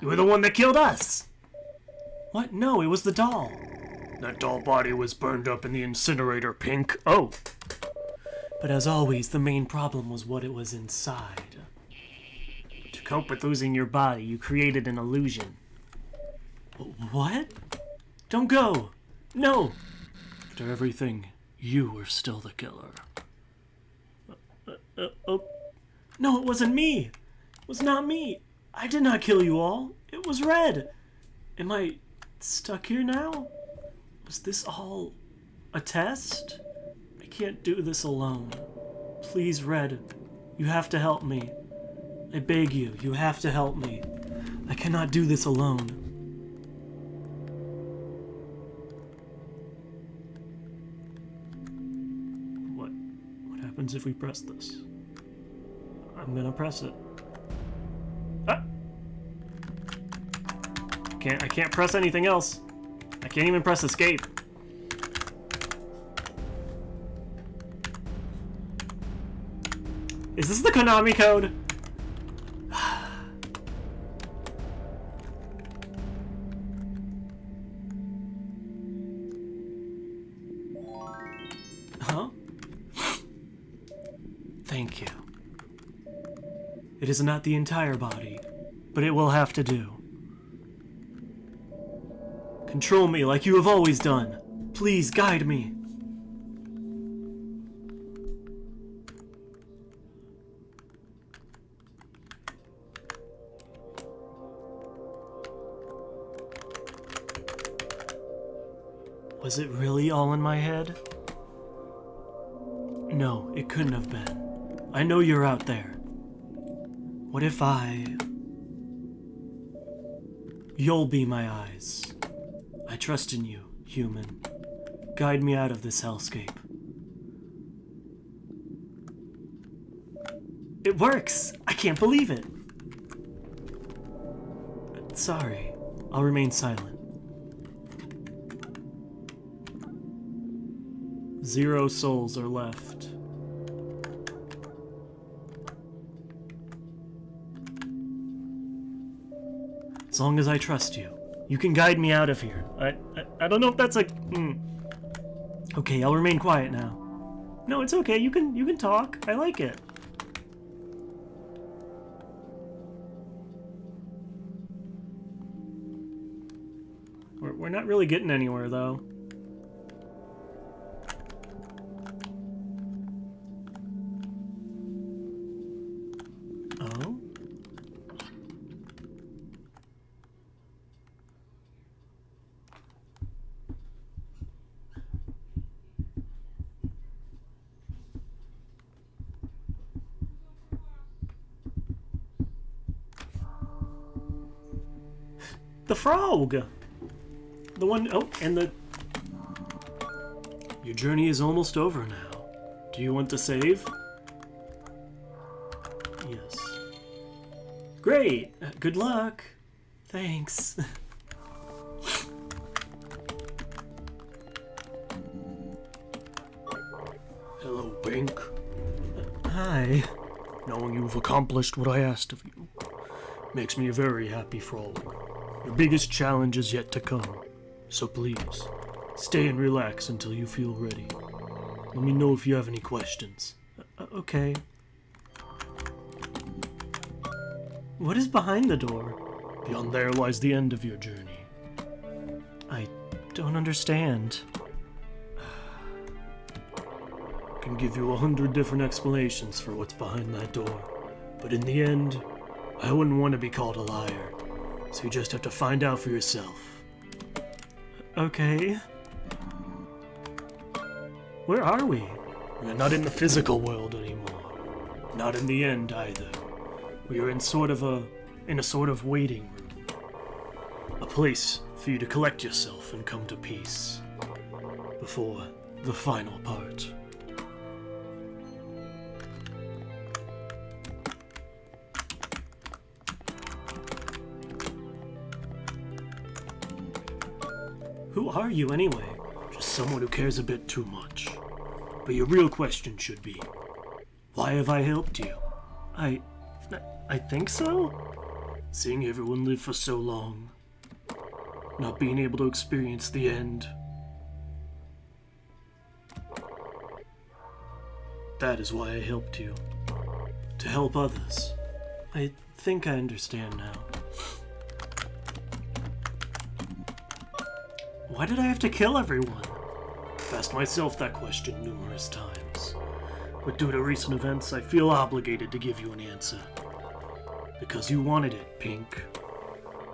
S2: You were the one that killed us!
S1: What? No, it was the doll.
S2: That doll body was burned up in the incinerator, Pink. Oh!
S1: But as always, the main problem was what it was inside.
S2: To cope with losing your body, you created an illusion.
S1: What? Don't go! No! After everything, you were still the killer. No, it wasn't me! It was not me! I did not kill you all! It was Red! Am I stuck here now? Was this all a test? I can't do this alone. Please, Red, you have to help me. I beg you, you have to help me. I cannot do this alone. What happens if we press this? I'm gonna press it. Ah! I can't press anything else. I can't even press escape. Is this the Konami code? Huh? Thank you. It is not the entire body, but it will have to do. Control me like you have always done. Please guide me. Was it really all in my head? No, it couldn't have been. I know you're out there. What if You'll be my eyes. I trust in you, human. Guide me out of this hellscape. It works! I can't believe it! Sorry. I'll remain silent. 0 souls are left. As long as I trust you, you can guide me out of here. I don't know if that's like. Okay, I'll remain quiet now. No, it's okay. You can talk. I like it. We're not really getting anywhere though. Oh. The frog! The one, oh, and the... Your journey is almost over now. Do you want to save? Yes. Great! Good luck! Thanks.
S2: Hello, Pink.
S1: Hi.
S2: Knowing you've accomplished what I asked of you makes me a very happy frog. Your biggest challenge is yet to come, so please, stay and relax until you feel ready. Let me know if you have any questions.
S1: Okay. What is behind the door?
S2: Beyond there lies the end of your journey.
S1: I don't understand.
S2: I can give you 100 different explanations for what's behind that door, but in the end, I wouldn't want to be called a liar, so you just have to find out for yourself.
S1: Okay. Where are we?
S2: We're not in the physical world anymore. Not in the end either. We are in a sort of waiting room. A place for you to collect yourself and come to peace. Before the final part.
S1: Who are you anyway?
S2: Just someone who cares a bit too much. But your real question should be, why have I helped you?
S1: I think so?
S2: Seeing everyone live for so long, not being able to experience the end. That is why I helped you. To help others.
S1: I think I understand now. Why did I have to kill everyone?
S2: I've asked myself that question numerous times. But due to recent events, I feel obligated to give you an answer. Because you wanted it, Pink.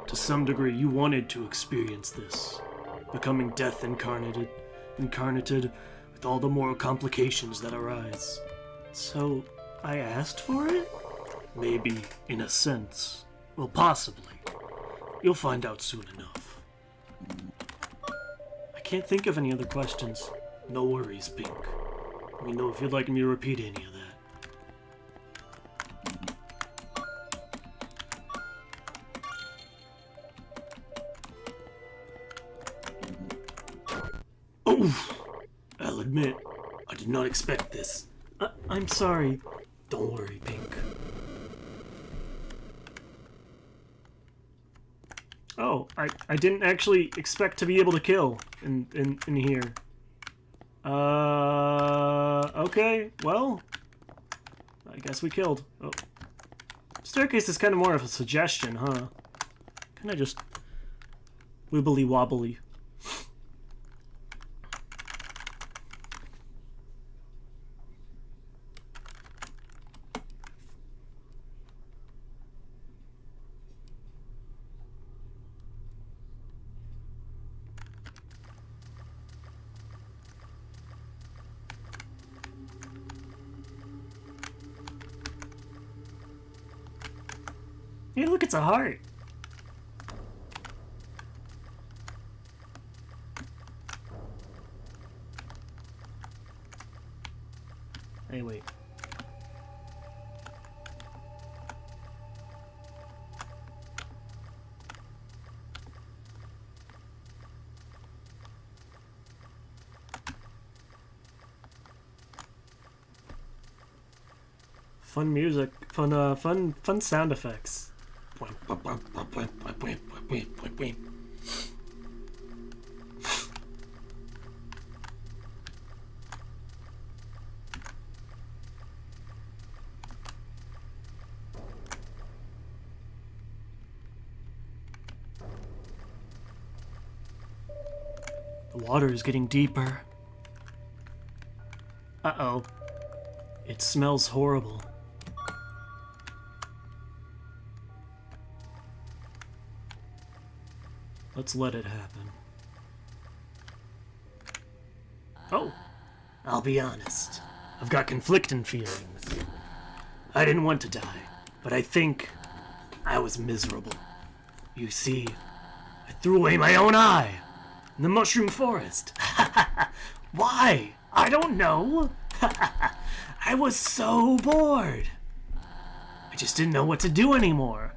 S2: To some degree, you wanted to experience this. Becoming death incarnated with all the moral complications that arise.
S1: So, I asked for it?
S2: Maybe, in a sense. Well, possibly. You'll find out soon enough.
S1: I can't think of any other questions.
S2: No worries, Pink. Let me know if you'd like me to repeat any of that. Oh! I'll admit, I did not expect this.
S1: I'm sorry.
S2: Don't worry, Pink.
S1: Oh, I didn't actually expect to be able to kill in here. Okay, well, I guess we killed. Oh. Staircase is kind of more of a suggestion, huh? Kind of just wibbly wobbly. Hey, look, it's a heart. Hey, wait. Fun music. Fun sound effects. The water is getting deeper. Uh-oh. It smells horrible. Let's let it happen.
S2: Oh, I'll be honest. I've got conflicting feelings. I didn't want to die, but I think I was miserable. You see, I threw away my own eye in the mushroom forest. Why? I don't know. I was so bored. I just didn't know what to do anymore.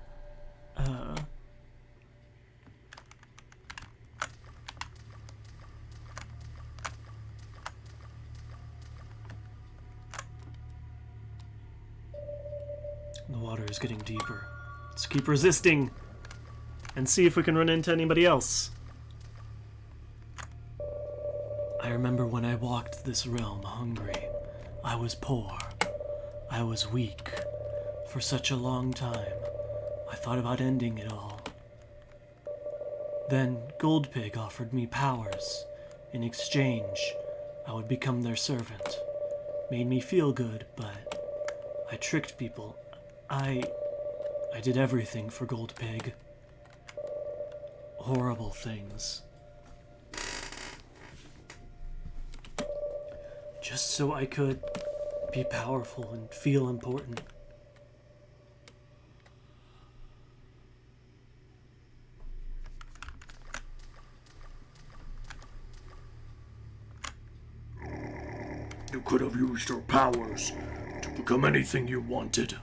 S1: The water is getting deeper. Let's keep resisting and see if we can run into anybody else. I remember when I walked this realm hungry. I was poor. I was weak. For such a long time, I thought about ending it all. Then Goldpig offered me powers. In exchange, I would become their servant. Made me feel good, but I tricked people. I did everything for Goldpig. Horrible things. Just so I could be powerful and feel important.
S2: You could have used your powers to become anything you wanted.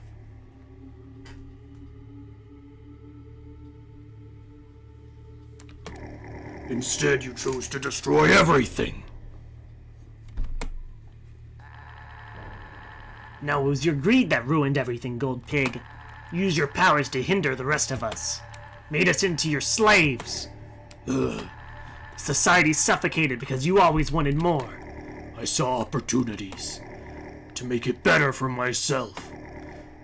S2: Instead, you chose to destroy everything.
S4: No, it was your greed that ruined everything, Gold Pig. You used your powers to hinder the rest of us. Made us into your slaves.
S2: Ugh.
S4: Society suffocated because you always wanted more.
S2: I saw opportunities to make it better for myself.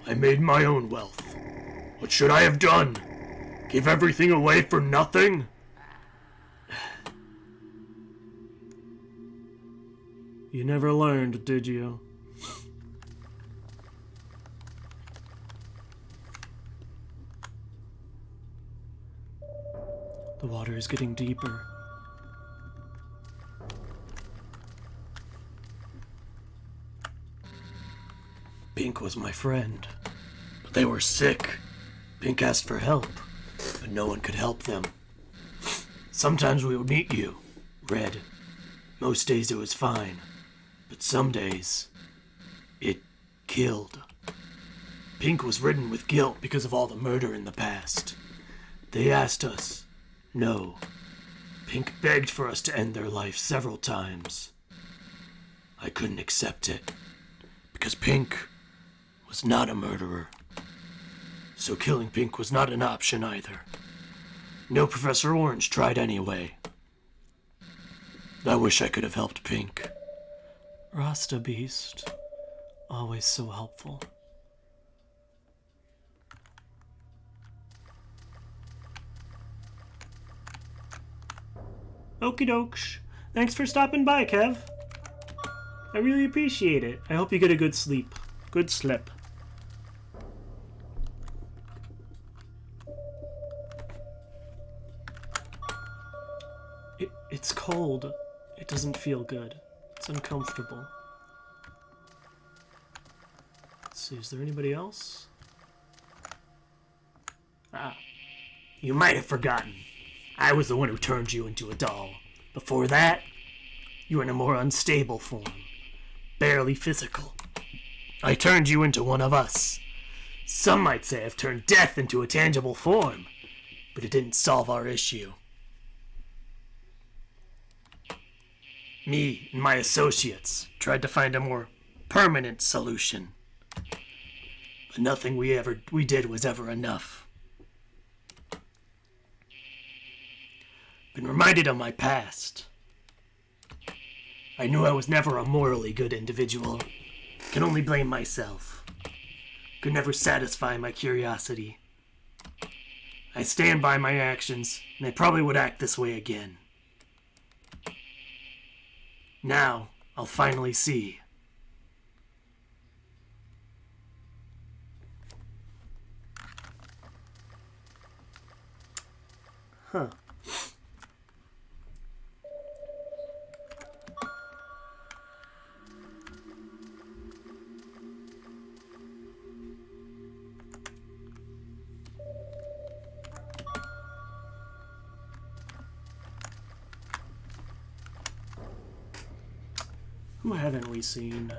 S2: I made my own wealth. What should I have done? Give everything away for nothing?
S1: You never learned, did you? The water is getting deeper.
S2: Pink was my friend, but they were sick. Pink asked for help, but no one could help them. Sometimes we would meet you, Red. Most days it was fine, but some days it killed. Pink was ridden with guilt because of all the murder in the past. They asked us. No. Pink begged for us to end their life several times. I couldn't accept it, because Pink was not a murderer. So killing Pink was not an option either. No, Professor Orange tried anyway. I wish I could have helped Pink.
S1: Rasta Beast. Always so helpful. Okie dokes. Thanks for stopping by, Kev. I really appreciate it. I hope you get a good sleep. Good slip. It's cold. It doesn't feel good. It's uncomfortable. Let's see, is there anybody else?
S4: You might have forgotten. I was the one who turned you into a doll. Before that, you were in a more unstable form. Barely physical. I turned you into one of us. Some might say I've turned death into a tangible form, but it didn't solve our issue. Me and my associates tried to find a more permanent solution.
S2: But nothing we did was ever enough. Been reminded of my past. I knew I was never a morally good individual. Can only blame myself. Could never satisfy my curiosity. I stand by my actions, and I probably would act this way again. Now, I'll finally see.
S1: Huh. Who haven't we seen?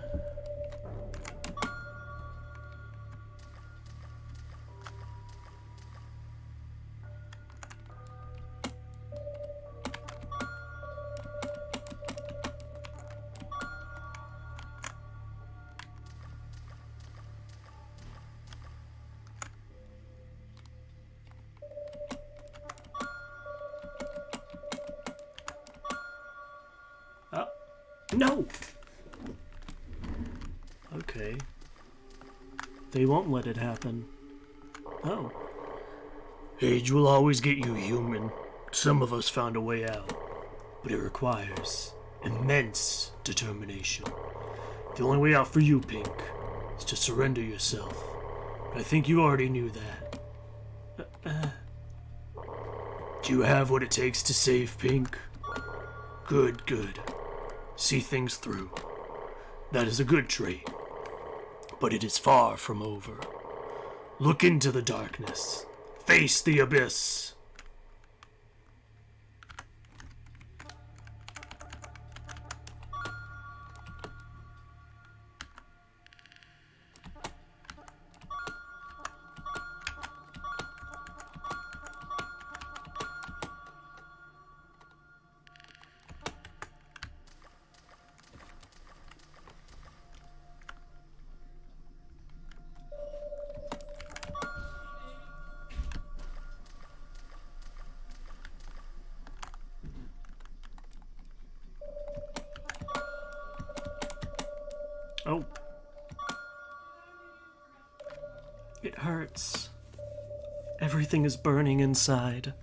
S2: No!
S1: Okay. They won't let it happen. Oh.
S2: Age will always get you, human. Some of us found a way out. But it requires immense determination. The only way out for you, Pink, is to surrender yourself. But I think you already knew that. Do you have what it takes to save Pink? Good, good. See things through. That is a good trait. But it is far from over. Look into the darkness. Face the abyss.
S1: Oh. It hurts. Everything is burning inside.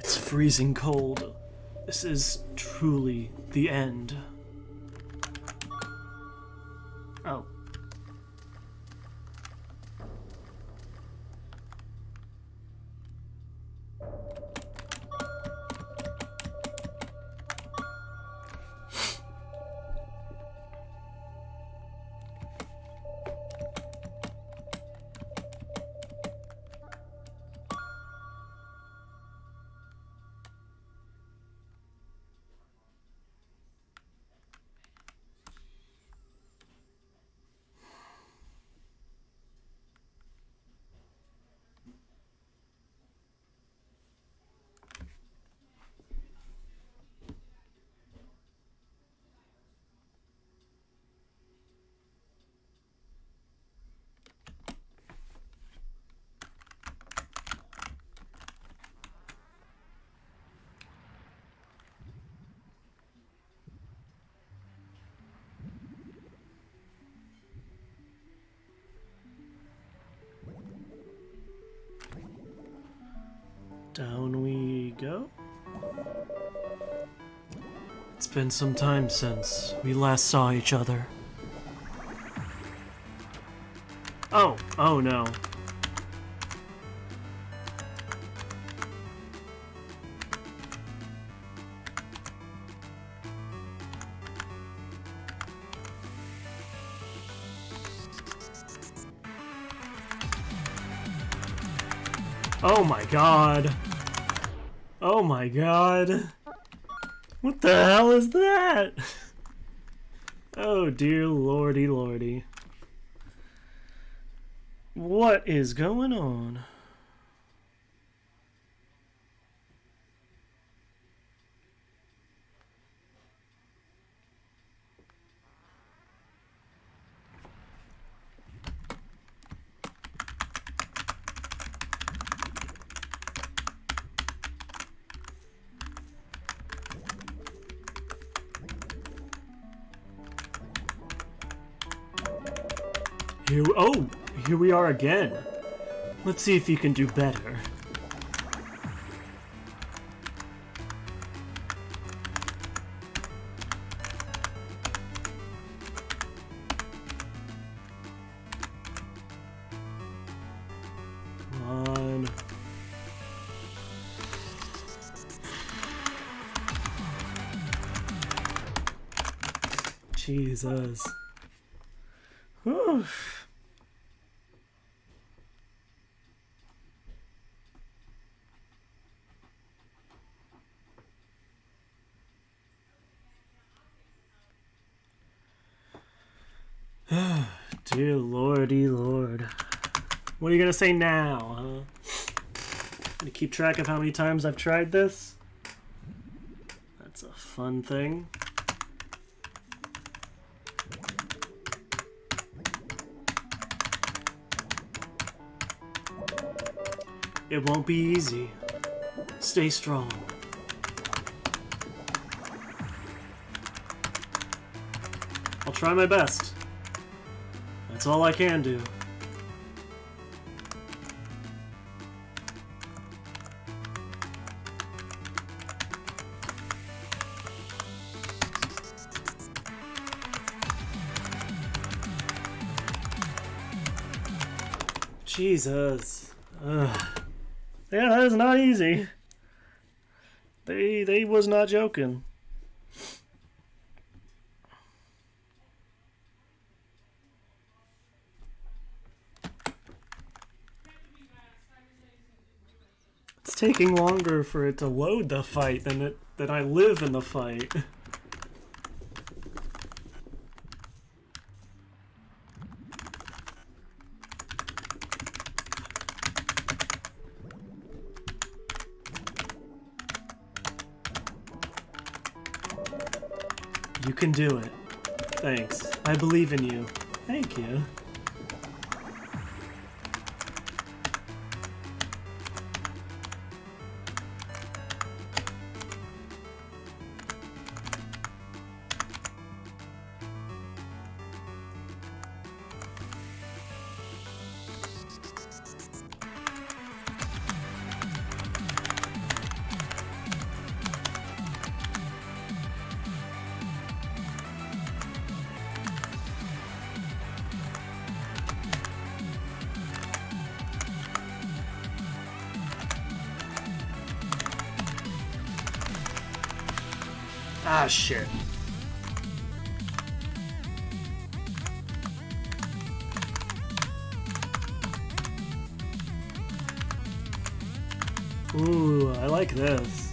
S1: It's freezing cold. This is truly the end. Oh. Down we go. It's been some time since we last saw each other. Oh no. Oh my god. Oh my god. What the hell is that? Oh dear lordy lordy. What is going on? Here we are again. Let's see if you can do better. Come on. Jesus. Whew. Dear lordy lord. What are you gonna say now, huh? Gonna keep track of how many times I've tried this? That's a fun thing. It won't be easy. Stay strong. I'll try my best. That's all I can do. Jesus. Ugh. Yeah, that is not easy. They was not joking. It's taking longer for it to load the fight than I live in the fight. You can do it. Thanks. I believe in you. Thank you. Ah, shit. Ooh, I like this.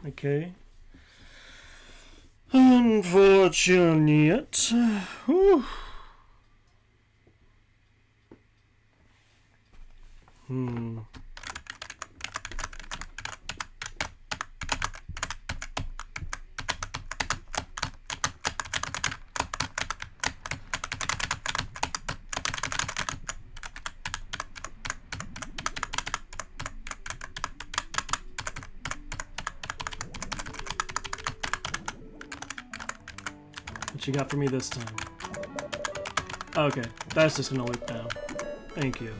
S1: Okay. Unfortunate. Whew. What you got for me this time? Okay, that's just gonna loop down. Thank you.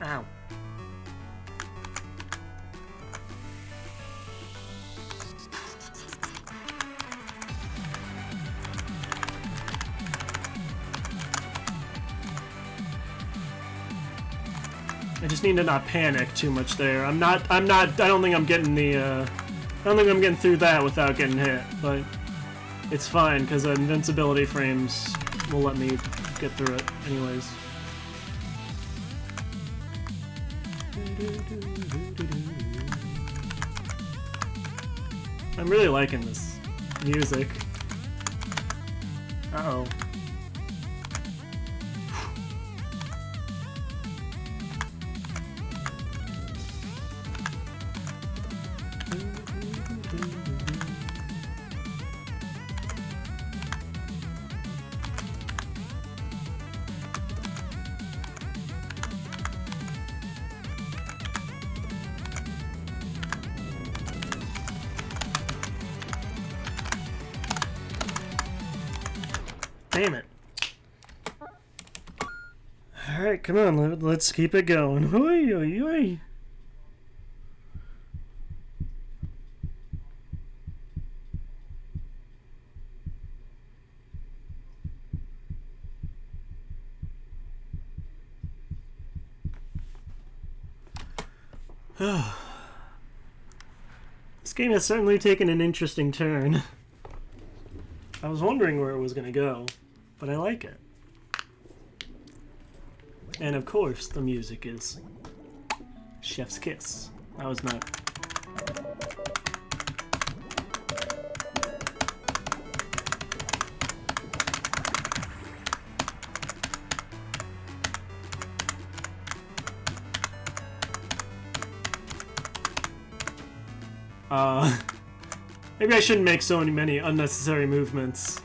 S1: Ow. I just need to not panic too much there. I don't think I'm getting through that without getting hit, but it's fine, because invincibility frames will let me get through it anyways. I'm really liking this music. Uh-oh. Damn it. Alright, come on, let's keep it going. Hoi, hoi, hoi. This game has certainly taken an interesting turn. I was wondering where it was going to go, but I like it. And of course, the music is Chef's Kiss. That was not... Maybe I shouldn't make so many unnecessary movements.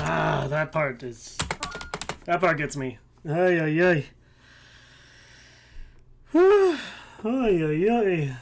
S1: Ah, that part gets me. Ay, ay, ay. Ay, ay, ay.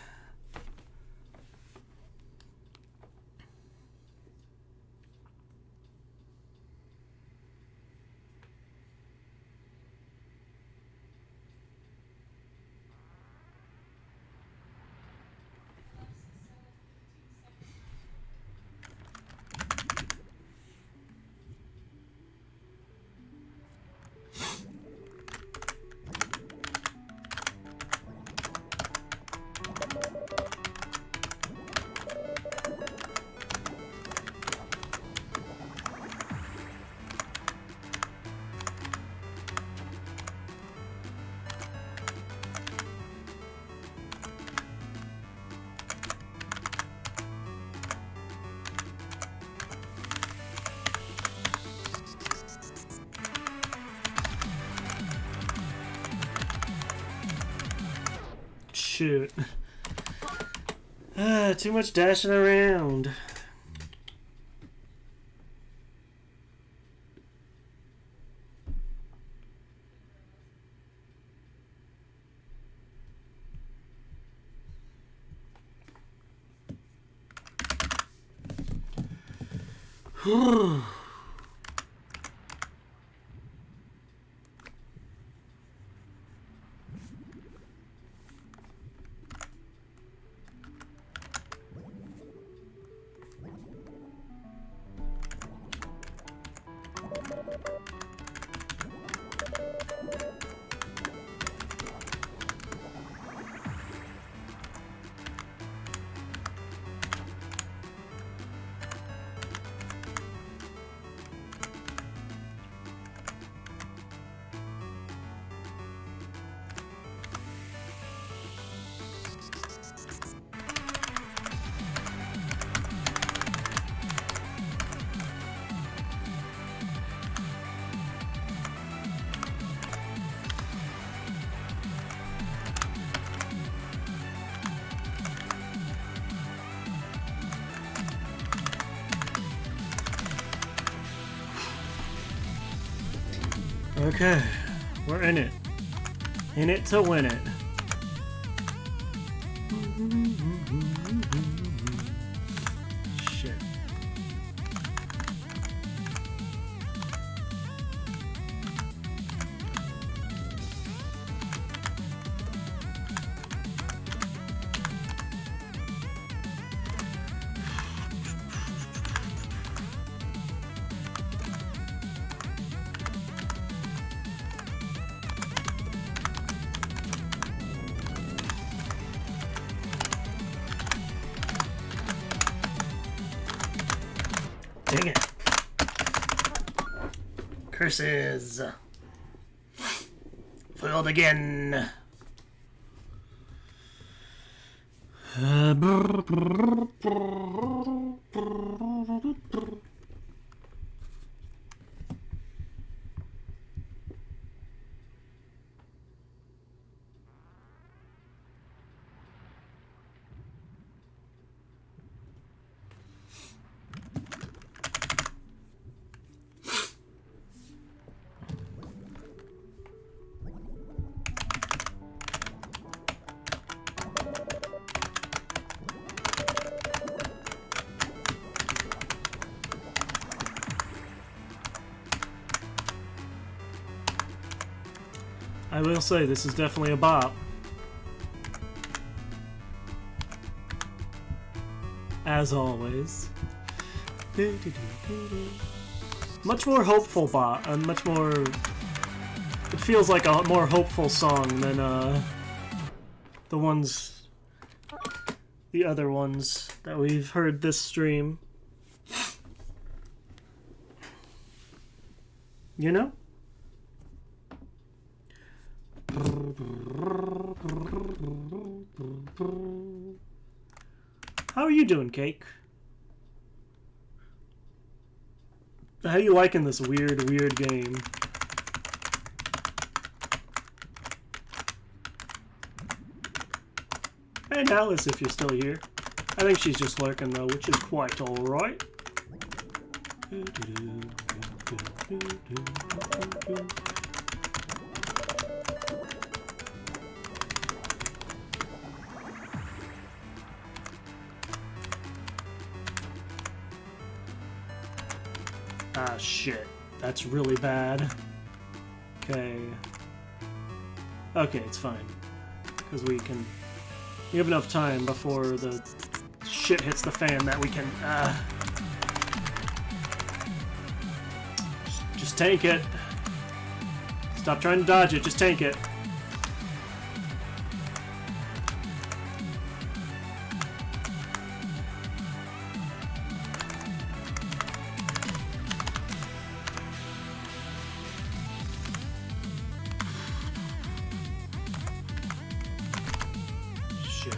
S1: Shoot. Too much dashing around. Okay, we're in it. In it to win it. Shit.
S4: Dang it. Curses. Foiled again.
S1: I will say, this is definitely a bop. As always. Much more hopeful bop, and much more... It feels like a more hopeful song than, the ones... the other ones that we've heard this stream. You know? How are you doing, Cake? How are you liking this weird game? And Alice, if you're still here. I think she's just lurking though, which is quite alright. Ah, shit. That's really bad. Okay. Okay, it's fine. Because we have enough time before the shit hits the fan that we can, just tank it. Stop trying to dodge it, just tank it. Shit.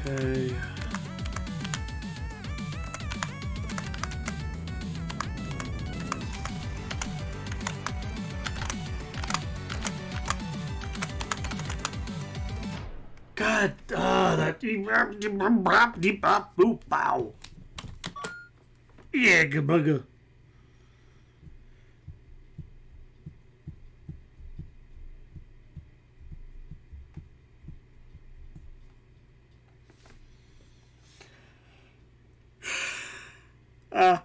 S1: Okay. God, that deep bop boop bow. Yeah, bugger. Ah.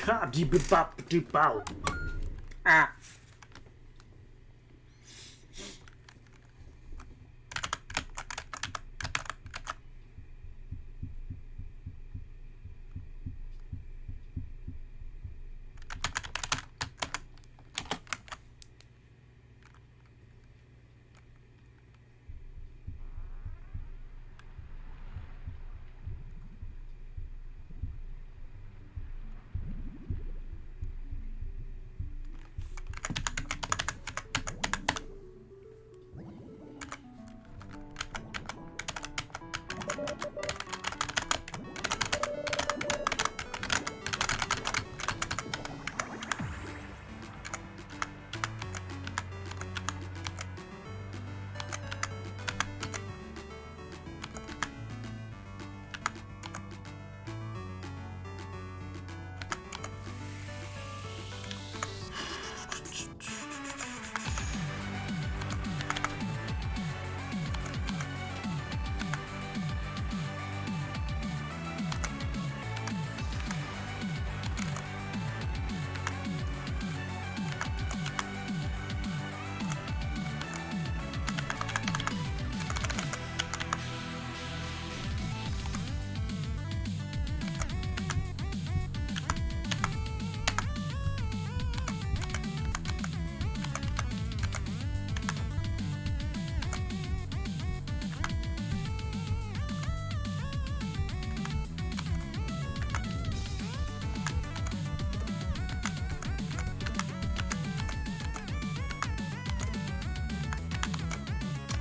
S2: Ah.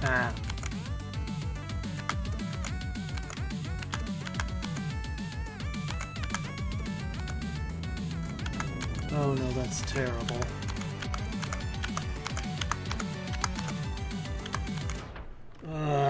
S2: Ah.
S1: Oh no, that's terrible.
S2: Ah.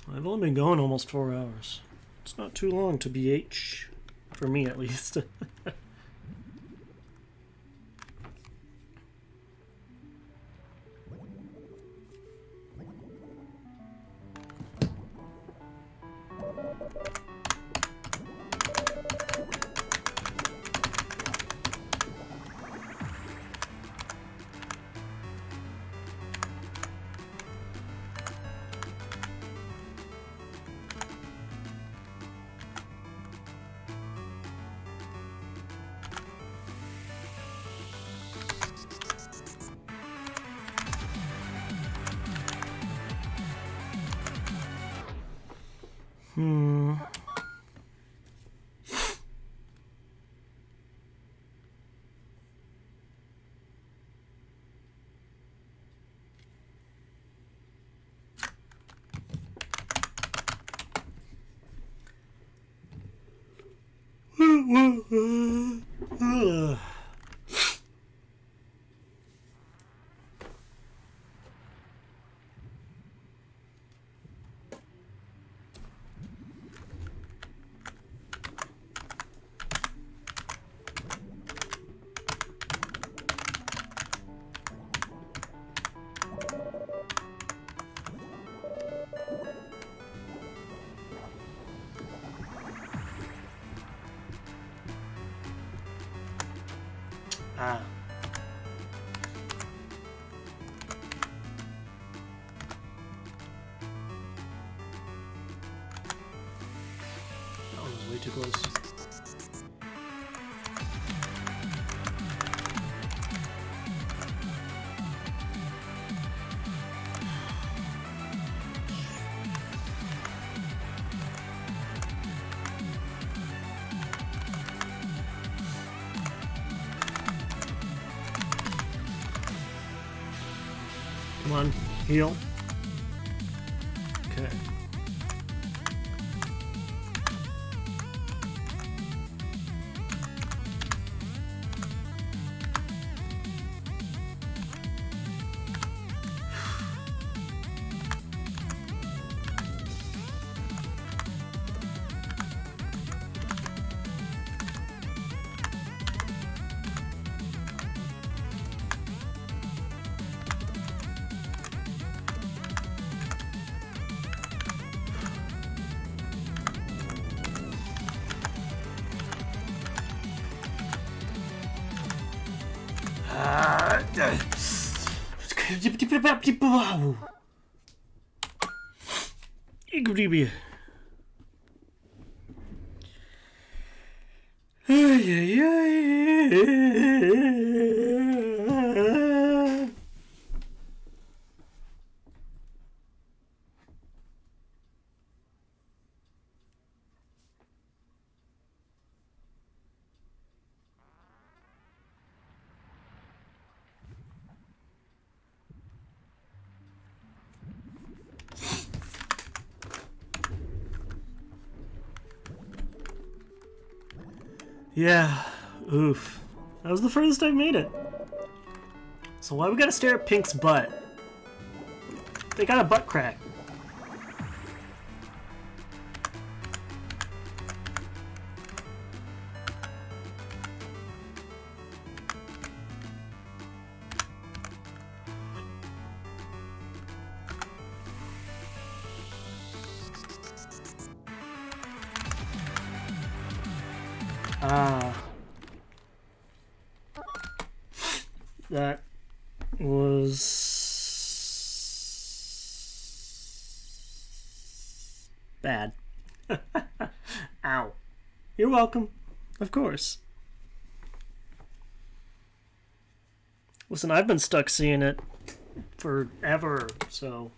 S1: I've only been going almost 4 hours. It's not too long to BH, for me at least.
S2: Ah.
S1: That one was way too close. Come on, heal. Okay. Yeah, oof. That was the furthest I've made it. So why we gotta stare at Pink's butt? They got a butt crack. That was bad. Ow. You're welcome. Of course. Listen, I've been stuck seeing it forever, so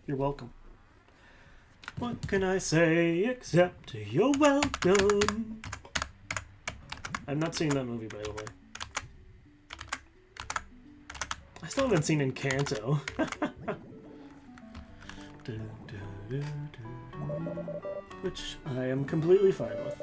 S1: you're welcome. What can I say except you're welcome? I've not seen that movie, by the way. I still haven't seen Encanto. Which I am completely fine with.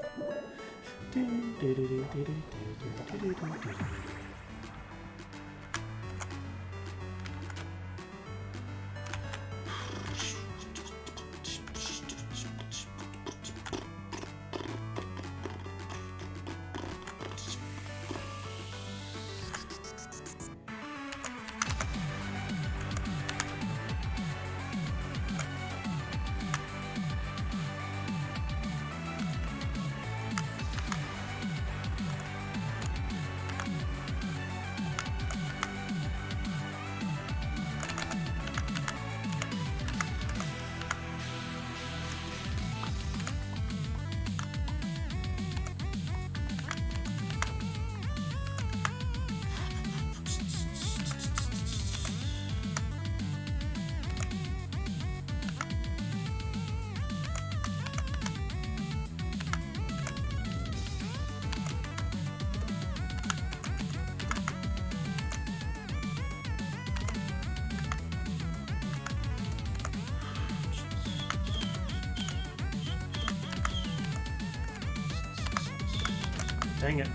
S1: Dang it.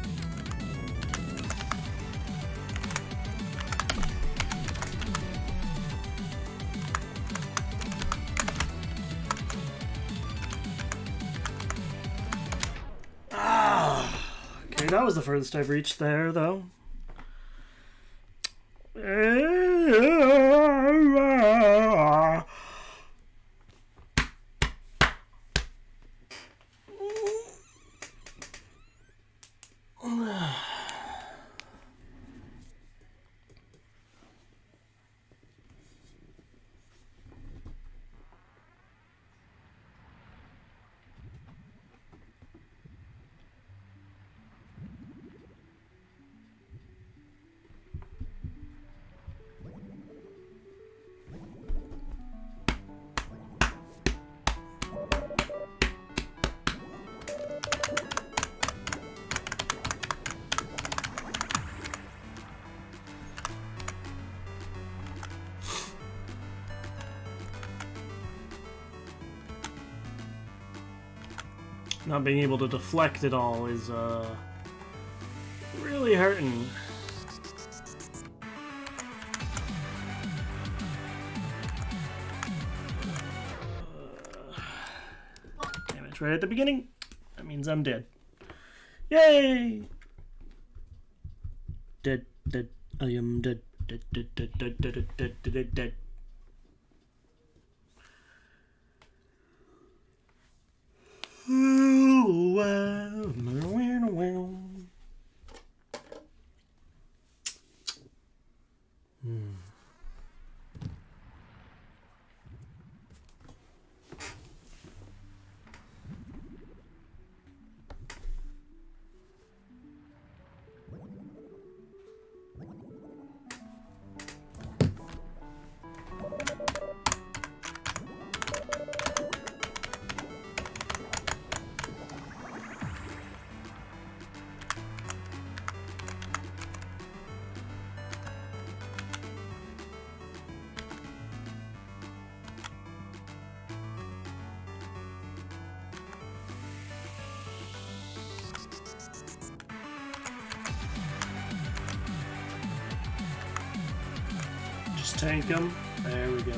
S1: Okay, that was the furthest I've reached there, though. Not being able to deflect it all is, really hurting. Damage right at the beginning. That means I'm dead. Yay! Dead, dead. I am dead, dead, dead, dead, dead, dead, dead, dead, dead, dead. tank him. There we go.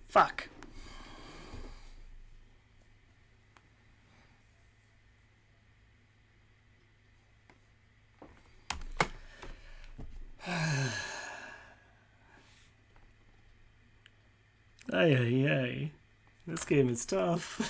S1: Fuck. Ay, ay, ay. This game is tough.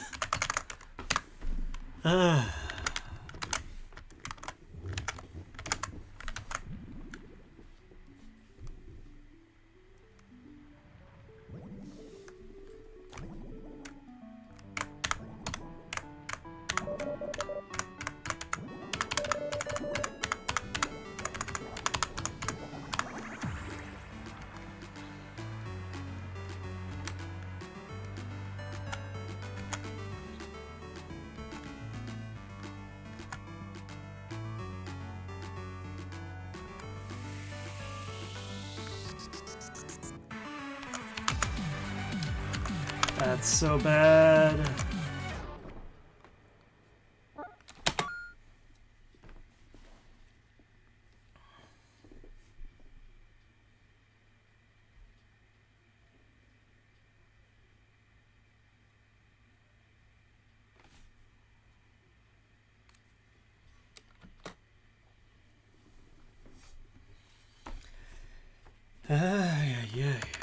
S1: That's so bad. Ay, ay, ay.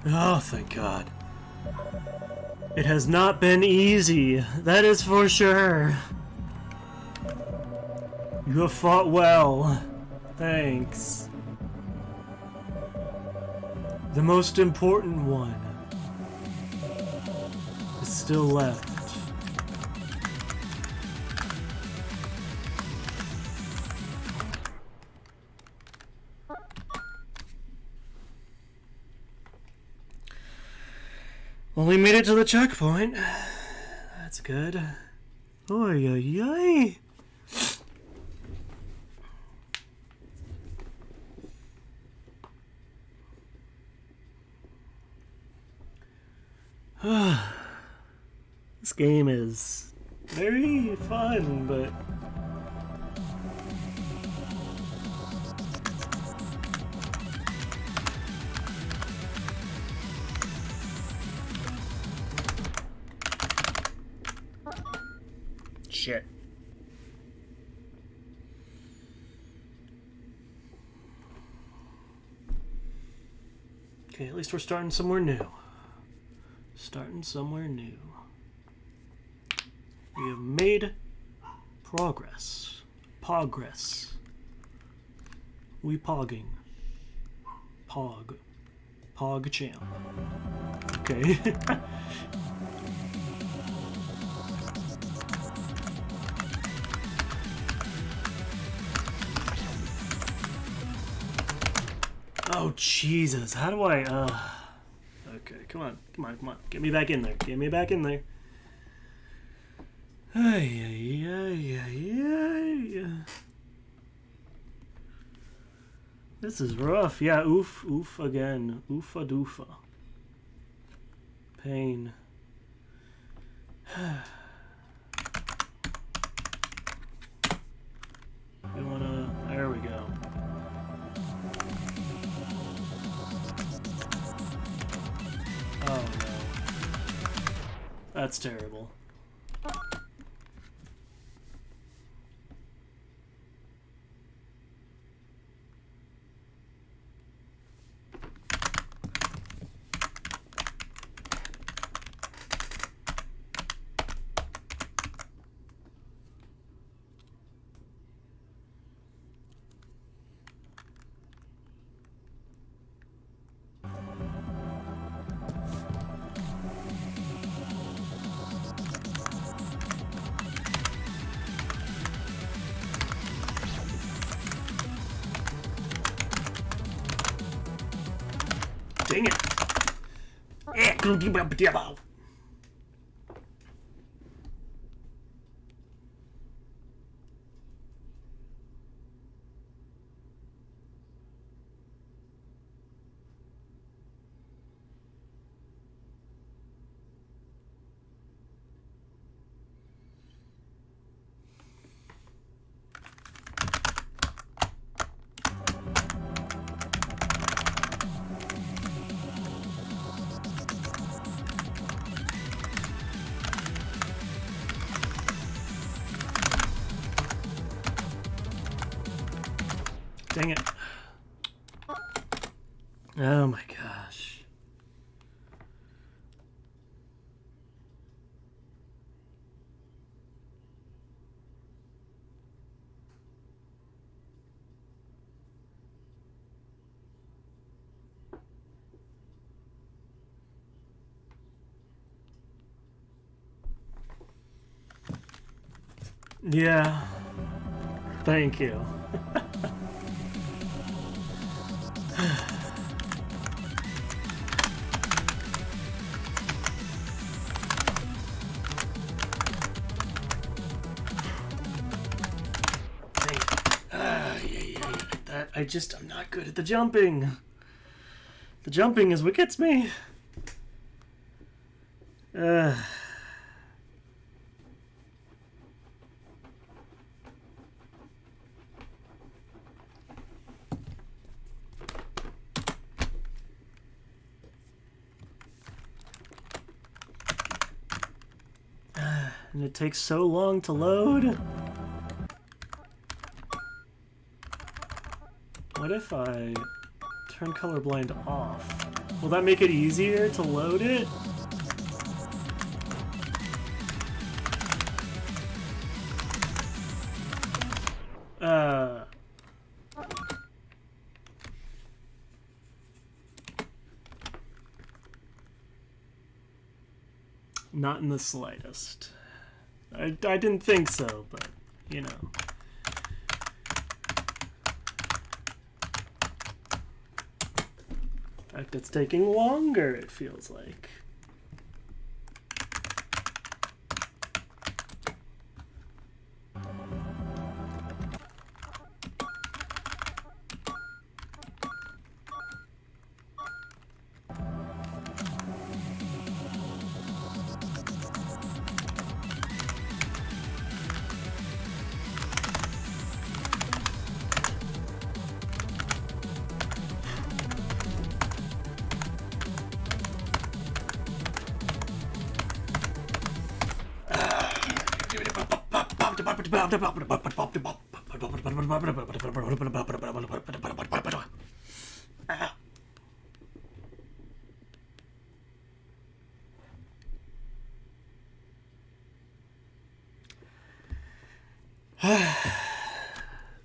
S1: Oh, thank God. It has not been easy, that is for sure. You have fought well. Thanks. The most important one. is still left. Well, we made it to the checkpoint. That's good. Oy, oy, oy. This game is very fun, but shit. Okay, at least we're starting somewhere new. Starting somewhere new. We have made progress. Progress. We pogging. Pog. Pog champ. Okay. Oh, Jesus. How do I, Okay, come on. Come on, come on. Get me back in there. Get me back in there. Ay, ay, ay, ay, ay. This is rough. Yeah, oof, oof again. Oofa doofa. Pain. We wanna... There we go. Oh no. That's terrible. Dang it. Dang it. Oh my gosh. Yeah. Thank you. I'm not good at the jumping. The jumping is what gets me. And it takes so long to load. What if I turn colorblind off? Will that make it easier to load it? Not in the slightest. I didn't think so, but, you know. In fact, it's taking longer, it feels like.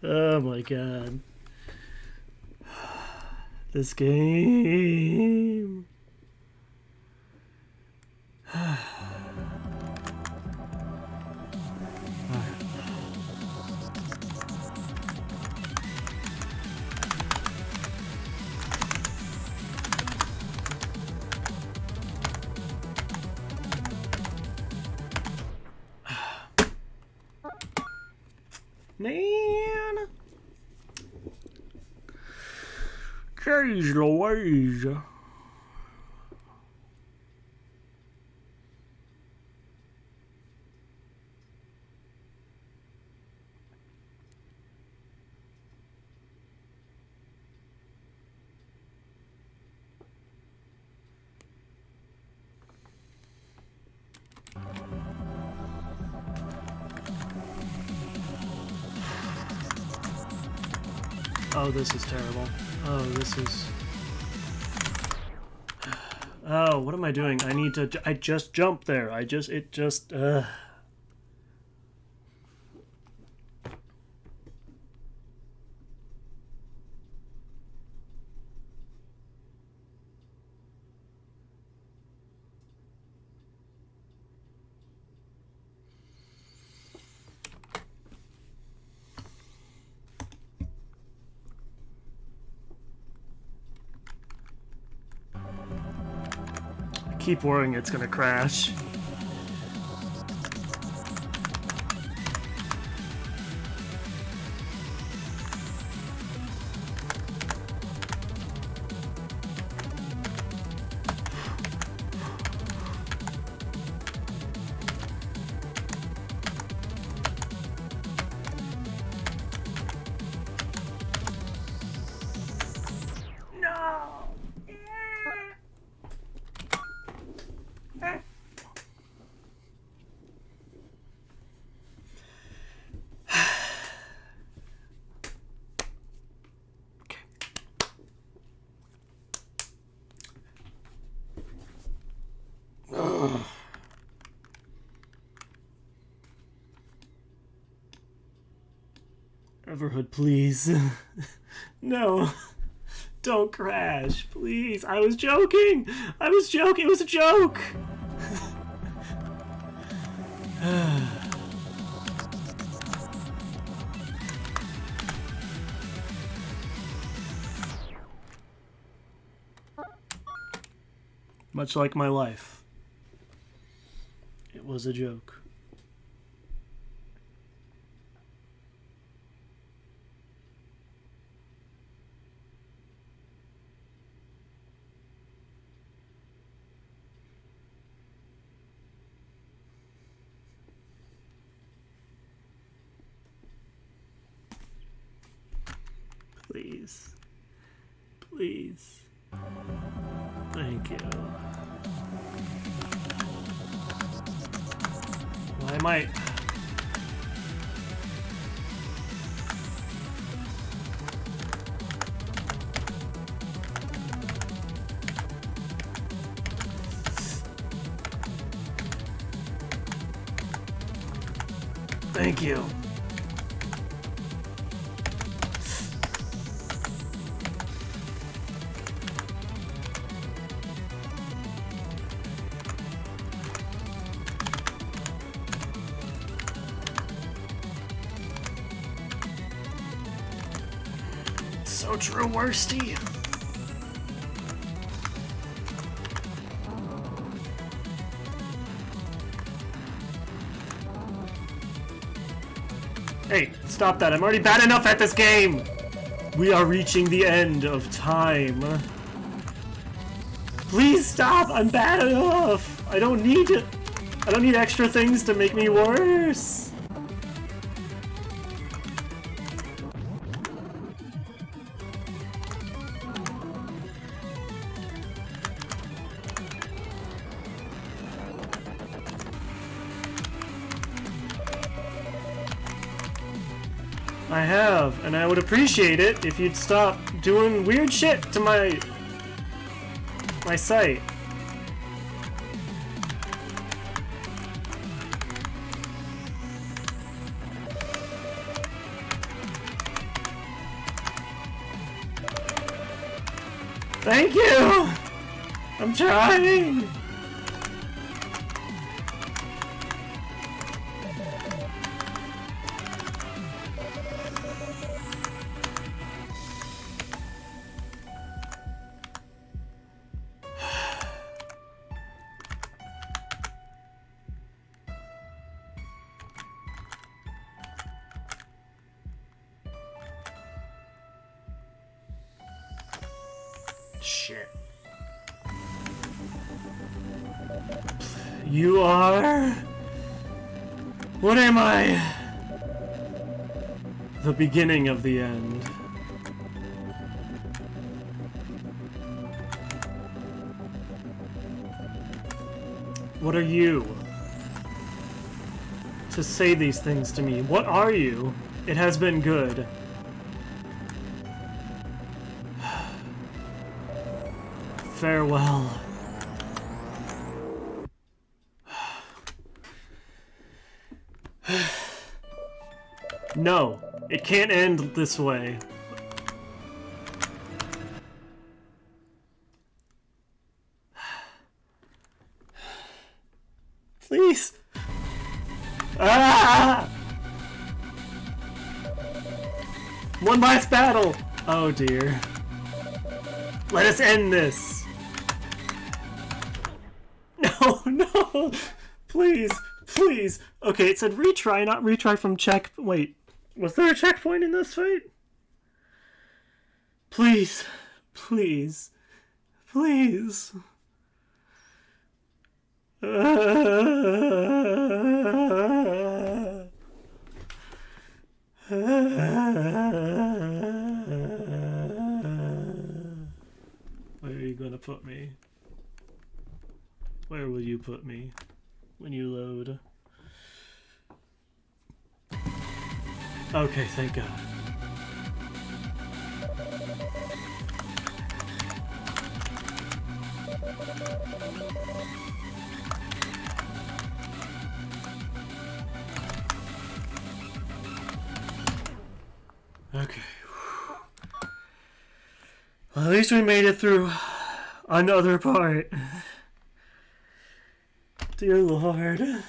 S1: Oh my god. This game. Man. Jeez Louise. Oh, this is terrible. Oh, this is... Oh, what am I doing? I need to... I just jumped there. It just... keep worrying it's gonna crash. Everhood, please. No. Don't crash, please. I was joking. I was joking. It was a joke. Much like my life. It was a joke. Please. Please. Thank you. Why am I... Thank you.
S2: So true, Worsty.
S1: Hey, stop that. I'm already bad enough at this game! We are reaching the end of time. Please stop! I'm bad enough! I don't need extra things to make me worse! I have, and I would appreciate it if you'd stop doing weird shit to my site. Thank you! I'm trying!
S2: Shit.
S1: You are... What am I? The beginning of the end. What are you? To say these things to me. What are you? It has been good. Farewell. No, it can't end this way. Please. Ah! One last battle. Oh dear. Let us end this. No, no. Please, please. Okay, it said retry, not retry from check. Wait, was there a checkpoint in this fight? Please, please, please. Where are you gonna put me? Where will you put me when you load? Okay, thank God. Okay. Well, at least we made it through another part. Dear Lord.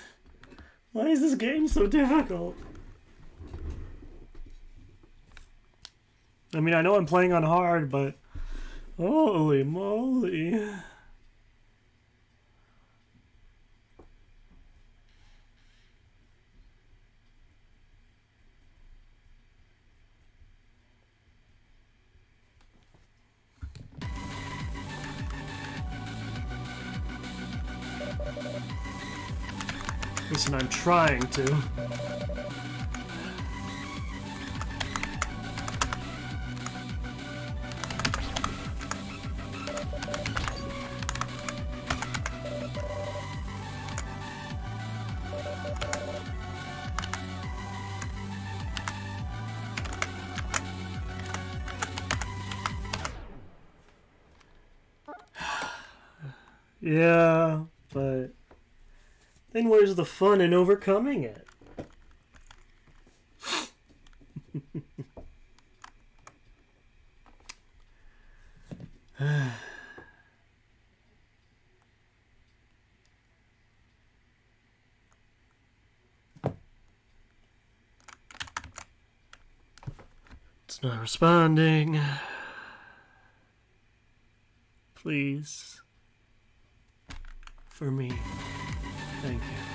S1: Why is this game so difficult? I mean, I know I'm playing on hard, but... Holy moly. Listen, I'm trying to. Yeah, but then where's the fun in overcoming it? It's not responding. Please. For me. Thank you.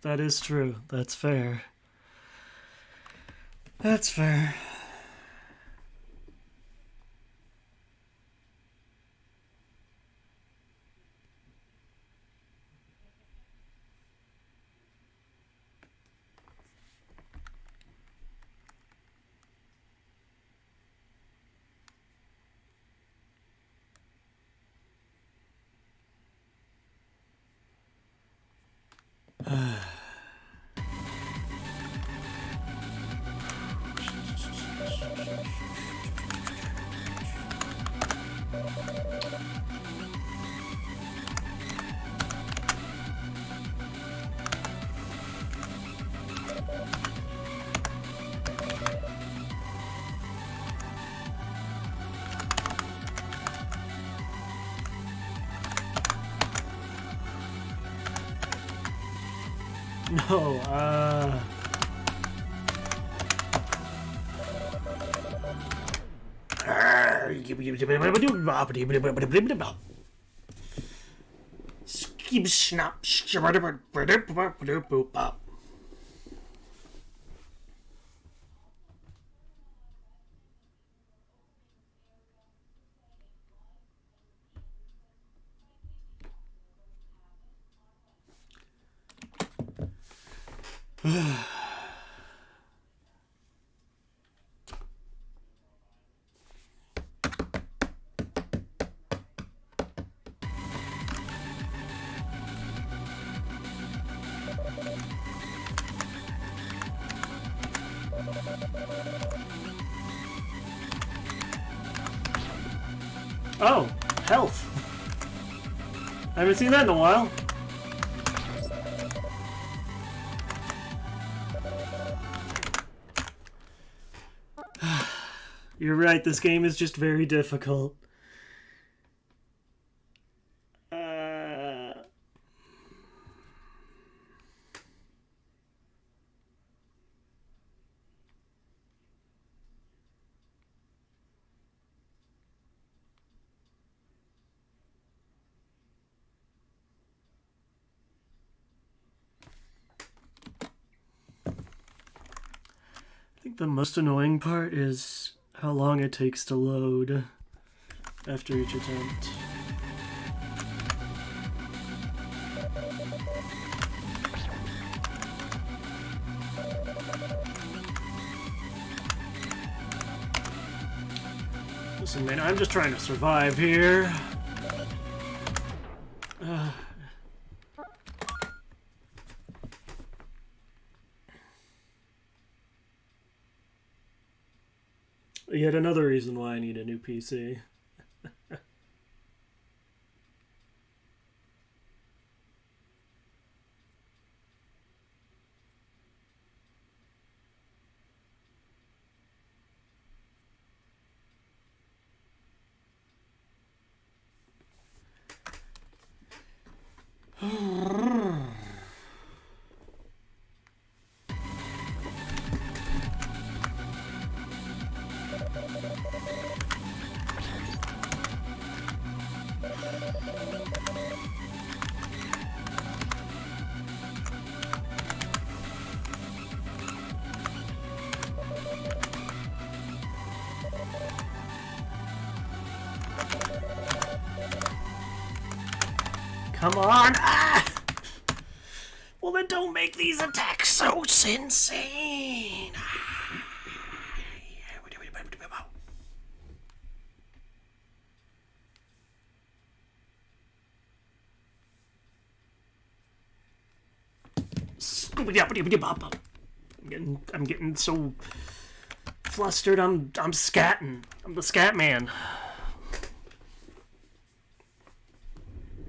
S1: That is true. That's fair. That's fair. No,
S4: Skip snap.
S1: oh, health. I haven't seen that in a while. You're right, this game is just very difficult. I think the most annoying part is how long it takes to load after each attempt. Listen, man, I'm just trying to survive here. Yet another reason why I need a new PC. Come on! Ah! Well, then don't make these attacks so insane! I'm getting so flustered. I'm scatting. I'm the scat man.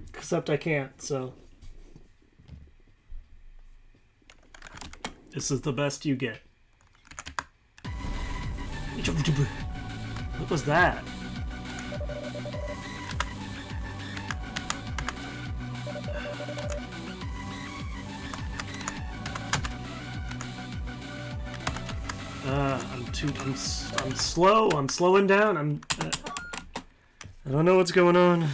S1: Except I can't, so. This is the best you get. What was that? I'm slow. I'm slowing down. I don't know what's going on.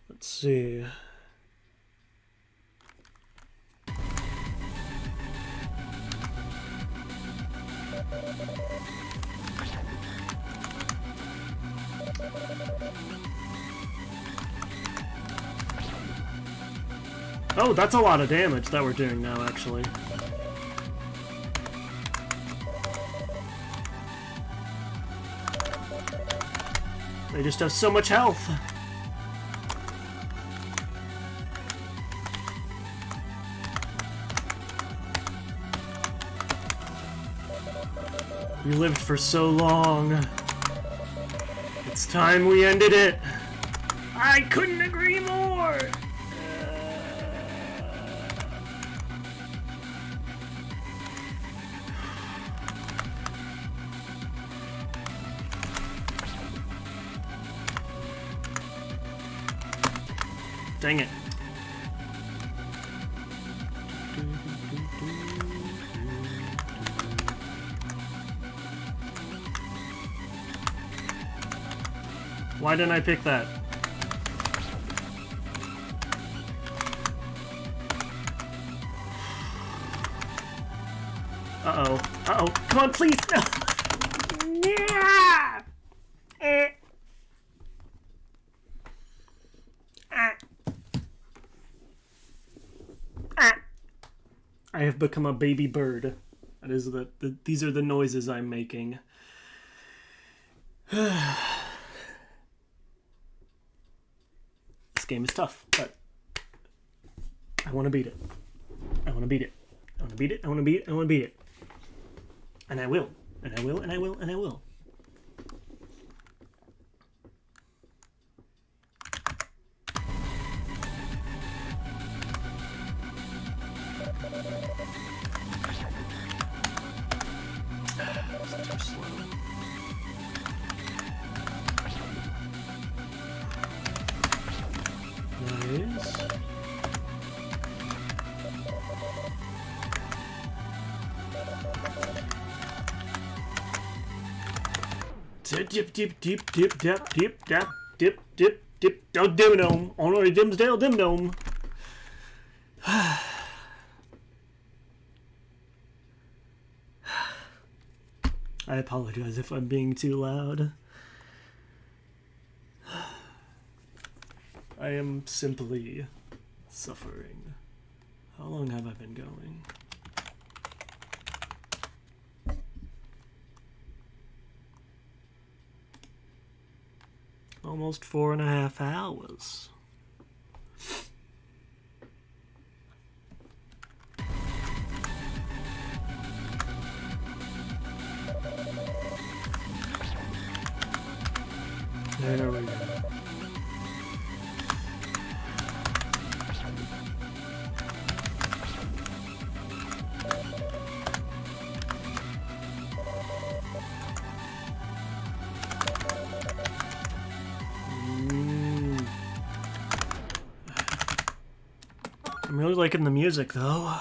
S1: Let's see. Oh, that's a lot of damage that we're doing now, actually. They just have so much health. We lived for so long. It's time we ended it. I couldn't agree more. Dang it. Why didn't I pick that? Uh-oh. Uh-oh. Come on, please! No! Yeah! I have become a baby bird. That is these are the noises I'm making. This game is tough, but I want to beat it. I want to beat it. I want to beat it. I want to beat it. I want to beat it. And I will. And I will. And I will. And I will. Too slow. Nice. Dip, dip, dip, dip, dip, dip, dip, dip, dip, dip, dip, dip, dim dome. Honorary Dimsdale dim dome. I apologize if I'm being too loud. I am simply suffering. How long have I been going? Almost 4.5 hours. There we go. I'm really liking the music, though.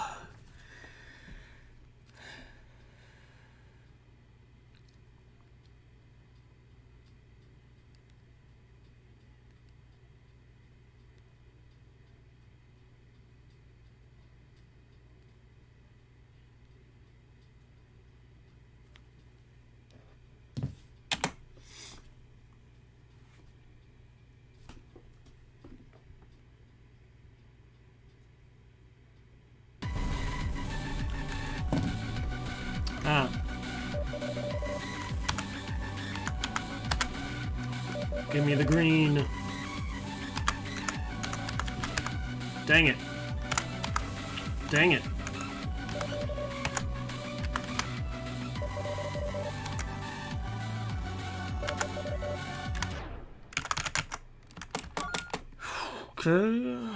S1: Give me the green. Dang it. Dang it. Okay.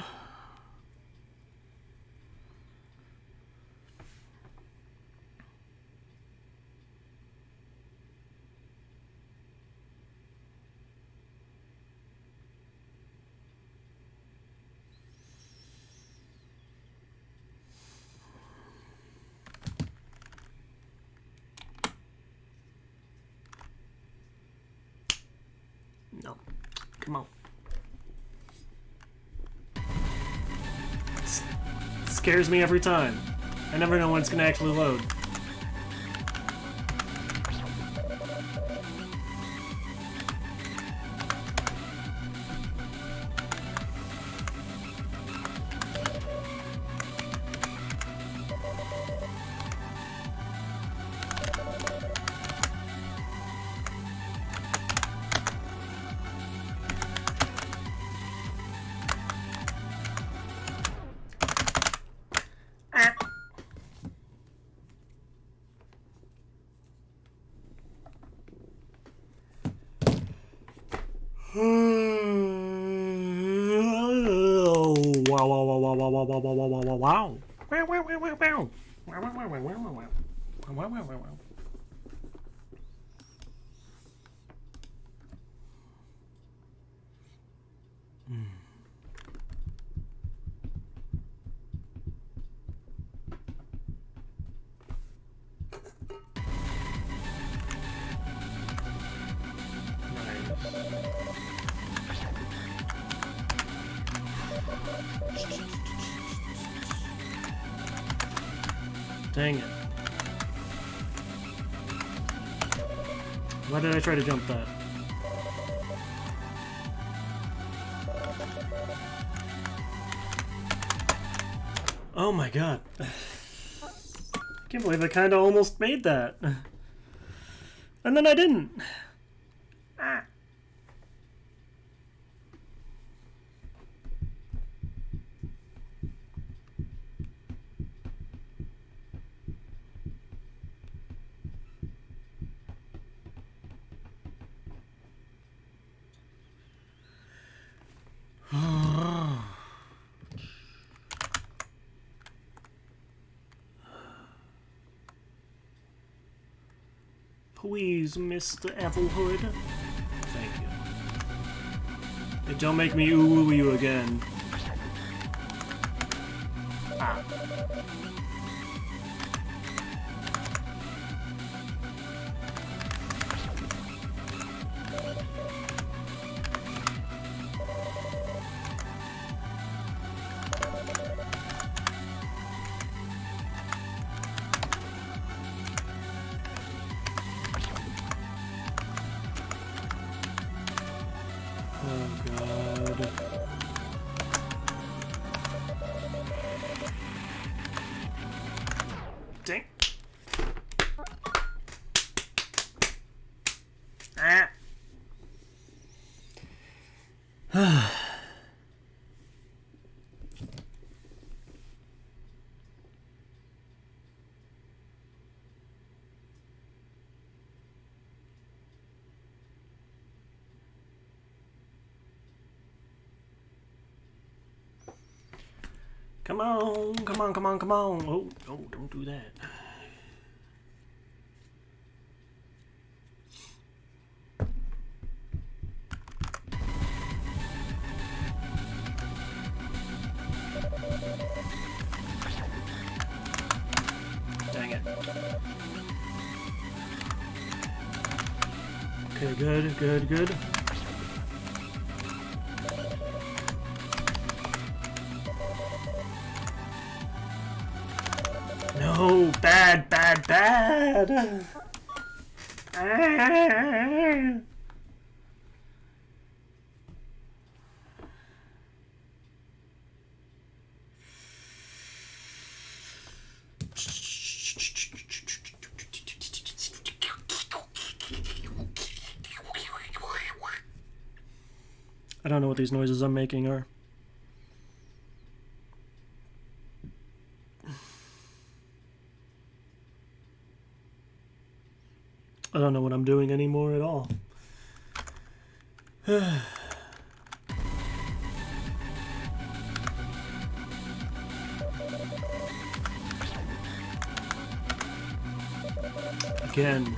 S1: No. Come on. Scares me every time. I never know when it's gonna actually load. Wow, wow, wow, wow, wow, wow, wow, wow, wow, wow, wow. Wow, wow, wow, wow, wow. Wow, wow, wow, wow, wow, wow. Wow, wow, wow, wow. Dang it. Why did I try to jump that? Oh my god. I can't believe I kinda almost made that. And then I didn't. Ah. Please, Mr. Everhood. Thank you. Hey, don't make me ooh you again. Ah. Oh god. Dang. Ah. Come on, come on, come on, come on. Oh, no, don't do that. Dang it. Okay, good, good, good. No, bad, bad, bad. Ah. I don't know what these noises I'm making are. I don't know what I'm doing anymore at all. Again.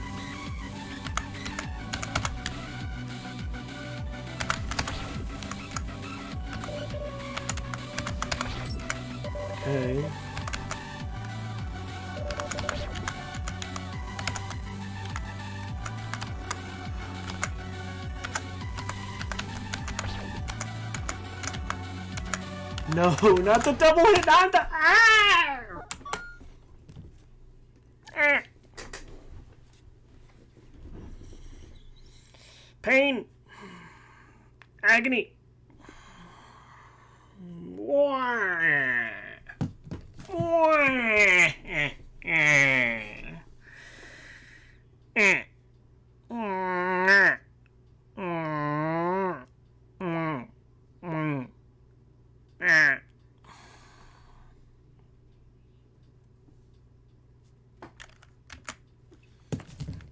S1: Okay. No, not the double hit, not the... Ah! Ah! Pain. Agony.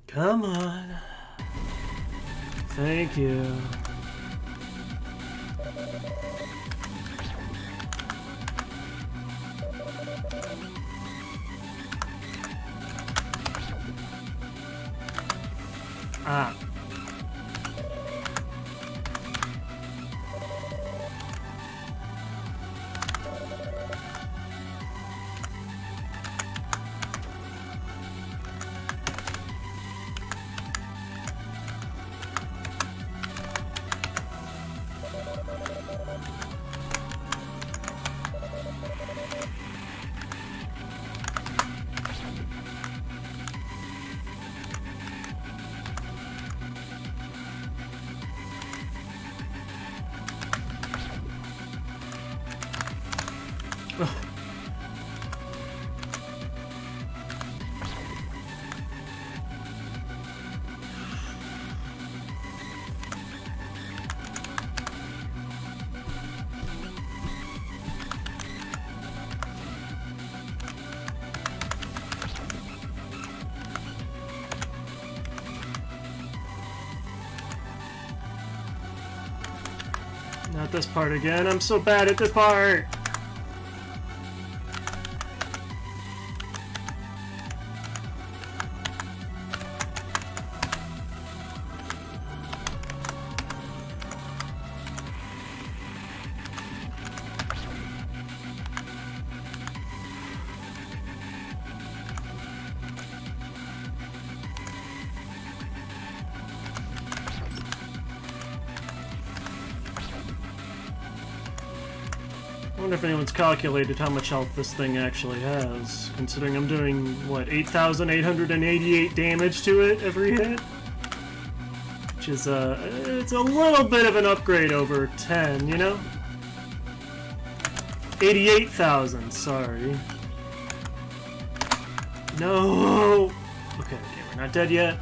S1: Come on. Thank you. Ah. Not this part again. I'm so bad at this part. I wonder if anyone's calculated how much health this thing actually has, considering I'm doing, what, 8,888 damage to it every hit? Which is, it's a little bit of an upgrade over 10, you know? 88,000, sorry. No! Okay, we're not dead yet.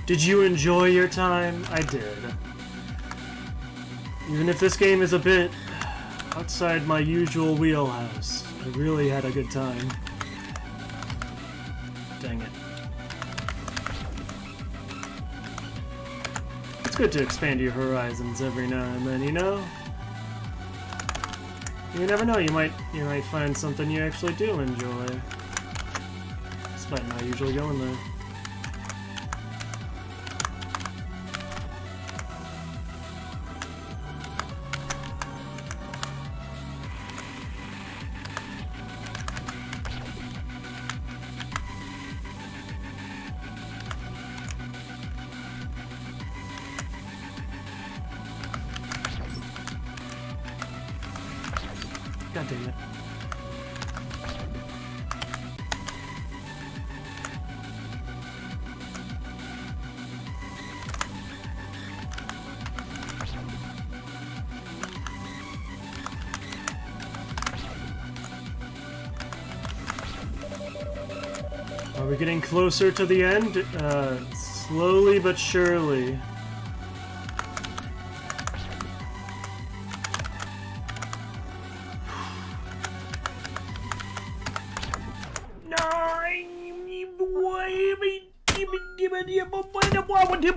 S1: Did you enjoy your time? I did. Even if this game is a bit outside my usual wheelhouse, I really had a good time. Dang it. It's good to expand your horizons every now and then, you know? You never know, you might find something you actually do enjoy. Despite not usually going there. God damn it. Are we getting closer to the end? Slowly but surely.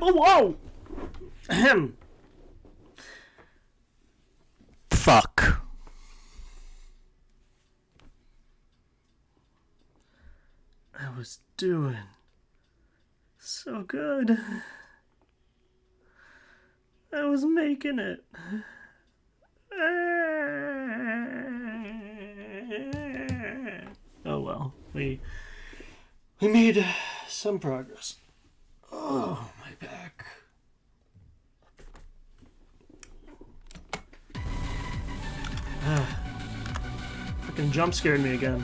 S1: Whoa! Ahem. Fuck. I was doing so good. I was making it. Oh well, we made some progress. Oh, my back. Fucking jump scared me again.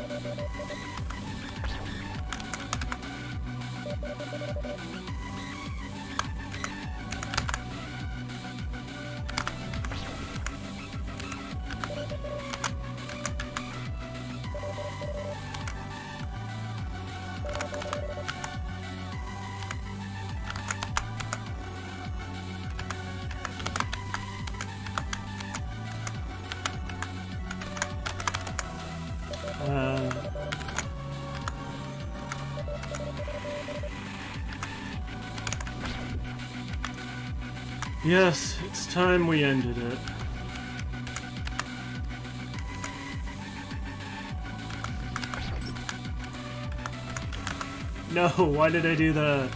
S1: Yes, it's time we ended it. No, why did I do that?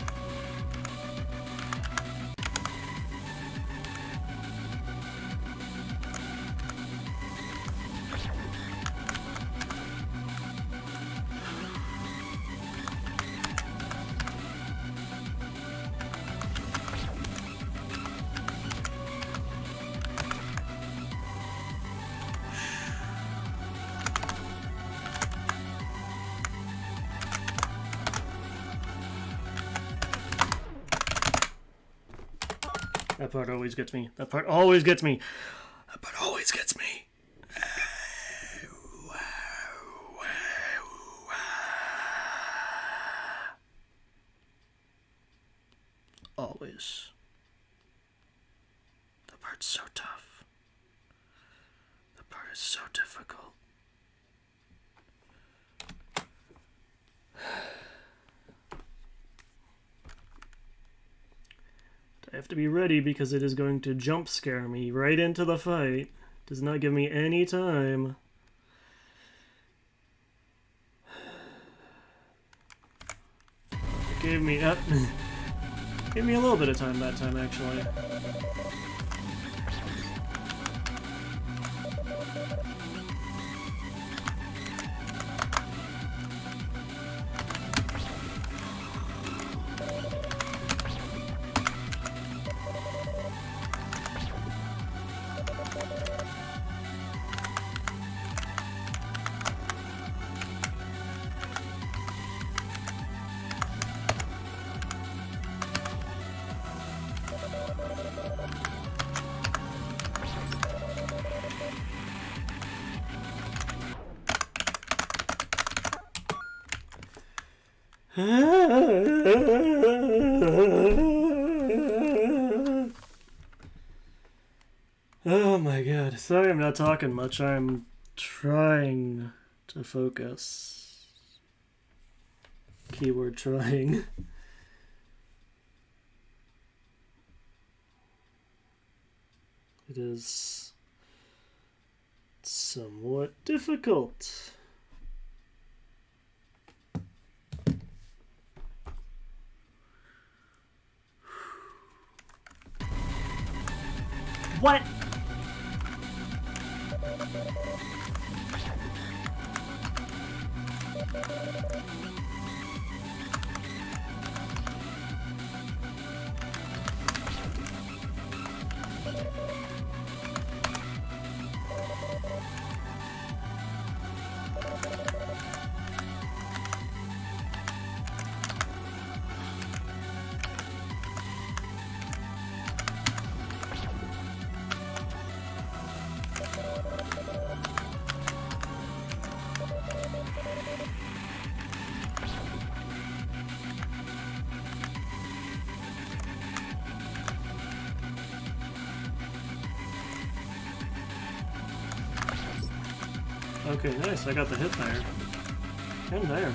S1: That part always gets me. That part always gets me. That part always gets me. Always. The part's so tough. The part is so difficult. I have to be ready because it is going to jump scare me right into the fight. Does not give me any time. It gave me gave me a little bit of time that time actually. Oh my god. Sorry I'm not talking much. I'm trying to focus. Keyword trying. It is somewhat difficult. What? Okay, nice. I got the hit there. And there.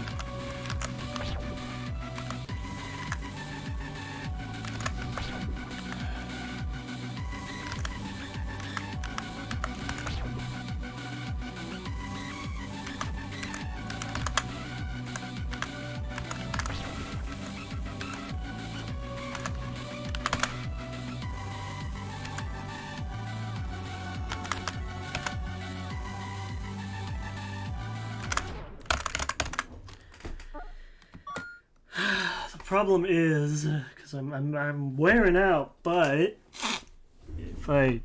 S1: Problem is, because I'm wearing out, but if I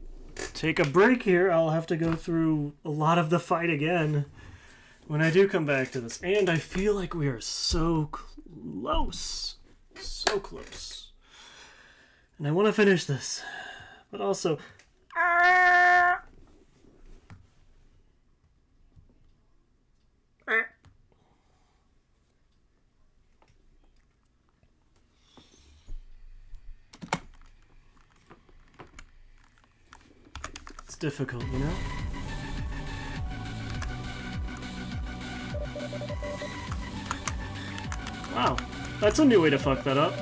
S1: take a break here, I'll have to go through a lot of the fight again when I do come back to this. And I feel like we are so close. So close. And I want to finish this. But also... It's difficult, you know? Wow, that's a new way to fuck that up.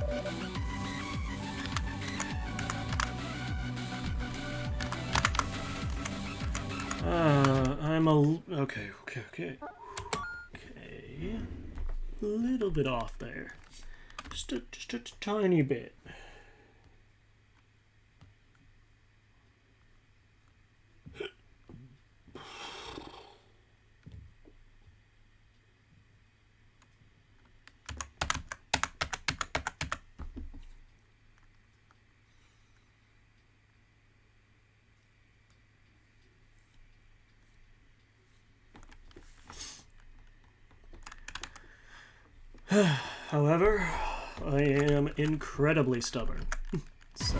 S1: Okay. Okay. A little bit off there. Just a tiny bit. However, I am incredibly stubborn. So.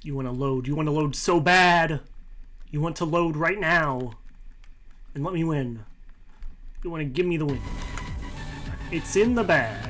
S1: You want to load. You want to load so bad. You want to load right now. And let me win. You want to give me the win. It's in the bag.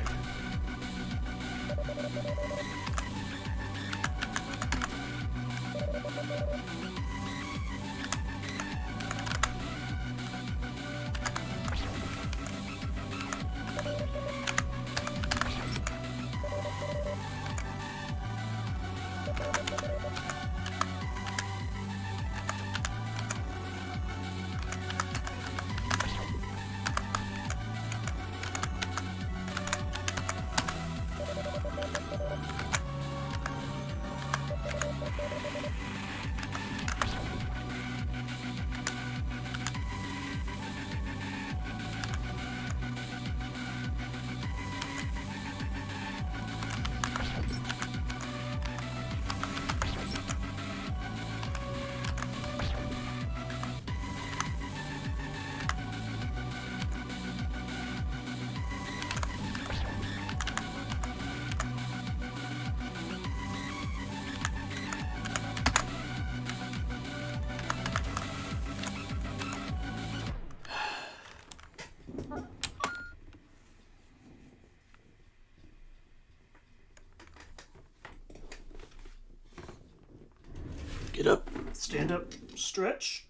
S1: Get up, stand up, stretch.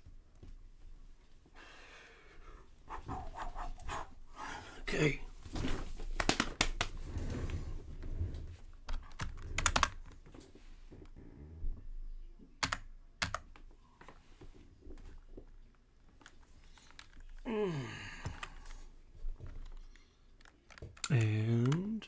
S1: Okay. And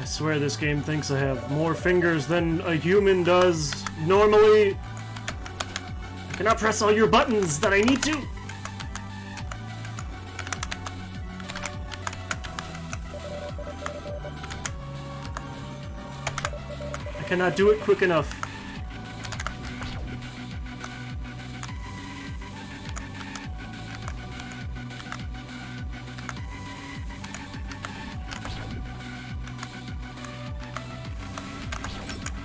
S1: I swear this game thinks I have more fingers than a human does normally. I cannot press all your buttons that I need to. I cannot do it quick enough.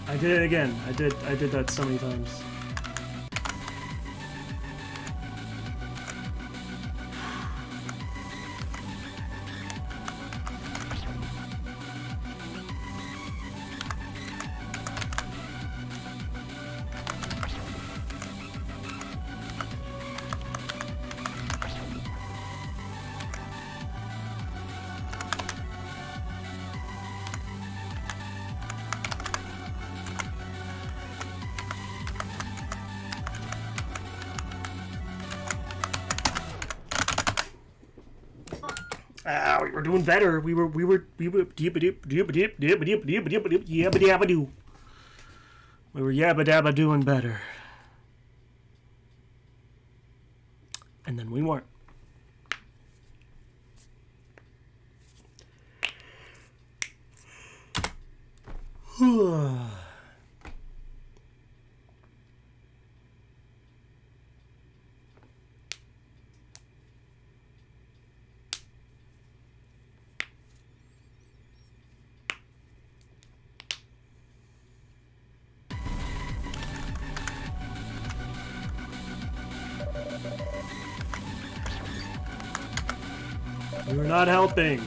S1: I did it again. I did that so many times. Ah, we were doing better. We were yabba-dabba-doo. We were yabba-dabba doing better. And then we weren't. You're not helping.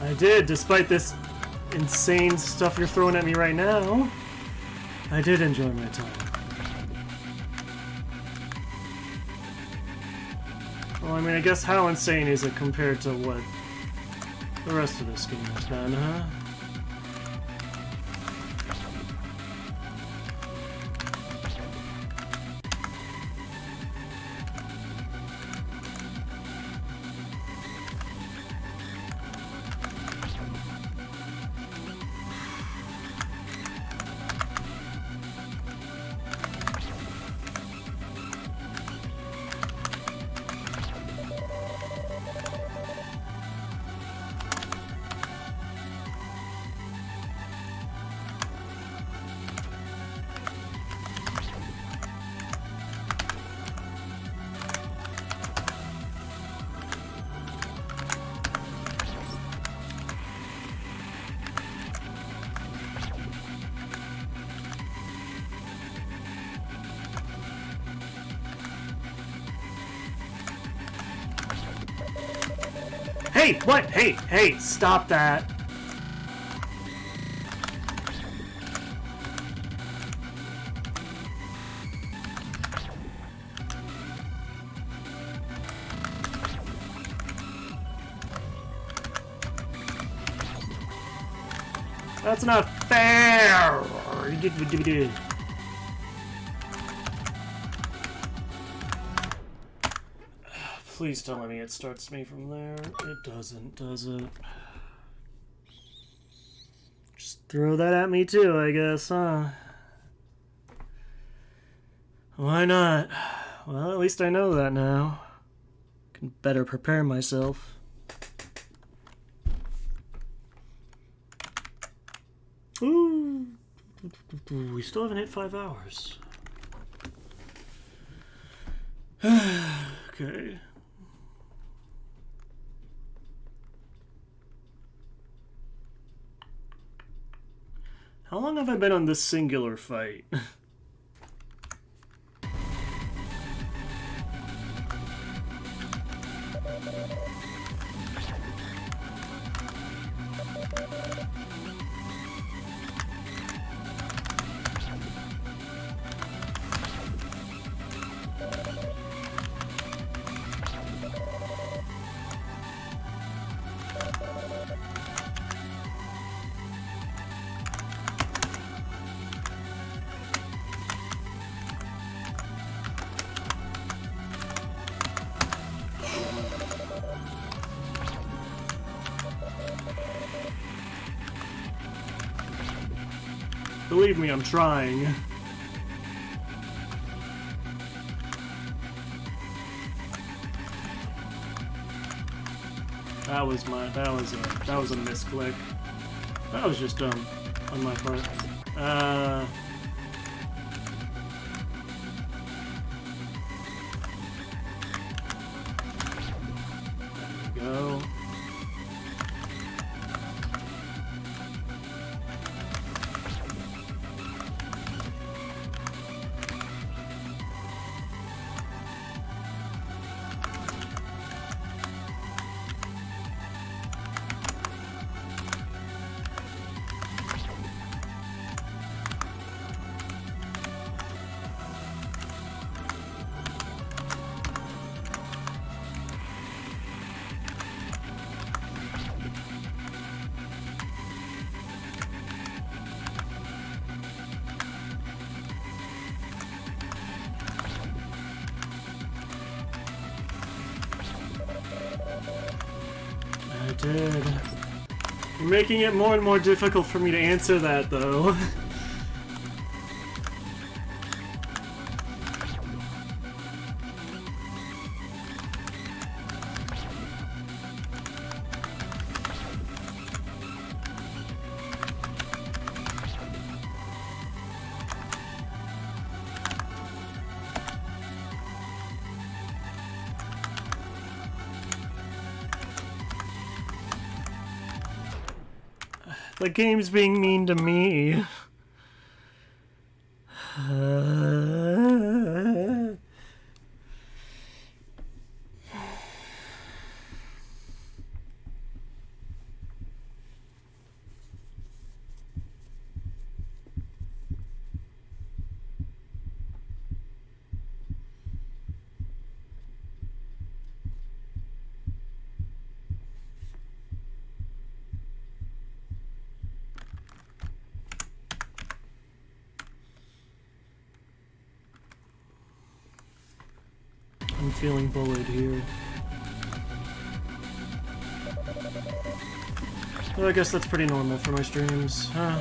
S1: I did, despite this insane stuff you're throwing at me right now. I did enjoy my time. Well, I mean, I guess how insane is it compared to what the rest of this game has been, huh? Hey, what? Hey, stop that. That's not fair! Please tell me it starts me from there. It doesn't, does it? Just throw that at me too, I guess, huh? Why not? Well, at least I know that now. Can better prepare myself. Ooh. We still haven't hit 5 hours. Okay. How long have I been on this singular fight? Believe me, I'm trying. That was a misclick. That was just dumb on my part. There we go. I did. You're making it more and more difficult for me to answer that, though. The game's being mean to me. I'm feeling bullied here. Well, I guess that's pretty normal for my streams, huh?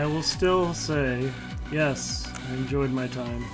S1: I will still say, yes, I enjoyed my time.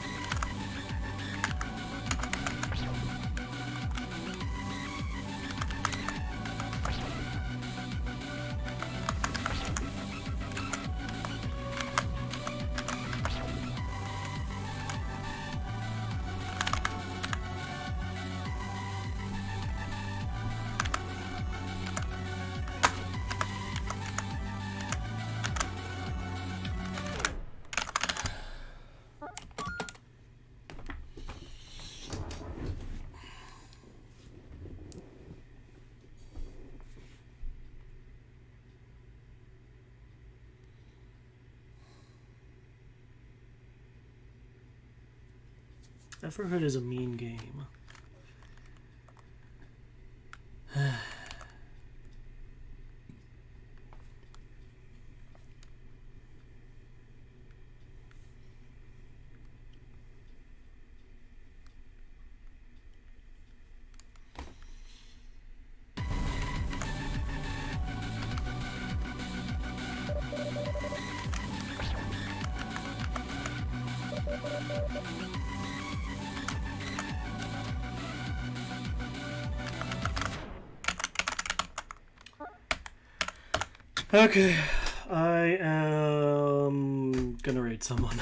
S1: Everhood is a mean game. Okay, I am gonna raid someone.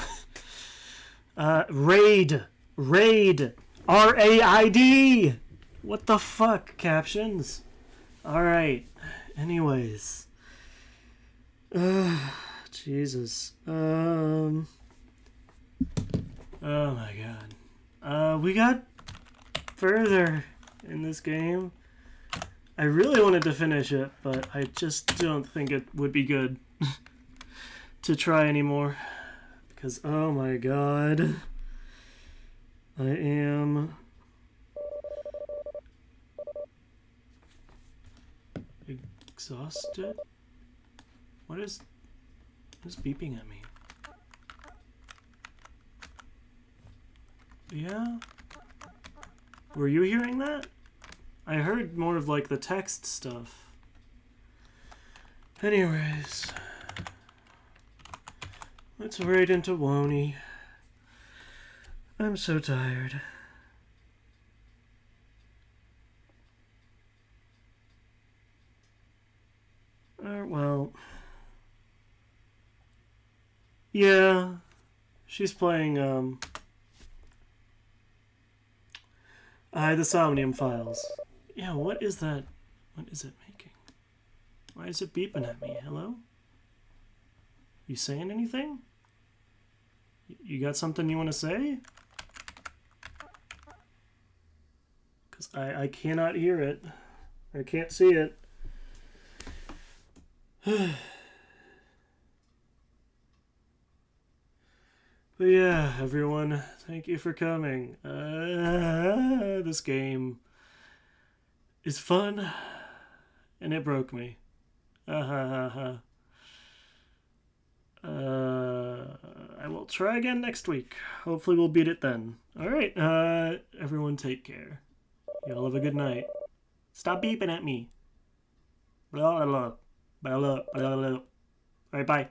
S1: Raid! R-A-I-D! What the fuck, captions? Alright, anyways. Jesus. Oh my god. We got further in this game. I really wanted to finish it, but I just don't think it would be good to try anymore. Because, oh my god. I am exhausted? What is beeping at me? Yeah? Were you hearing that? I heard more of like the text stuff. Anyways, let's raid into Woney. I'm so tired. Well, yeah, she's playing the Somnium Files. Yeah, what is that? What is it making? Why is it beeping at me? Hello? You saying anything? You got something you want to say? Because I cannot hear it. I can't see it. But yeah, everyone, thank you for coming. This game is fun, and it broke me. I will try again next week. Hopefully we'll beat it then. Alright, everyone take care. Y'all have a good night. Stop beeping at me. Blah, blah, blah. Blah, blah, blah, blah. Alright, bye.